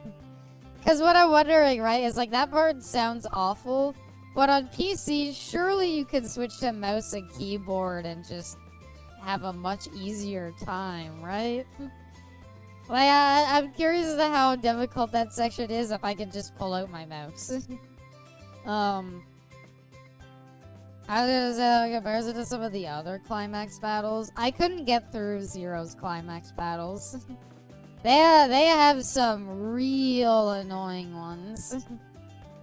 Because what I'm wondering, right, is like that part sounds awful, but on PC, surely you can switch to mouse and keyboard and just have a much easier time, right? Like, I'm curious as to how difficult that section is if I can just pull out my mouse. I was gonna say, like, in comparison to some of the other climax battles, I couldn't get through Zero's climax battles. They have some real annoying ones.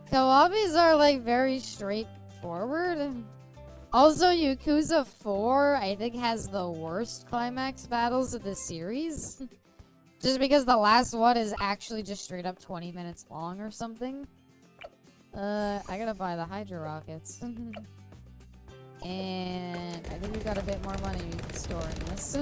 Kiwami's are, like, very straightforward. Also, Yakuza 4, I think, has the worst climax battles of the series. Just because the last one is actually just straight up 20 minutes long or something. I gotta buy the Hydra rockets. And I think we got a bit more money we can store in this.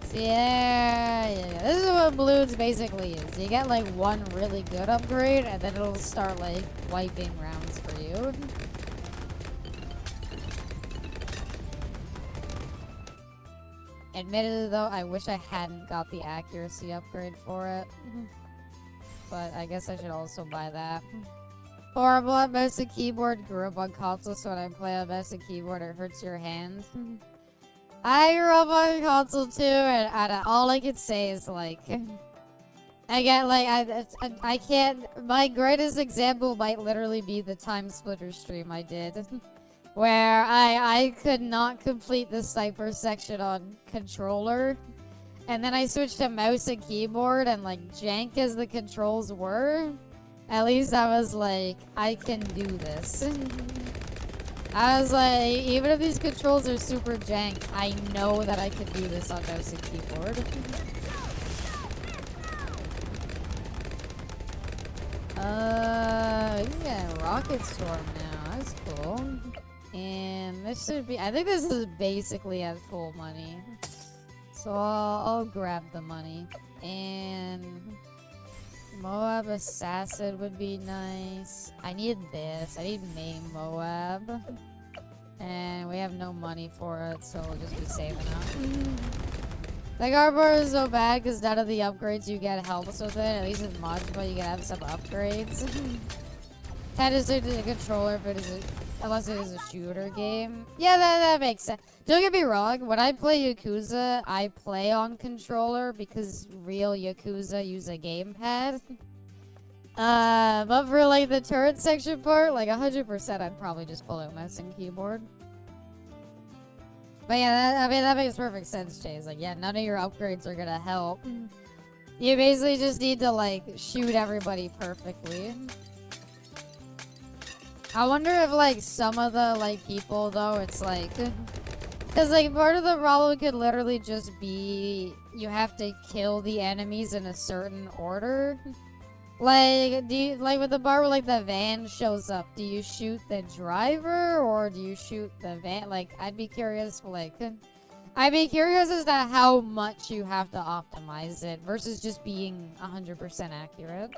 So yeah, this is what Bloons basically is. You get like one really good upgrade, and then it'll start like wiping rounds for you. Admittedly though, I wish I hadn't got the accuracy upgrade for it. But I guess I should also buy that. Horrible at mouse and keyboard. Grew up on console, so when I play on mouse and keyboard, it hurts your hand. I grew up on console too, and all I can say is like, I get like I can't. My greatest example might literally be the Time Splitter stream I did, where I could not complete the sniper section on controller, and then I switched to mouse and keyboard, and like jank as the controls were, at least I was like, I can do this. I was like, even if these controls are super jank, I know that I can do this on mouse and keyboard. You can get a rocket storm now. That's cool. And this should be, I think this is basically at full money. So I'll grab the money. And Moab Assassin would be nice. I need this. I need main Moab. And we have no money for it, so we'll just be saving up. The cardboard is so bad because none of the upgrades you get helps with it. At least in Majima you can have some upgrades. Tend to stick to the controller if it is unless it is a shooter game. Yeah, that makes sense. Don't get me wrong, when I play Yakuza, I play on controller because real Yakuza use a gamepad. But for like the turret section part, like 100% I'd probably just pull out mouse and keyboard. But yeah, that makes perfect sense, Chase. Like, yeah, none of your upgrades are gonna help. You basically just need to like shoot everybody perfectly. I wonder if like some of the like people though, it's like Because, like, part of the problem could literally just be you have to kill the enemies in a certain order. Like, like with the part where, like, the van shows up, do you shoot the driver or do you shoot the van? Like, I'd be curious, as to how much you have to optimize it versus just being 100% accurate.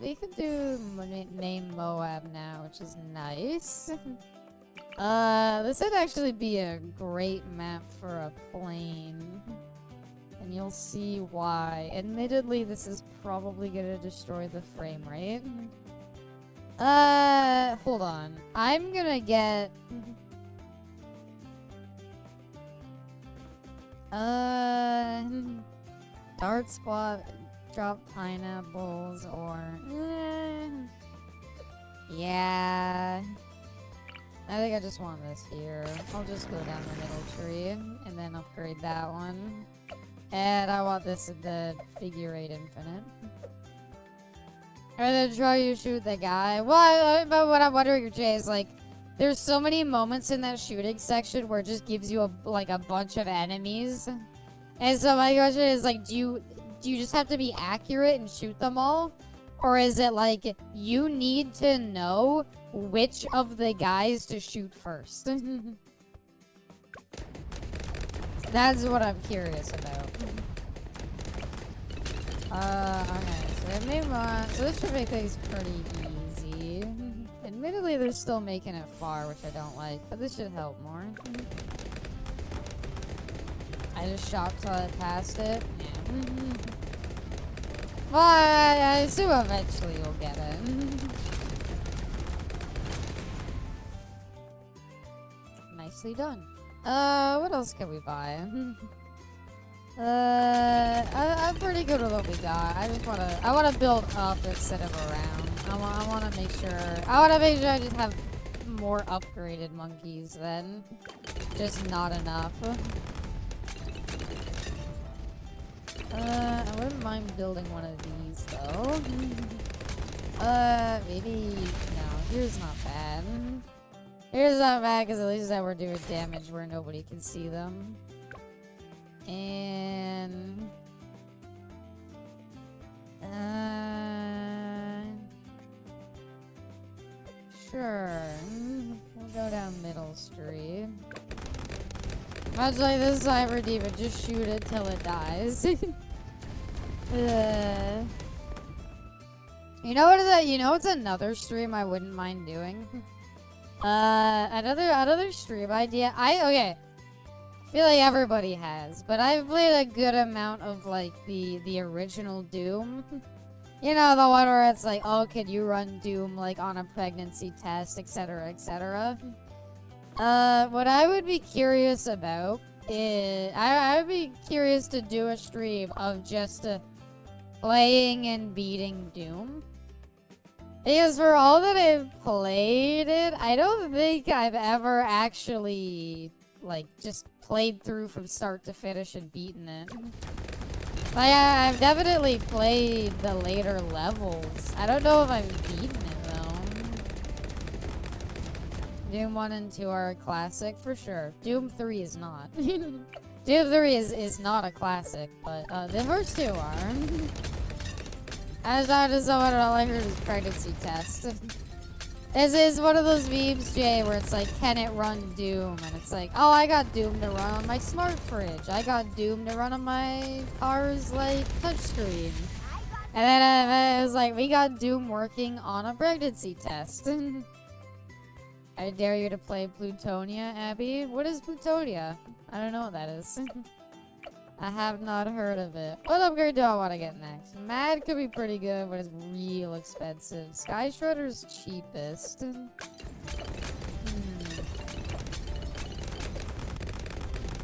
We could do name Moab now, which is nice. This would actually be a great map for a plane. And you'll see why. Admittedly, this is probably gonna destroy the frame rate. Hold on. I'm gonna get... Dart Squad, drop pineapples, or... yeah... I think I just want this here. I'll just go down the middle tree, and then upgrade that one. And I want this in the figure 8 infinite. Or then try you shoot the guy. Well, but what I'm wondering, Jay, is like, there's so many moments in that shooting section where it just gives you a bunch of enemies. And so my question is like, do you just have to be accurate and shoot them all? Or is it like, you need to know which of the guys to shoot first? That's what I'm curious about. Okay, so I made one. So this should make things pretty easy. Admittedly, they're still making it far, which I don't like, but this should help more. I just shot till I passed it. Yeah. Well, I assume eventually you'll get it. Nicely done. What else can we buy? I'm pretty good with what we got. I wanna build up instead of around. I wanna make sure I just have more upgraded monkeys than just not enough. I wouldn't mind building one of these though. Maybe no. Here's not bad. Here's not bad because at least that we're doing damage where nobody can see them. And sure. We'll go down Middle Street. Much like this Cyber Demon, just shoot it till it dies. You know what is that? You know what's another stream I wouldn't mind doing? Another stream idea. I feel like everybody has, but I've played a good amount of like the original Doom. You know, the one where it's like, oh, can you run Doom like on a pregnancy test, etc., etc. What I would be curious about is I would be curious to do a stream of just playing and beating Doom. Because for all that I've played it, I don't think I've ever actually, like, just played through from start to finish and beaten it. Like, I've definitely played the later levels. I don't know if I've beaten it, though. Doom 1 and 2 are a classic, for sure. Doom 3 is not. Doom 3 is not a classic, but the first two are. I was talking to someone and all I heard was pregnancy test. This is one of those memes, Jay, where it's like, can it run Doom? And it's like, oh, I got Doom to run on my smart fridge. I got Doom to run on my car's, like, touchscreen. And then it was like, we got Doom working on a pregnancy test. I dare you to play Plutonia, Abby. What is Plutonia? I don't know what that is. I have not heard of it. What upgrade do I want to get next? Mad could be pretty good, but it's real expensive. Sky Shredder's cheapest.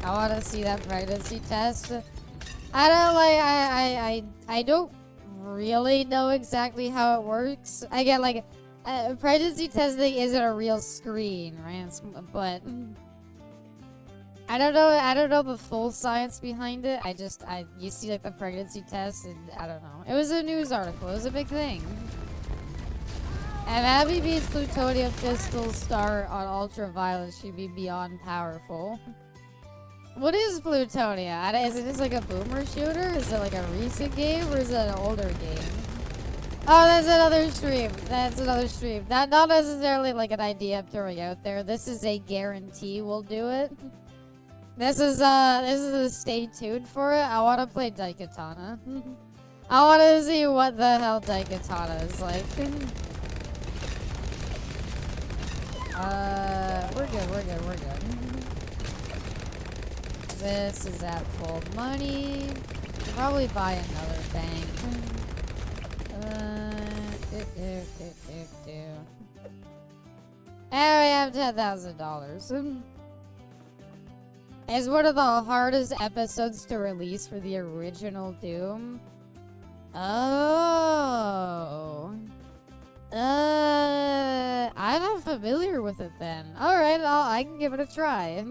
I want to see that pregnancy test. I don't like. I don't really know exactly how it works. Again, like, pregnancy testing isn't a real screen, right? But I don't know the full science behind it. You see like the pregnancy test and I don't know. It was a news article. It was a big thing. And Abby beats plutonium pistol start on ultraviolet, she'd be beyond powerful. What is Plutonia? Is it just like a boomer shooter? Is it like a recent game or is it an older game? Oh, that's another stream. That's another stream. Not necessarily like an idea I'm throwing out there. This is a guarantee we'll do it. This is a stay tuned for it. I want to play Daikatana. I want to see what the hell Daikatana is like. We're good. This is at full money. Probably buy another bank. And we have $10,000. It's one of the hardest episodes to release for the original Doom. Oh. I'm not familiar with it then. Alright, I can give it a try.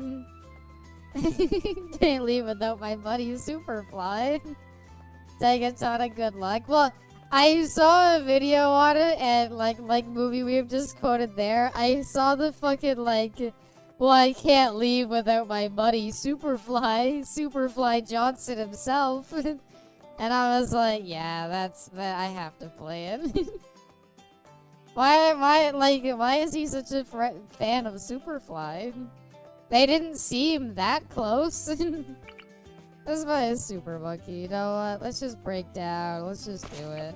Can't leave without my buddy Superfly. Daikatana, good luck. Well, I saw a video on it, and like movie we've just quoted there, I saw the fucking well, I can't leave without my buddy Superfly Johnson himself. And I was like, yeah, that I have to play it. Why is he such a fan of Superfly? They didn't seem that close. This guy is super monkey. You know what? Let's just break down. Let's just do it.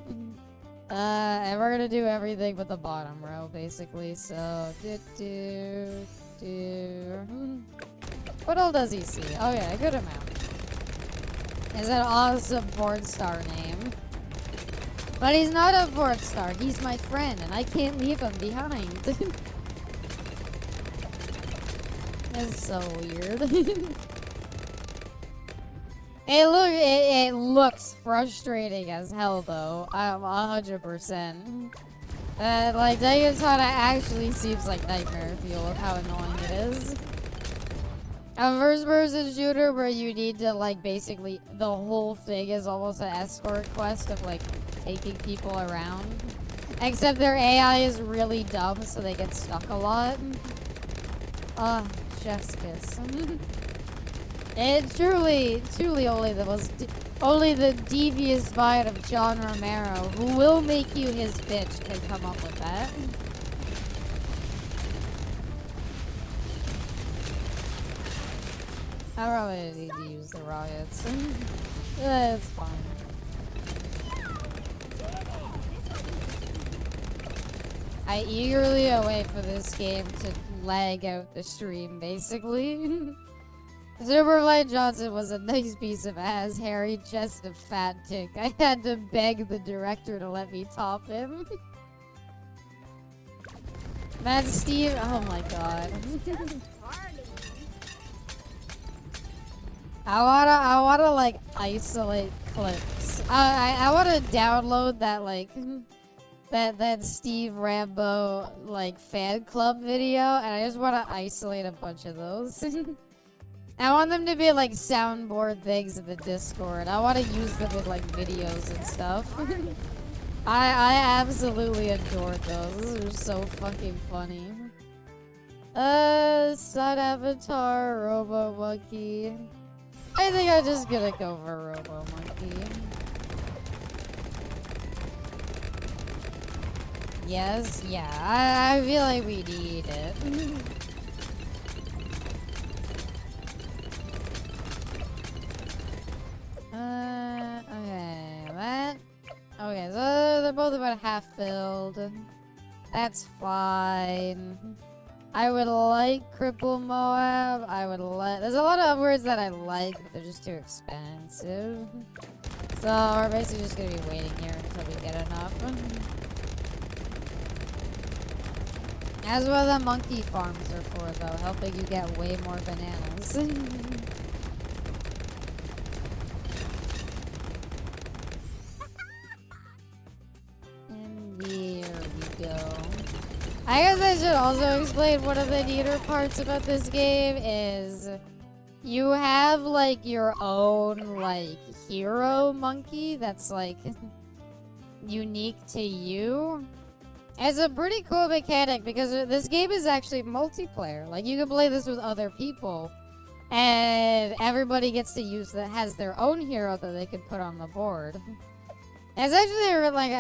And we're gonna do everything but the bottom row, basically. So, what all does he see? Oh yeah, a good amount. Is an awesome porn star name. But he's not a porn star. He's my friend, and I can't leave him behind. That's so weird. It looks frustrating as hell, though. I'm 100%. Like, Daikatana actually seems like nightmare fuel of how annoying it is. A first-person shooter where you need to, like, basically, the whole thing is almost an escort quest of, like, taking people around. Except their AI is really dumb, so they get stuck a lot. Chef's kiss. It truly only the devious mind of John Romero, who will make you his bitch, can come up with that. I probably need to use the rockets. It's fine. I eagerly await for this game to lag out the stream, basically. Superfly Johnson was a nice piece of ass, hairy chest of fat tick. I had to beg the director to let me top him. Mad Steve, oh my god. I wanna like isolate clips. I wanna download that like that Steve Rambo like fan club video, and I just wanna isolate a bunch of those. I want them to be like soundboard things in the Discord. I want to use them in like videos and stuff. I absolutely adored those. Those are so fucking funny. Sun Avatar, Robo Monkey. I think I'm just gonna go for Robo Monkey. Yes, yeah, I feel like we need it. Okay, that. Okay, so they're both about half filled. That's fine. I would like Cripple Moab. I would like. There's a lot of words that I like, but they're just too expensive. So we're basically just gonna be waiting here until we get enough. That's what the monkey farms are for, though, helping you get way more bananas. And there we go. I guess I should also explain one of the neater parts about this game is you have like your own like hero monkey that's like unique to you. It's a pretty cool mechanic because this game is actually multiplayer. Like, you can play this with other people. And everybody gets to use has their own hero that they can put on the board. It's actually like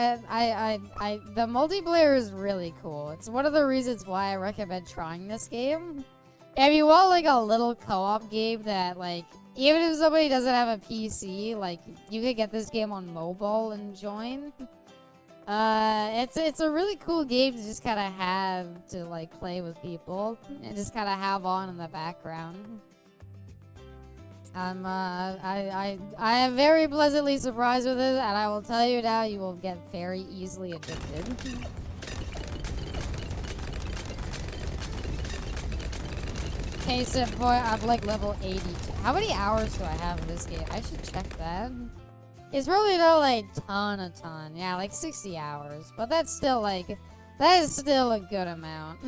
the multiplayer is really cool. It's one of the reasons why I recommend trying this game. If you want like a little co-op game that like even if somebody doesn't have a PC, like you could get this game on mobile and join. It's a really cool game to just kind of have to like play with people and just kind of have on in the background. I am very pleasantly surprised with it, and I will tell you now, you will get very easily addicted. Case in point, I'm like level 82. How many hours do I have in this game? I should check that. It's probably not like ton. Yeah, like 60 hours. But that's still like, that is still a good amount.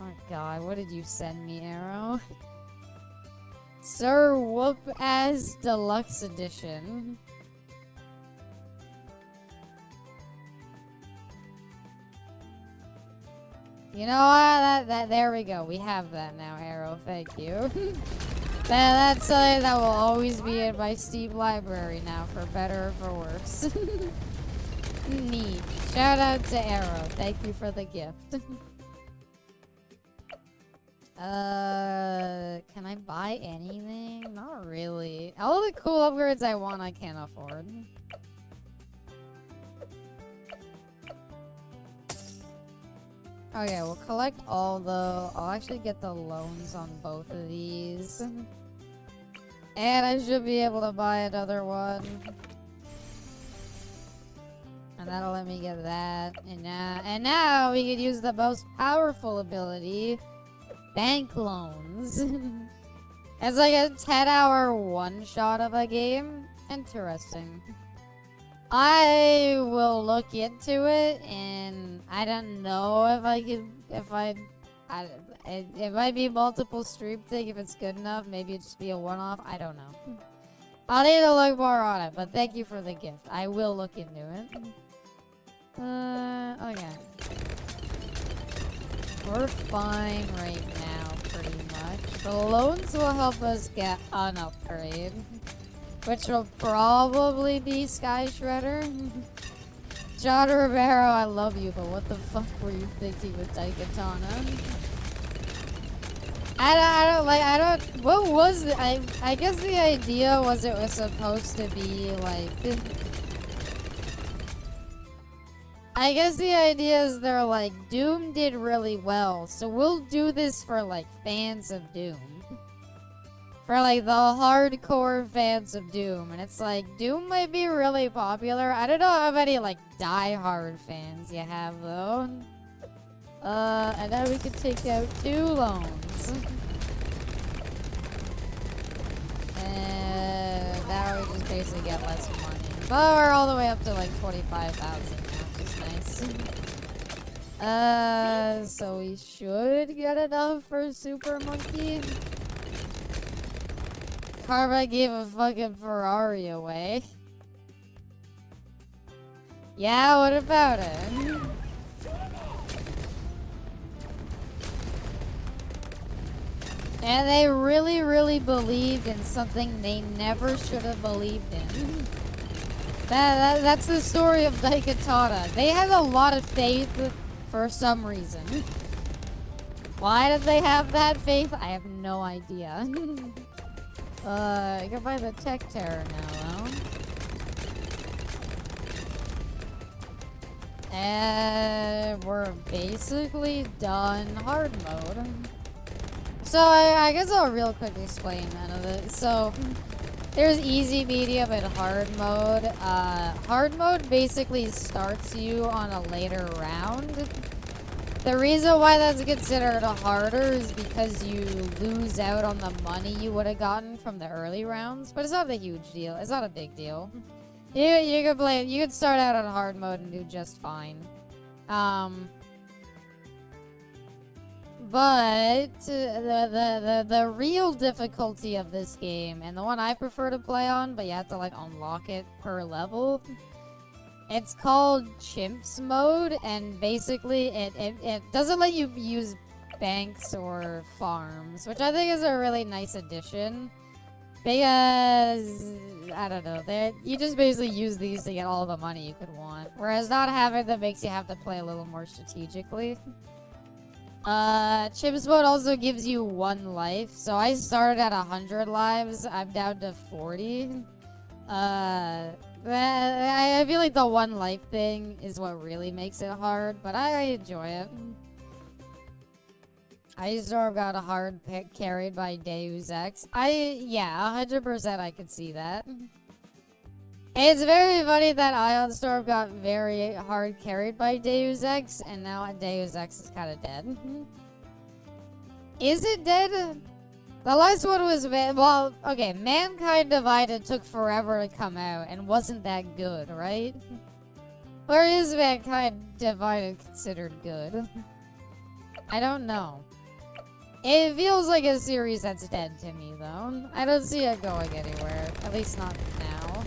Oh god, what did you send me, Arrow? Sir Whoop Ass Deluxe Edition. You know what? There we go. We have that now, Arrow. Thank you. That's something that will always be in my Steam library now, for better or for worse. Neat. Shout out to Arrow. Thank you for the gift. Can I buy anything? Not really. All the cool upgrades I want, I can't afford. Okay, we'll collect all the... I'll actually get the loans on both of these. And I should be able to buy another one. And that'll let me get that. And now we can use the most powerful ability. Bank loans. It's like a 10-hour one-shot of a game. Interesting. I will look into it, and I don't know if I can, it might be multiple stream thing if it's good enough. Maybe it'd just be a one-off. I don't know. I'll need to look more on it, but thank you for the gift. I will look into it. Okay. We're fine right now, pretty much. The loans will help us get an upgrade. Which will probably be Sky Shredder. John Romero, I love you, but what the fuck were you thinking with Daikatana? What was it? I guess the idea was it was supposed to be like... I guess the idea is they're like, Doom did really well, so we'll do this for like fans of Doom. For like the hardcore fans of Doom. And it's like, Doom might be really popular. I don't know how many like die-hard fans you have though. And now we can take out 2 loans. And now we just basically get less money. But we're all the way up to like 25,000 now, which is nice. So we should get enough for Super Monkey. Karma gave a fucking Ferrari away. Yeah, what about it? And they really believed in something they never should have believed in. That's the story of Daikatana. They had a lot of faith for some reason. Why did they have that faith? I have no idea. I can buy the Tech Terror now, though. And we're basically done hard mode. So I guess I'll real quick explain none of it. So there's easy, medium, and hard mode. Hard mode basically starts you on a later round. The reason why that's considered harder is because you lose out on the money you would have gotten from the early rounds. But it's not a huge deal. It's not a big deal. You can play. You can start out on hard mode and do just fine. But the real difficulty of this game, and the one I prefer to play on, but you have to like unlock it per level, It's called Chimps mode, and basically it doesn't let you use banks or farms, which I think is a really nice addition. Because, I don't know, you just basically use these to get all the money you could want. Whereas not having them makes you have to play a little more strategically. Chimps mode also gives you 1 life. So I started at 100 lives. I'm down to 40. I feel like the 1 life thing is what really makes it hard, but I enjoy it. I sort of got a hard pick carried by Deus Ex. Yeah, 100% I could see that. It's very funny that Ion Storm got very hard carried by Deus Ex, and now Deus Ex is kind of dead. Is it dead? The last one was, well, okay, Mankind Divided took forever to come out and wasn't that good, right? Or is Mankind Divided considered good? I don't know. It feels like a series that's dead to me, though. I don't see it going anywhere. At least not now.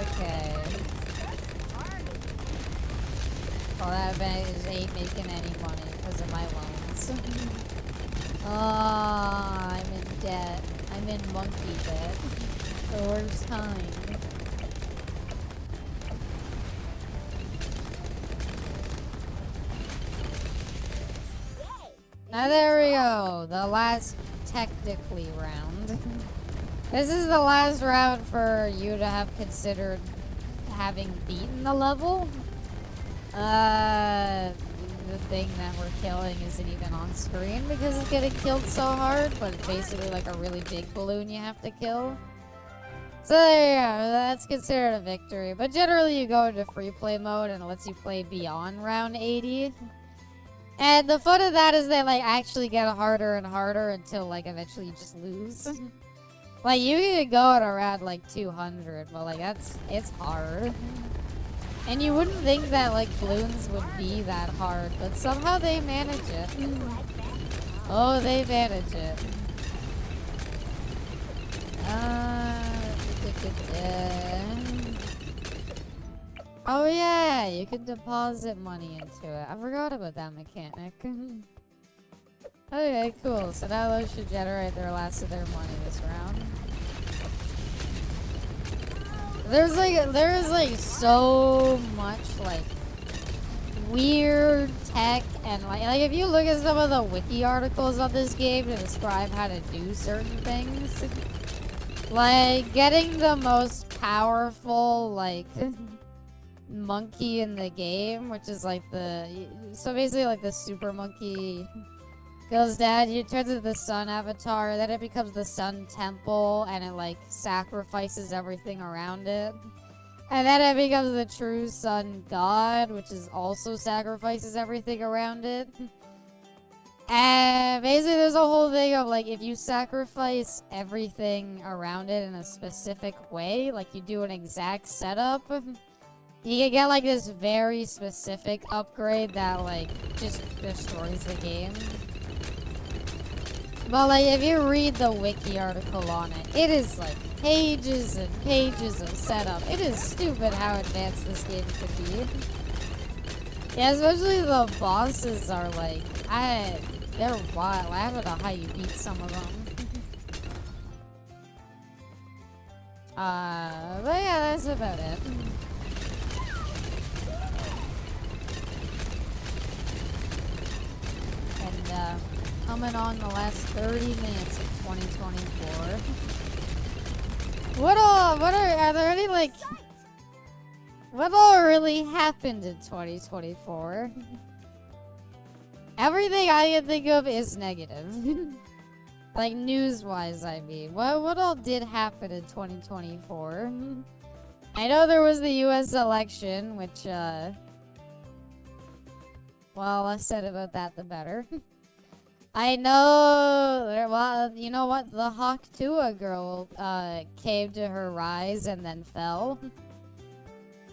Okay. Well, that bank ain't making any money because of my loans. I'm in debt. I'm in monkey debt. The worst time. Now there we go. The last technically round. This is the last round for you to have considered having beaten the level. The thing that we're killing isn't even on screen because it's getting killed so hard, but it's basically like a really big balloon you have to kill. So there you go, that's considered a victory. But generally you go into free play mode and it lets you play beyond round 80. And the fun of that is they like actually get harder and harder until like eventually you just lose. Like you can go at around like 200, but like it's hard. And you wouldn't think that like Bloons would be that hard, but somehow they manage it. Oh, they manage it. Oh yeah, you can deposit money into it. I forgot about that mechanic. Okay, cool. So now those should generate their last of their money this round. There is like so much like weird tech and like if you look at some of the wiki articles on this game to describe how to do certain things, like getting the most powerful like monkey in the game, which is like so basically like the super monkey goes down, you turn to the sun avatar, then it becomes the sun temple, and it like sacrifices everything around it. And then it becomes the true sun god, which is also sacrifices everything around it. And basically there's a whole thing of like, if you sacrifice everything around it in a specific way, like you do an exact setup, you can get like this very specific upgrade that like just destroys the game. But like if you read the wiki article on it, it is like pages and pages of setup. It is stupid how advanced this game could be. Yeah, especially the bosses are like, they're wild. I don't know how you beat some of them. But yeah, that's about it. And coming on the last 30 minutes of 2024. Are there any like, what all really happened in 2024? Everything I can think of is negative. Like news-wise, I mean. What all did happen in 2024? I know there was the US election, which, well, less said about that, the better. I know, well, you know what? The Hawk Tuah girl, came to her rise and then fell.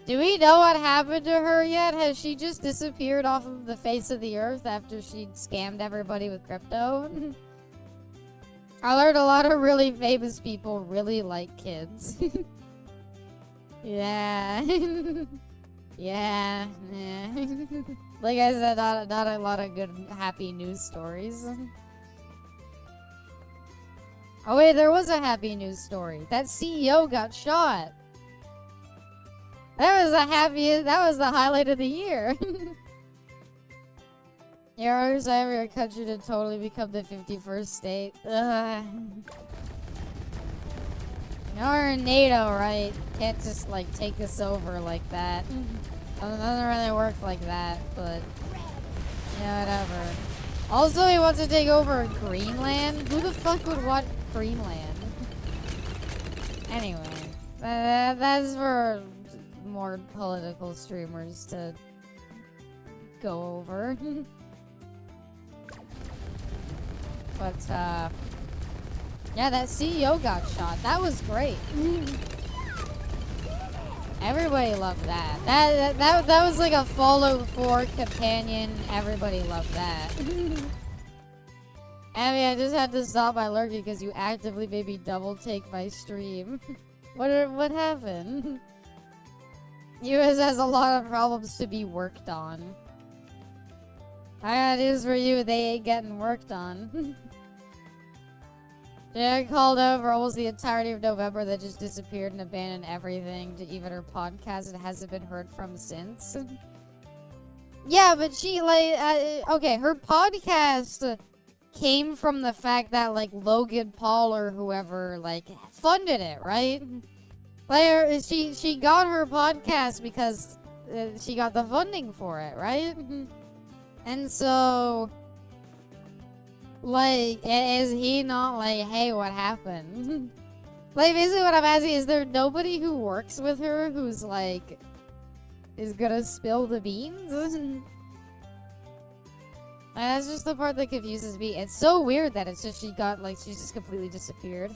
Do we know what happened to her yet? Has she just disappeared off of the face of the earth after she scammed everybody with crypto? I learned a lot of really famous people really like kids. Yeah. Yeah. Like I said, not a lot of good, happy news stories. Oh wait, there was a happy news story. That CEO got shot. That was the highlight of the year. You're ever a country to totally become the 51st state. Ugh. You're in NATO, right? Can't just, like, take us over like that. Doesn't really work like that, but... yeah, whatever. Also, he wants to take over Greenland? Who the fuck would want Greenland? Anyway. That's for more political streamers to go over. But, yeah, that CEO got shot. That was great. Everybody loved that. That was like a Fallout 4 companion. Everybody loved that. Abby, I just had to stop my lurking because you actively made me double take my stream. What happened? US has a lot of problems to be worked on. I got news for you, they ain't getting worked on. Jan called over almost the entirety of November that just disappeared and abandoned everything to even her podcast and hasn't been heard from since. Yeah, but she, like, okay, her podcast came from the fact that, like, Logan Paul or whoever, like, funded it, right? Like, she got her podcast because she got the funding for it, right? And so... like, is he not like, hey, what happened? Like, basically what I'm asking, is there nobody who works with her who's, like, is gonna spill the beans? That's just the part that confuses me. It's so weird that it's just she's just completely disappeared.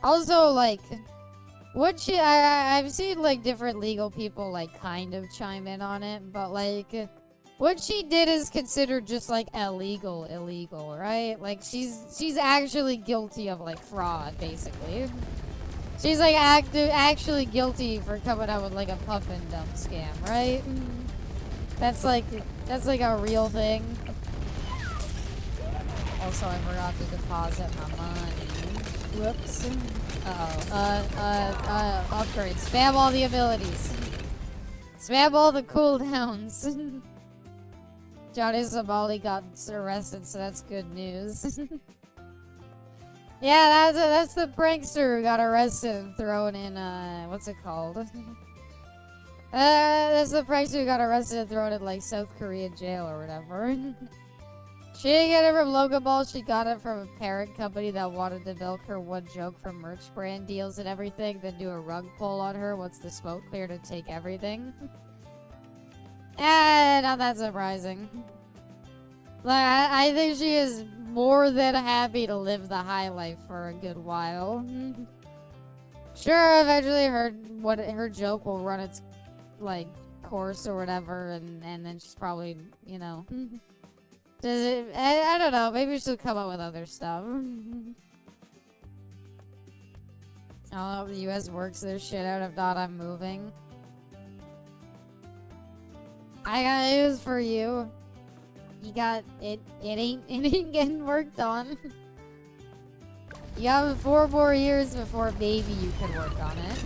Also, like, I've seen, like, different legal people, like, kind of chime in on it, but, like... what she did is considered just, like, illegal, right? Like, she's actually guilty of, like, fraud, basically. She's, like, actually guilty for coming out with, like, a pump and dump scam, right? That's, like a real thing. Also, I forgot to deposit my money. Whoops. Uh-oh. Upgrade. Spam all the abilities. Spam all the cooldowns. Johnny Somali got arrested, so that's good news. Yeah, that's the prankster who got arrested and thrown in, what's it called? That's the prankster who got arrested and thrown in, like, South Korean jail or whatever. She didn't get it from Logan Ball, she got it from a parent company that wanted to milk her one joke from merch brand deals and everything, then do a rug pull on her once the smoke cleared to take everything. Not that surprising. Like, I think she is more than happy to live the high life for a good while. Sure, eventually her joke will run its, like, course or whatever, and then she's probably, you know... I don't know, maybe she'll come up with other stuff. I don't know if the US works their shit out, if not, I'm moving. I got news for you. You got it ain't getting worked on. You got 4 more years before maybe you can work on it.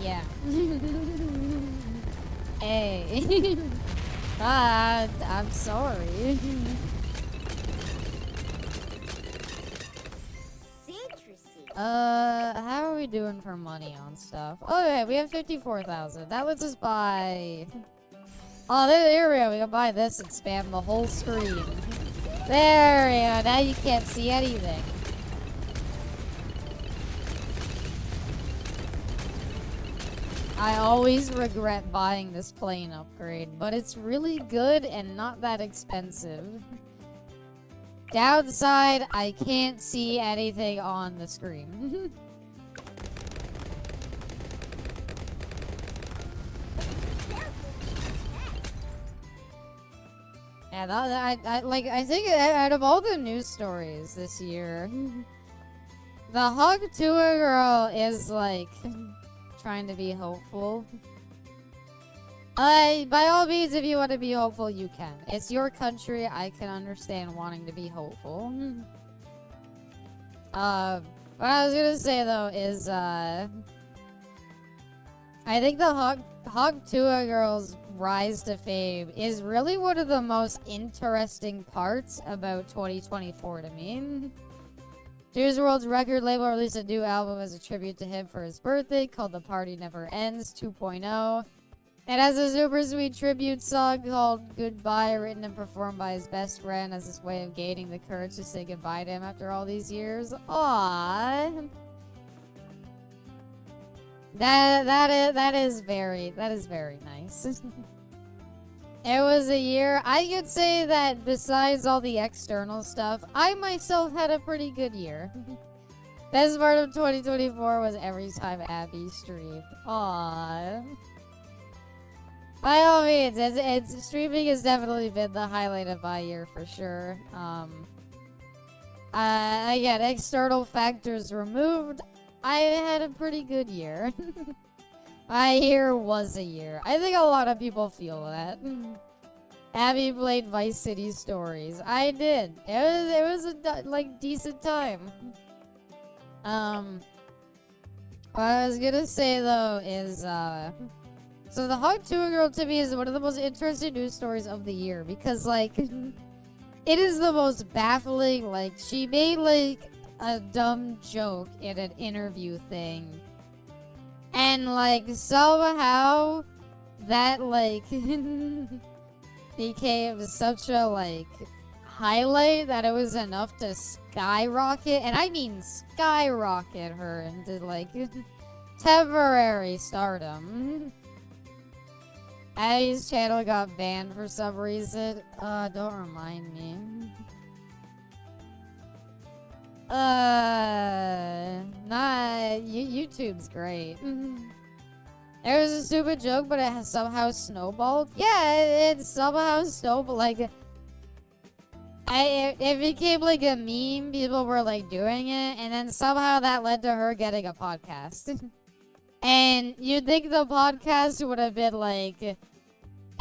Yeah. Hey. I'm sorry. How are we doing for money on stuff? Oh, yeah, we have 54,000. That lets us buy... oh, there we go. We can buy this and spam the whole screen. There we go. Now you can't see anything. I always regret buying this plane upgrade, but it's really good and not that expensive. Downside, I can't see anything on the screen. Yeah, I think out of all the news stories this year, the Hug to a Girl is like trying to be hopeful. By all means, if you want to be hopeful, you can. It's your country. I can understand wanting to be hopeful. What I was gonna say though is, I think the Hog to a Girl's rise to fame is really one of the most interesting parts about 2024 to me. Juice WRLD's record label released a new album as a tribute to him for his birthday called The Party Never Ends 2.0. It has a super sweet tribute song called Goodbye, written and performed by his best friend as his way of gaining the courage to say goodbye to him after all these years. Aww. That is very nice. It was a year, I could say that besides all the external stuff, I myself had a pretty good year. Best part of 2024 was every time Abby streamed. Aww. By all means, streaming has definitely been the highlight of my year for sure. Again, external factors removed, I had a pretty good year. My year was a year. I think a lot of people feel that. Abby played Vice City Stories. I did. It was a decent time. What I was gonna say though is so the Hog to a Girl to me is one of the most interesting news stories of the year because like it is the most baffling. Like she made like a dumb joke in an interview thing, and like somehow that like became such a like highlight that it was enough to skyrocket, and I mean skyrocket her into like temporary stardom. Abby's channel got banned for some reason. Don't remind me. YouTube's great. It was a stupid joke, but it has somehow snowballed. Yeah, it somehow snowballed. Like, it became like a meme. People were like doing it, and then somehow that led to her getting a podcast. And you'd think the podcast would have been like,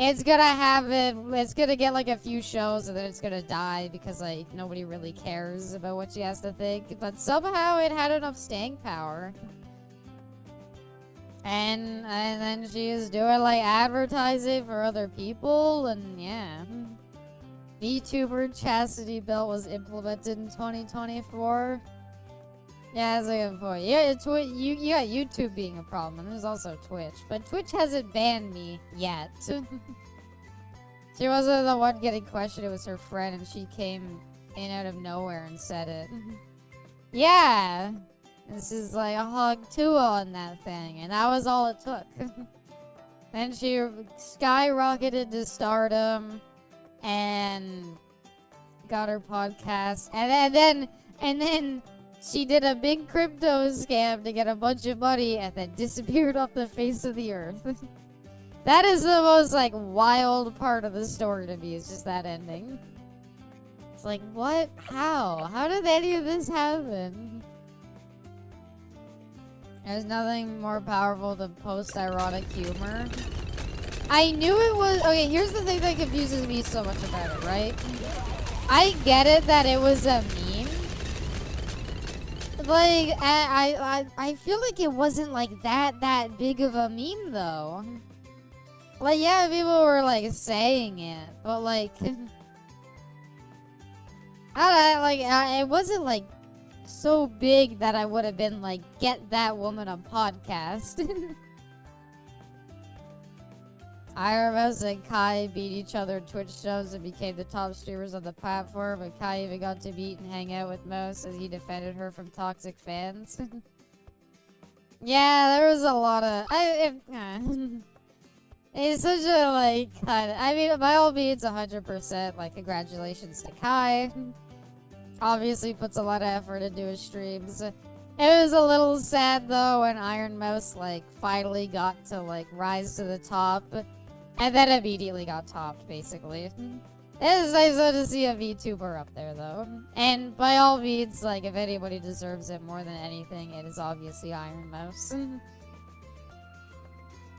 it's gonna get like a few shows and then it's gonna die because like nobody really cares about what she has to think. But somehow it had enough staying power. And then she was doing like advertising for other people, and yeah. VTuber chastity belt was implemented in 2024. Yeah, that's a good point. Yeah, you got YouTube being a problem, and there's also Twitch. But Twitch hasn't banned me yet. She wasn't the one getting questioned, it was her friend, and she came in out of nowhere and said it. Yeah! This is like a hog 2 on that thing, and that was all it took. Then she skyrocketed to stardom, and got her podcast, and then she did a big crypto scam to get a bunch of money and then disappeared off the face of the earth. That is the most, like, wild part of the story to me, is just that ending. It's like, what? How? How did any of this happen? There's nothing more powerful than post-ironic humor. I knew it was... Okay, here's the thing that confuses me so much about it, right? I get it that it was a meme. Like, I feel like it wasn't like that big of a meme though. Like, yeah, people were like saying it, but like, it wasn't like so big that I would have been like, get that woman a podcast. IRMS and Kai beat each other at Twitch shows and became the top streamers on the platform, and Kai even got to meet and hang out with Mouse as he defended her from toxic fans. Yeah, there was a lot of... It's such a, like, kind of... I mean, by all means, 100%, like, congratulations to Kai. Obviously puts a lot of effort into his streams. It was a little sad, though, when Iron Mouse, like, finally got to, like, rise to the top. And then immediately got topped, basically. It is nice though to see a VTuber up there though. And by all means, like, if anybody deserves it more than anything, it is obviously Iron Mouse.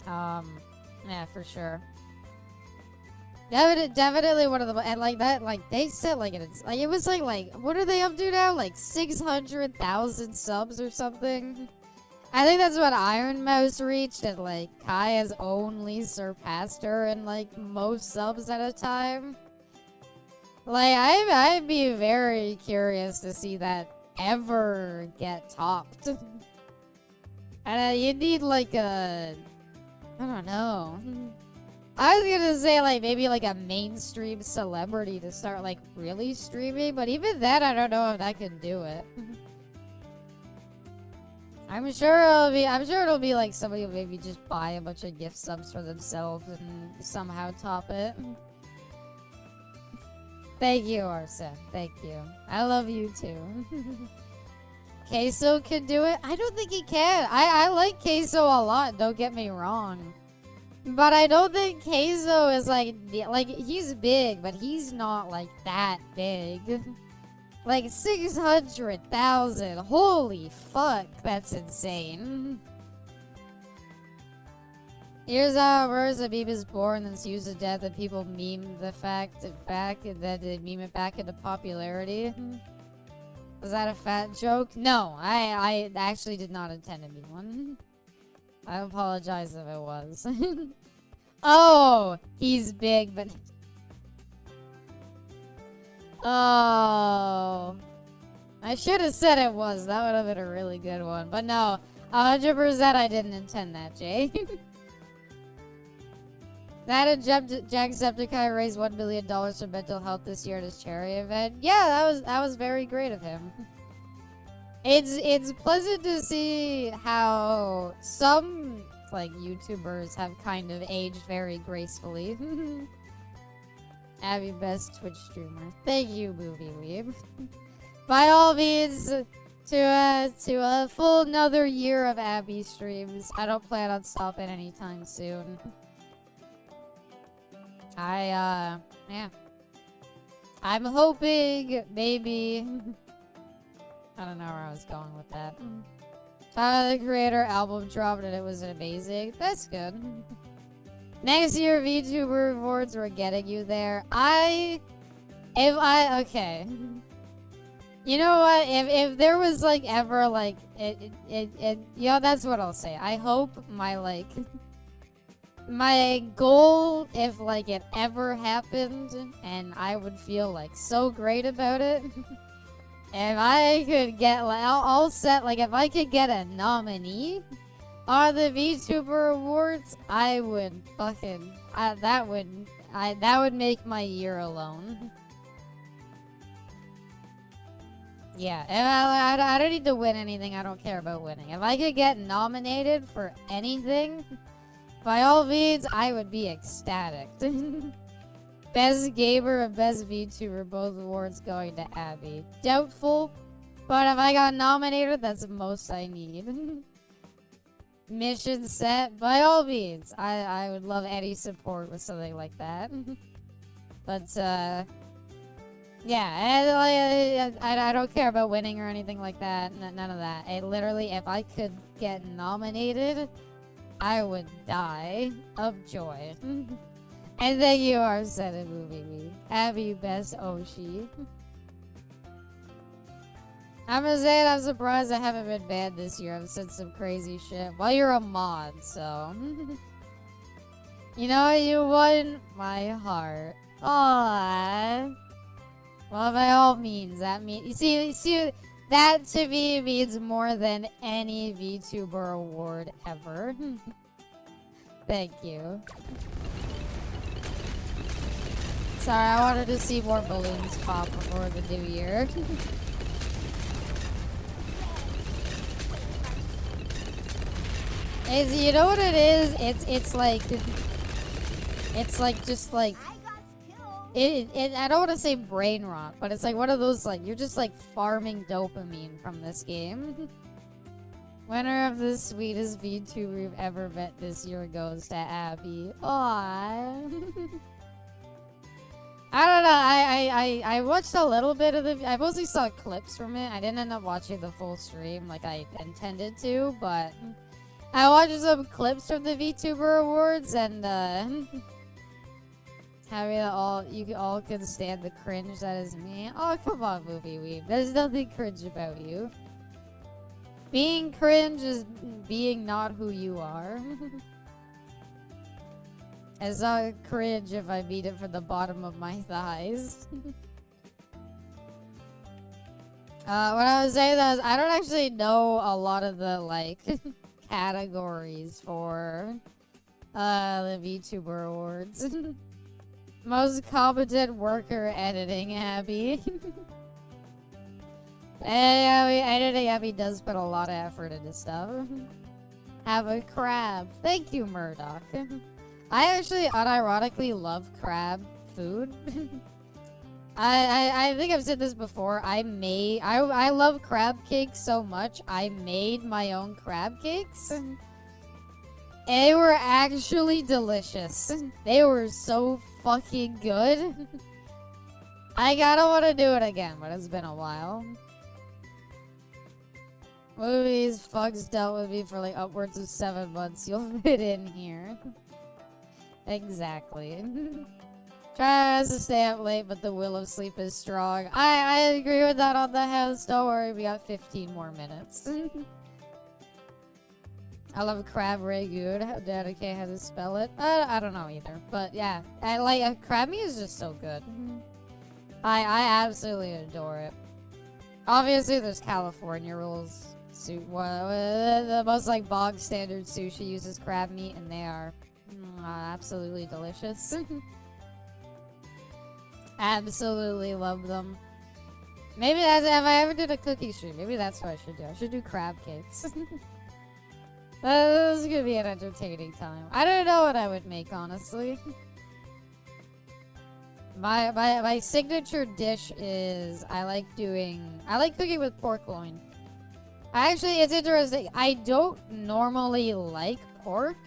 Yeah, for sure. Definitely one of the, and like that, like they said, like it was like what are they up to now? Like 600,000 subs or something. I think that's what Iron Mouse reached, and like Kai has only surpassed her in like most subs at a time. Like I'd be very curious to see that ever get topped. And you need like a, I don't know. I was gonna say, like, maybe, like, a mainstream celebrity to start, like, really streaming, but even then, I don't know if that can do it. I'm sure it'll be, like, somebody will maybe just buy a bunch of gift subs for themselves and somehow top it. Thank you, Arsen. Thank you. I love you, too. Queso can do it? I don't think he can. I like Queso a lot, don't get me wrong. But I don't think Queso is like he's big, but he's not like that big. Like 600,000. Holy fuck, that's insane. Here's how Rosa Beeb is born and Sue's to death, and people meme the fact back, and then they meme it back into popularity. Was that a fat joke? No, I actually did not intend to be one. I apologize if it was. Oh, he's big, but... Oh. I should have said it was. That would have been a really good one. But no, 100% I didn't intend that, Jay. That and Jacksepticeye raised $1 million for mental health this year at his charity event. Yeah, that was very great of him. It's pleasant to see how some like YouTubers have kind of aged very gracefully. Abby, best Twitch streamer. Thank you, Movie Weeb. By all means, to a full another year of Abby streams. I don't plan on stopping anytime soon. Yeah. I'm hoping maybe. I don't know where I was going with that. Tyler, the Creator album dropped and it was amazing. That's good. Next year, VTuber awards, we're getting you there. Okay. You know what? If there was like ever like that's what I'll say. I hope my my goal, if like it ever happened, and I would feel like so great about it. If I could get, like, I'll set, like, if I could get a nominee on the VTuber Awards, I would fucking, that would make my year alone. Yeah, and I don't need to win anything, I don't care about winning. If I could get nominated for anything, by all means, I would be ecstatic. Best Gamer and Best VTuber, both awards going to Abby. Doubtful, but if I got nominated, that's the most I need. Mission set, by all means. I would love any support with something like that. But, yeah, I don't care about winning or anything like that. None of that. Literally, if I could get nominated, I would die of joy. And then you are said a movie me. Abby best Oshi. I'm gonna say it, I'm surprised I haven't been banned this year. I've said some crazy shit. Well, you're a mod, so. You know what? You won my heart. Aww. Well, by all means, that means. You see, that to me means more than any VTuber award ever. Thank you. Sorry, I wanted to see more balloons pop before the new year. You know what it is? It's like just like I don't want to say brain rot, but it's like one of those like you're just like farming dopamine from this game. Winner of the sweetest VTuber we've ever met this year goes to Abby. Aww. I don't know. I watched a little bit of the. I mostly saw clips from it. I didn't end up watching the full stream like I intended to, but I watched some clips from the VTuber Awards, and how you all can stand the cringe that is me. Oh, come on, Movie Weeb. There's nothing cringe about you. Being cringe is being not who you are. It's not cringe if I beat it from the bottom of my thighs. What I was saying is I don't actually know a lot of the like categories for the VTuber Awards. Most competent worker editing Abby. Editing Abby does put a lot of effort into stuff. Have a crab. Thank you, Murdoch. I actually unironically love crab food. I think I've said this before. I love crab cakes so much. I made my own crab cakes. They were actually delicious. They were so fucking good. I kinda want to do it again, but it's been a while. Movies, Fugs dealt with me for like upwards of 7 months. You'll fit in here. Exactly. Tries to stay up late, but the will of sleep is strong. I agree with that on the house. Don't worry, we got 15 more minutes. I love crab ragoon. How Dedicate how to spell it? I don't know either. But yeah, I like crab meat is just so good. I absolutely adore it. Obviously, there's California rules. The most like bog standard sushi uses crab meat, and they are absolutely delicious. Absolutely love them. Maybe that's if I ever did a cookie stream. Maybe that's what I should do. I should do crab cakes. This is gonna be an entertaining time. I don't know what I would make, honestly. My signature dish is I like cooking with pork loin. Actually, it's interesting. I don't normally like pork.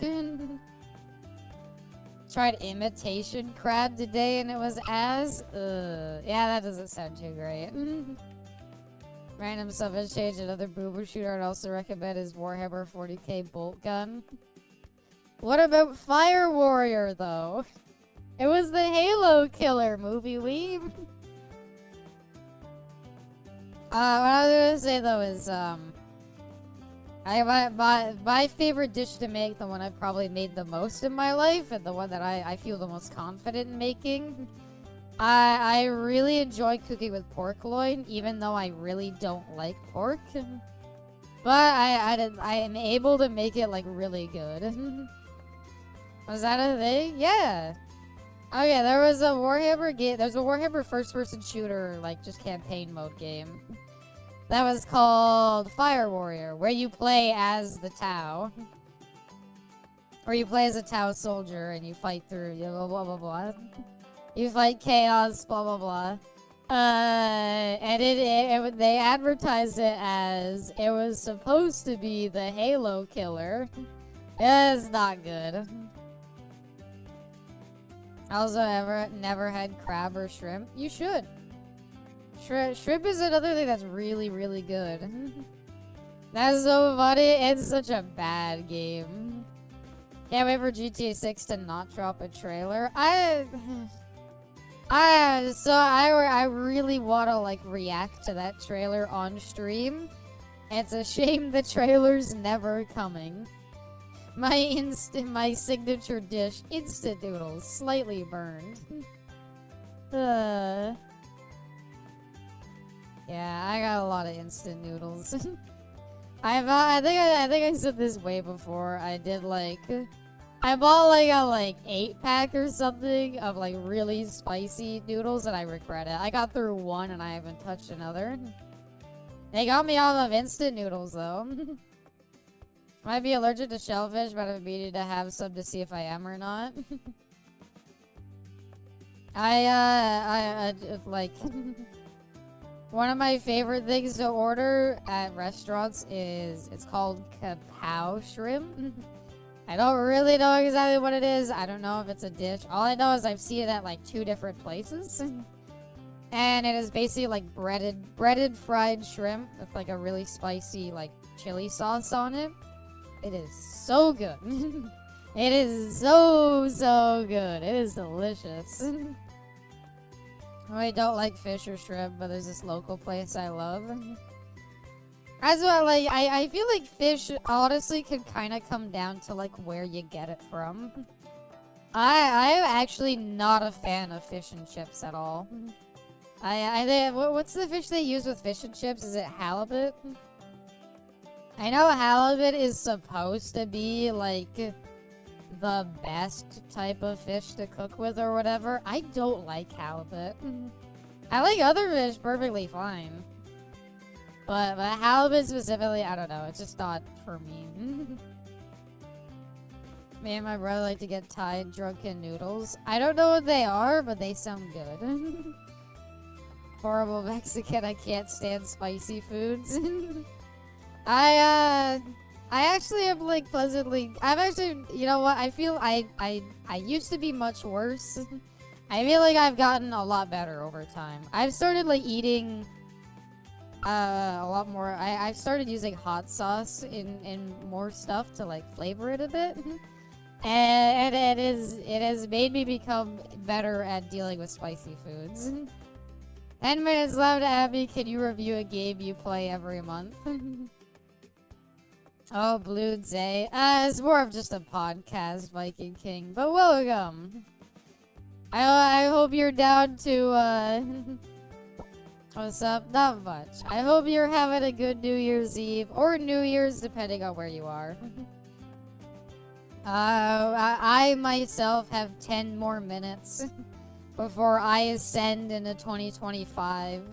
Tried imitation crab today and it was yeah, that doesn't sound too great. Random stuff has changed. Another boomer shooter I'd also recommend is Warhammer 40k bolt gun. What about Fire Warrior though? It was the Halo killer, Movie Weeb. What I was gonna say though is my favorite dish to make, the one I've probably made the most in my life, and the one that I feel the most confident in making. I really enjoy cooking with pork loin, even though I really don't like pork. But I am able to make it like really good. Was that a thing? Yeah. Oh yeah, there was a Warhammer game. There's a Warhammer first-person shooter, like just campaign mode game. That was called Fire Warrior, where you play as the Tau. Or you play as a Tau soldier and you fight through blah blah blah blah. You fight chaos, blah blah blah. And they advertised it as it was supposed to be the Halo killer. It's not good. Also, never had crab or shrimp? You should. Shrimp is another thing that's really, really good. That's so funny. It's such a bad game. Can't wait for GTA 6 to not drop a trailer. I really want to like react to that trailer on stream. It's a shame the trailer's never coming. My signature dish, instant noodles, slightly burned. Yeah, I got a lot of instant noodles. I think I said this way before. I bought like a 8-pack or something of like really spicy noodles, and I regret it. I got through one and I haven't touched another. They got me off of instant noodles though. Might be allergic to shellfish, but I've needed to have some to see if I am or not. I like one of my favorite things to order at restaurants is it's called kapow shrimp. I don't really know exactly what it is. I don't know if it's a dish. All I know is I've seen it at like 2 different places. And it is basically like breaded fried shrimp with like a really spicy like chili sauce on it. It is so good. It is so good. It is delicious. I don't like fish or shrimp, but there's this local place I love. As well, like, I feel like fish, honestly, could kind of come down to, like, where you get it from. I am actually not a fan of fish and chips at all. What's the fish they use with fish and chips? Is it halibut? I know halibut is supposed to be, like, the best type of fish to cook with or whatever. I don't like halibut. I like other fish perfectly fine. But halibut specifically, I don't know. It's just not for me. Me and my brother like to get Thai drunken noodles. I don't know what they are, but they sound good. Horrible Mexican. I can't stand spicy foods. I actually am like pleasantly. I've actually, you know what? I feel I used to be much worse. I feel like I've gotten a lot better over time. I've started like eating a lot more. I've started using hot sauce in more stuff to like flavor it a bit. And it has made me become better at dealing with spicy foods. 10 minutes left, Abby. Can you review a game you play every month? Oh, Bloons, eh? It's more of just a podcast, Viking King. But welcome. I hope you're down to, what's up? Not much. I hope you're having a good New Year's Eve. Or New Year's, depending on where you are. I myself have 10 more minutes before I ascend into 2025.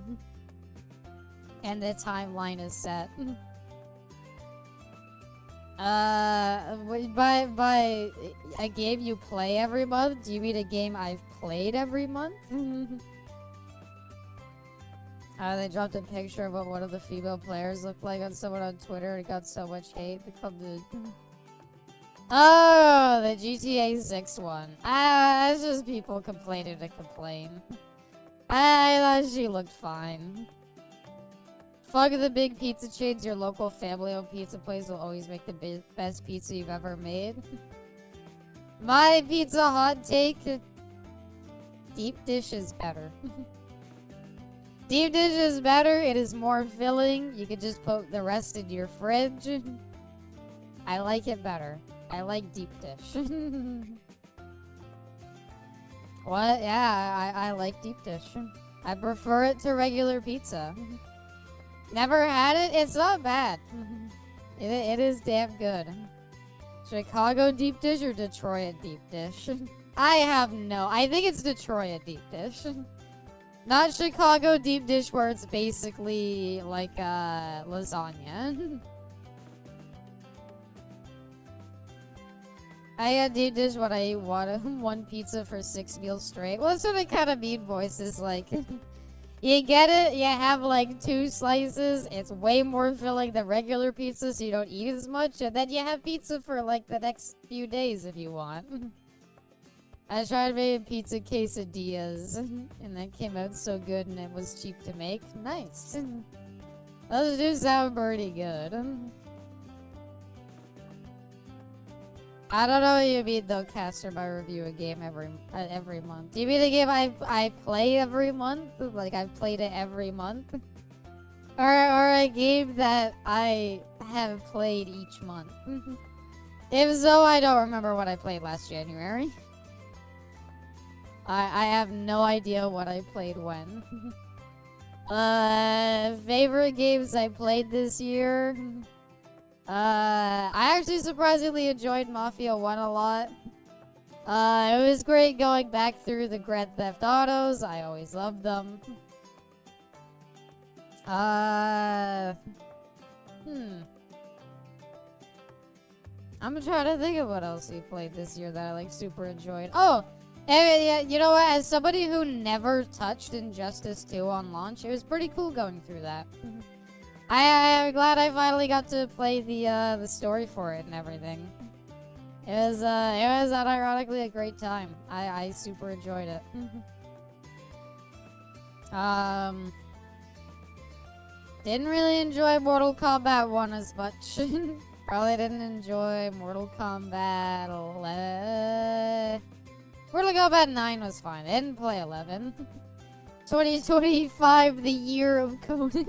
And the timeline is set. By a game you play every month, do you mean a game I've played every month? They dropped a picture of what one of the female players looked like on someone on Twitter and it got so much hate. Oh, the GTA 6 one. It's just people complaining to complain. I thought she looked fine. Fuck the big pizza chains. Your local family-owned pizza place will always make the best pizza you've ever made. My pizza hot take. Deep dish is better. Deep dish is better. It is more filling. You can just put the rest in your fridge. I like it better. I like deep dish. What? Yeah, I like deep dish. I prefer it to regular pizza. Never had it? It's not bad. It is damn good. Chicago deep dish or Detroit deep dish? I think it's Detroit deep dish. Not Chicago deep dish where it's basically like lasagna. I got deep dish when I eat one pizza for 6 meals straight. Well, that's what I kind of mean, boys. Is like... You get it? You have like 2 slices. It's way more filling than regular pizza, so you don't eat as much. And then you have pizza for like the next few days if you want. I tried making pizza quesadillas, and that came out so good and it was cheap to make. Nice. Those do sound pretty good. I don't know what you mean though, Caster, by review a game every month. Do you mean a game I play every month? Like I've played it every month? Or a game that I have played each month? If so, I don't remember what I played last January. I have no idea what I played when. Favorite games I played this year? I actually surprisingly enjoyed Mafia 1 a lot. It was great going back through the Grand Theft Autos. I always loved them. I'm trying to think of what else we played this year that I like super enjoyed. Oh! Yeah, you know what? As somebody who never touched Injustice 2 on launch, it was pretty cool going through that. I'm glad I finally got to play the story for it and everything. It was unironically a great time. I super enjoyed it. Didn't really enjoy Mortal Kombat 1 as much. Probably didn't enjoy Mortal Kombat 11. Mortal Kombat 9 was fine. I didn't play 11. 2025, the year of Conan.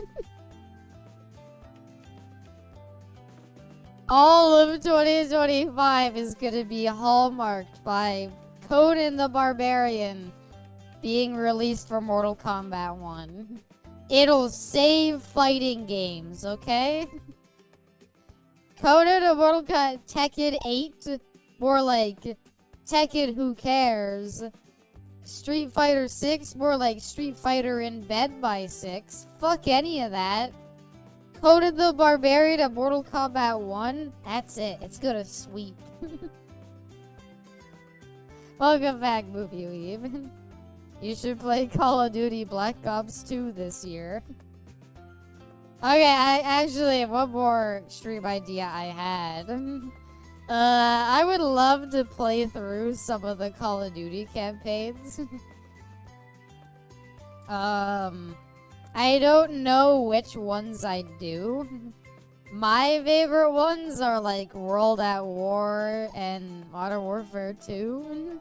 All of 2025 is gonna be hallmarked by Conan the Barbarian being released for Mortal Kombat 1. It'll save fighting games, okay? Conan and Mortal Kombat Tekken 8, more like Tekken who cares. Street Fighter 6, more like Street Fighter in bed by 6. Fuck any of that. Conan the Barbarian and Mortal Kombat 1, that's it. It's gonna sweep. Welcome back, Movie Weeb. You should play Call of Duty Black Ops 2 this year. Okay, I actually, one more stream idea I had. I would love to play through some of the Call of Duty campaigns. I don't know which ones I do. My favorite ones are like World at War and Modern Warfare 2.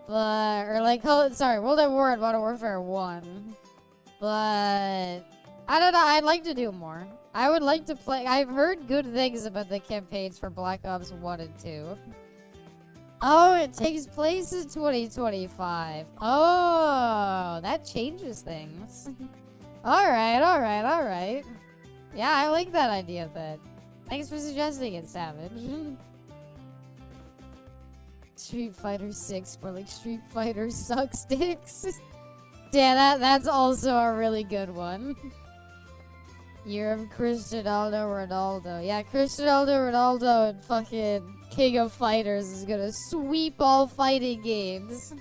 World at War and Modern Warfare 1. But I don't know, I'd like to do more. I would like to play. I've heard good things about the campaigns for Black Ops 1 and 2. Oh, it takes place in 2025. Oh, that changes things. Alright. Yeah, I like that idea then. Thanks for suggesting it, Savage. Street Fighter 6, or like Street Fighter sucks dicks. Yeah, that's also a really good one. Year of Cristiano Ronaldo. Yeah, Cristiano Ronaldo and fucking King of Fighters is gonna sweep all fighting games.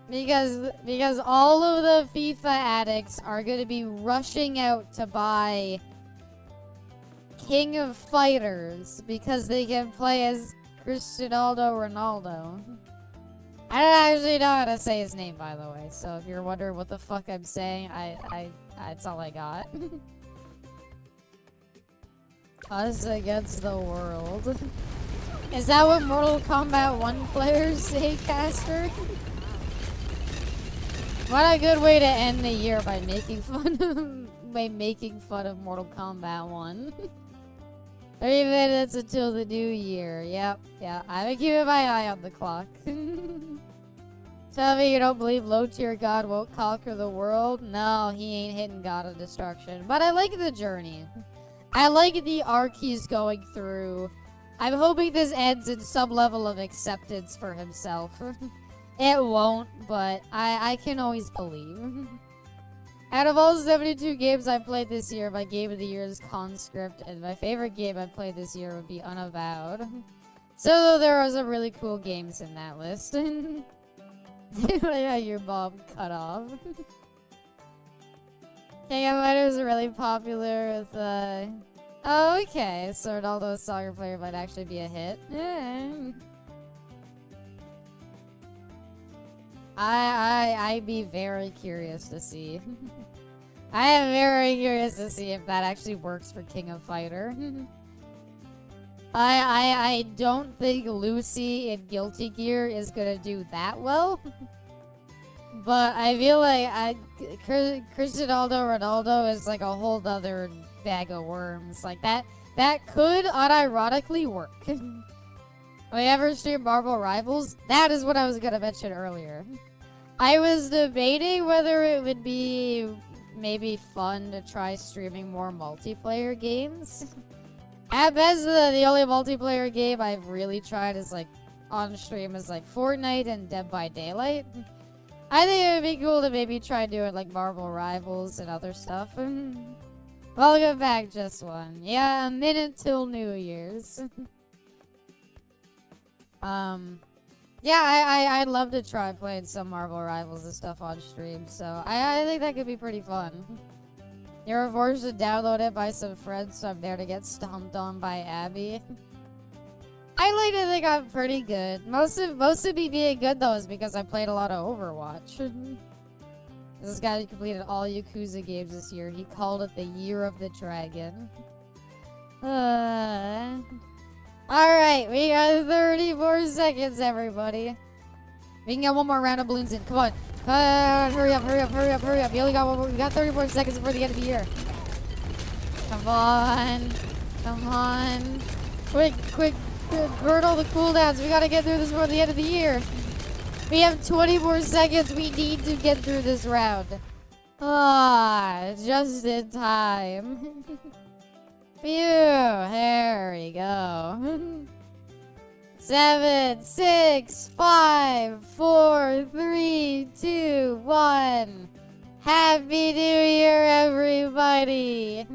Because all of the FIFA addicts are gonna be rushing out to buy King of Fighters because they can play as Cristiano Ronaldo. I don't actually know how to say his name, by the way, so if you're wondering what the fuck I'm saying, that's all I got. Us against the world. Is that what Mortal Kombat 1 players say, Caster? What a good way to end the year by making fun of Mortal Kombat 1. 30 minutes until the new year. Yep, yeah. I'm keeping my eye on the clock. Tell me you don't believe low-tier God won't conquer the world? No, he ain't hitting God of Destruction. But I like the journey. I like the arc he's going through. I'm hoping this ends in some level of acceptance for himself. It won't, but I can always believe. Out of all 72 games I played this year, my game of the year is Conscript, and my favorite game I played this year would be Unavowed. So there are some really cool games in that list. Your mom cut off. King of Fighters are really popular with, Oh, okay. So Ronaldo's soccer player might actually be a hit. Yeah. I'd be very curious to see. I am very curious to see if that actually works for King of Fighter. I don't think Lucy in Guilty Gear is gonna do that well. But I feel like Cristiano Ronaldo is like a whole other bag of worms. Like that could unironically work. We ever stream Marvel Rivals? That is what I was gonna mention earlier. I was debating whether it would be maybe fun to try streaming more multiplayer games. At best, the only multiplayer game I've really tried is like on stream is like Fortnite and Dead by Daylight. I think it would be cool to maybe try doing like Marvel Rivals and other stuff. Welcome back, Just One. Yeah, a minute till New Year's. Yeah, I'd love to try playing some Marvel Rivals and stuff on stream, so I think that could be pretty fun. You were forced to download it by some friends, so I'm there to get stomped on by Abby. I like to think I'm pretty good. Most of me being good though is because I played a lot of Overwatch. This guy completed all Yakuza games this year. He called it the Year of the Dragon. Alright, we got 30 more seconds, everybody. We can get one more round of balloons in. Come on. Hurry up, hurry up, hurry up, hurry up. We only got one more. We got 30 more seconds before the end of the year. Come on. Come on. Quick, quick. Burn all the cooldowns. We gotta get through this before the end of the year. We have 20 more seconds. We need to get through this round. Just in time. Phew. There we go. 7, 6, 5, 4, 3, 2, 1. Happy New Year, everybody.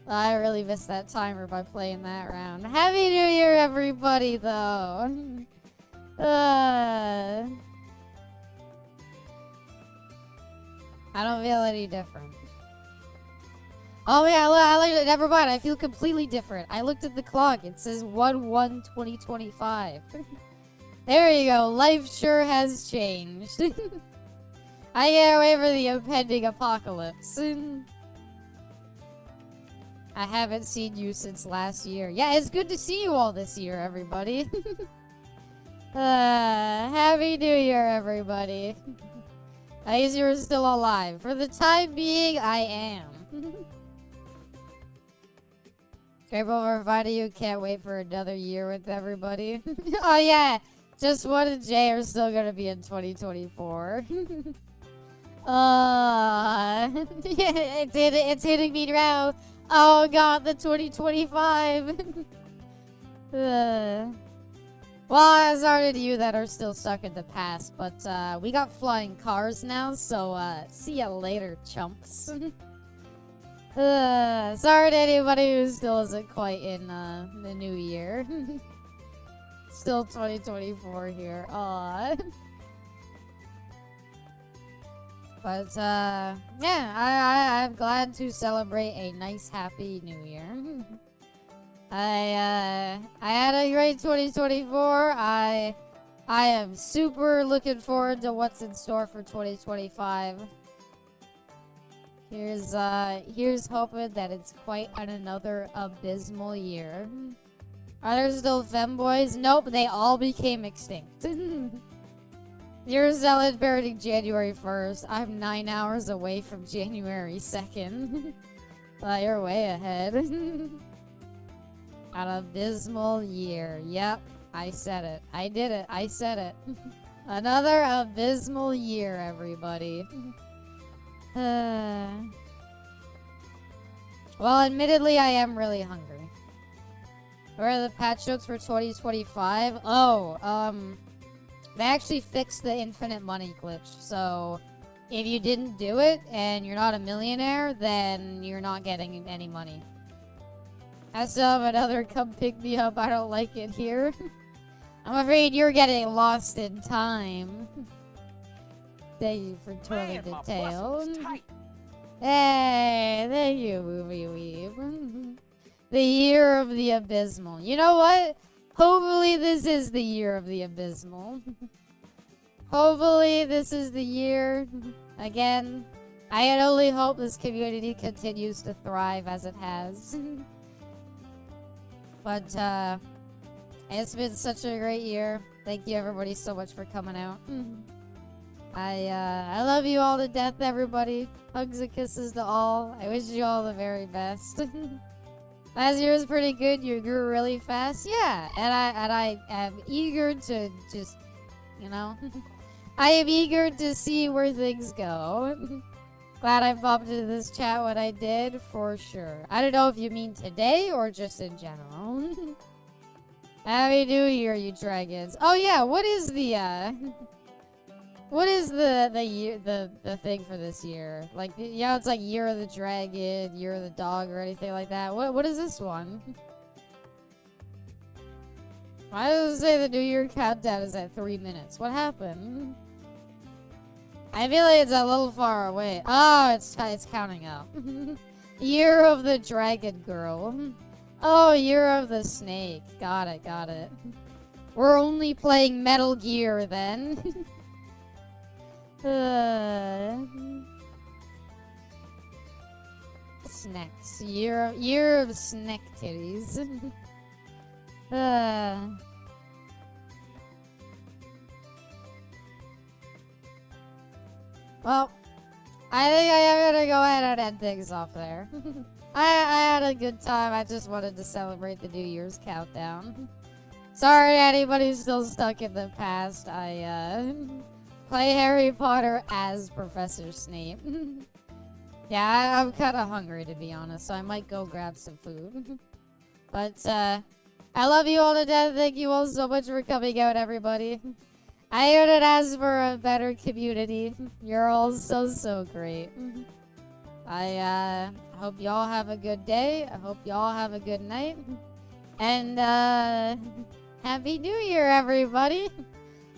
I really missed that timer by playing that round. Happy New Year, everybody, though. I don't feel any different. Oh yeah, never mind. I feel completely different. I looked at the clock. It says 1/1/2025. There you go. Life sure has changed. I can't wait for the impending apocalypse. I haven't seen you since last year. Yeah, it's good to see you all this year, everybody. Happy New Year, everybody. I guess you're still alive. For the time being, I am. Grateful for finding you. Can't wait for another year with everybody. Oh yeah, just one and Jay are still gonna be in 2024. Yeah, it's hitting me now. Oh god, the 2025. Well, sorry to you that are still stuck in the past, but we got flying cars now, so see ya later, chumps. Sorry to anybody who still isn't quite in the new year. Still 2024 here. Aw. But yeah, I'm glad to celebrate a nice, happy new year. I had a great 2024. I am super looking forward to what's in store for 2025. Here's hoping that it's quite another abysmal year. Are there still femboys? Nope, they all became extinct. You're celebrating January 1st. I'm 9 hours away from January 2nd. You're way ahead. An abysmal year. Yep, I said it. I did it. I said it. Another abysmal year, everybody. Well, admittedly, I am really hungry. Where are the patch notes for 2025? Oh, they actually fixed the infinite money glitch. So, if you didn't do it and you're not a millionaire, then you're not getting any money. I still have another come pick me up. I don't like it here. I'm afraid you're getting lost in time. Thank you for twirling the tail. Hey, thank you, Movie Weeb. The year of the abysmal. You know what? Hopefully this is the year of the abysmal. Hopefully this is the year. Again, I can only hope this community continues to thrive as it has. But, it's been such a great year. Thank you everybody so much for coming out. I love you all to death, everybody. Hugs and kisses to all. I wish you all the very best. Last year was pretty good. You grew really fast. Yeah, and I am eager to just, you know, I am eager to see where things go. Glad I popped into this chat when I did, for sure. I don't know if you mean today or just in general. Happy New Year, you dragons. Oh yeah, what is the what is the year the thing for this year? Like, yeah, it's like Year of the Dragon, Year of the Dog, or anything like that. What is this one? Why does it say the New Year countdown is at 3 minutes? What happened? I feel like it's a little far away. Oh, it's counting up. Year of the Dragon Girl. Oh, Year of the Snake. Got it, got it. We're only playing Metal Gear then. Snacks. Year of snack titties. Well, I think I am gonna go ahead and end things off there. I had a good time. I just wanted to celebrate the New Year's countdown. Sorry, anybody who's still stuck in the past. I play Harry Potter as Professor Snape. Yeah, I'm kind of hungry, to be honest, so I might go grab some food. But I love you all to death. Thank you all so much for coming out, everybody. I couldn't ask for a better community. You're all so great. I hope y'all have a good day. I hope y'all have a good night. And Happy New Year, everybody.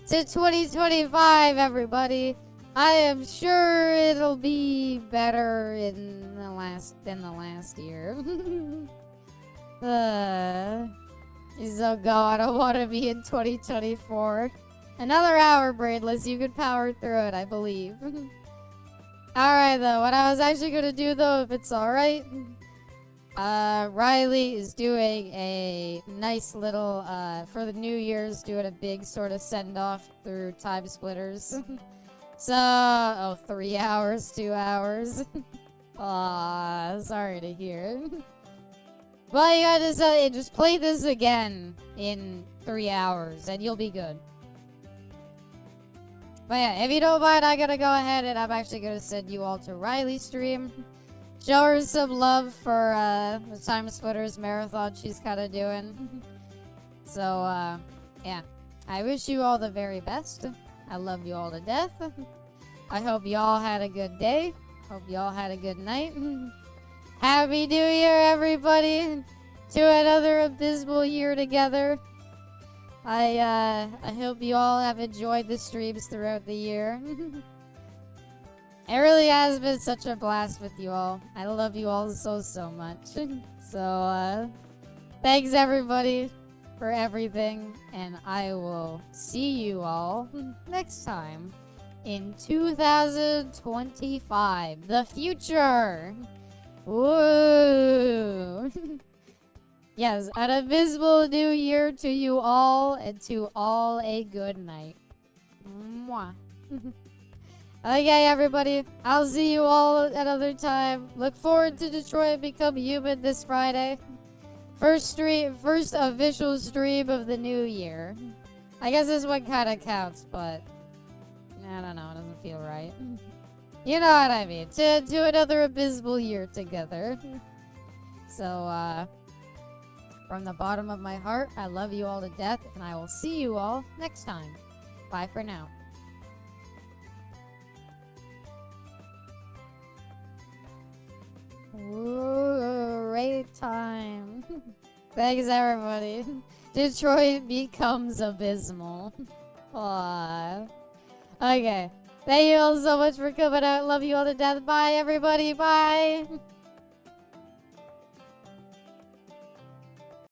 To 2025, everybody. I am sure it'll be better than the last year. So go, I don't want to be in 2024. Another hour, Braidless. You can power through it, I believe. Alright, though. What I was actually going to do, though, if it's alright, Riley is doing a nice little, for the New Year's, doing a big sort of send-off through Time Splitters. So, 3 hours, 2 hours. Aw, sorry to hear. Well, you gotta just play this again in 3 hours, and you'll be good. But yeah, if you don't mind, I'm gonna go ahead and I'm actually gonna send you all to Riley's stream. Show her some love for the Time Splitters marathon she's kind of doing. So, yeah. I wish you all the very best. I love you all to death. I hope y'all had a good day. Hope y'all had a good night. Happy New Year, everybody! To another abysmal year together. I hope you all have enjoyed the streams throughout the year. It really has been such a blast with you all. I love you all so much. So, thanks everybody for everything, and I will see you all next time in 2025, the future. Woo! Yes, an abysmal new year to you all, and to all a good night. Mwah. Okay, everybody, I'll see you all another time. Look forward to Detroit Become Human this Friday. First official stream of the new year. I guess this one kind of counts, but I don't know, it doesn't feel right. You know what I mean. To another abysmal year together. So, from the bottom of my heart, I love you all to death, and I will see you all next time. Bye for now. Ooh, raid time. Thanks, everybody. Detroit becomes abysmal. Aww. Okay. Thank you all so much for coming out. Love you all to death. Bye, everybody. Bye.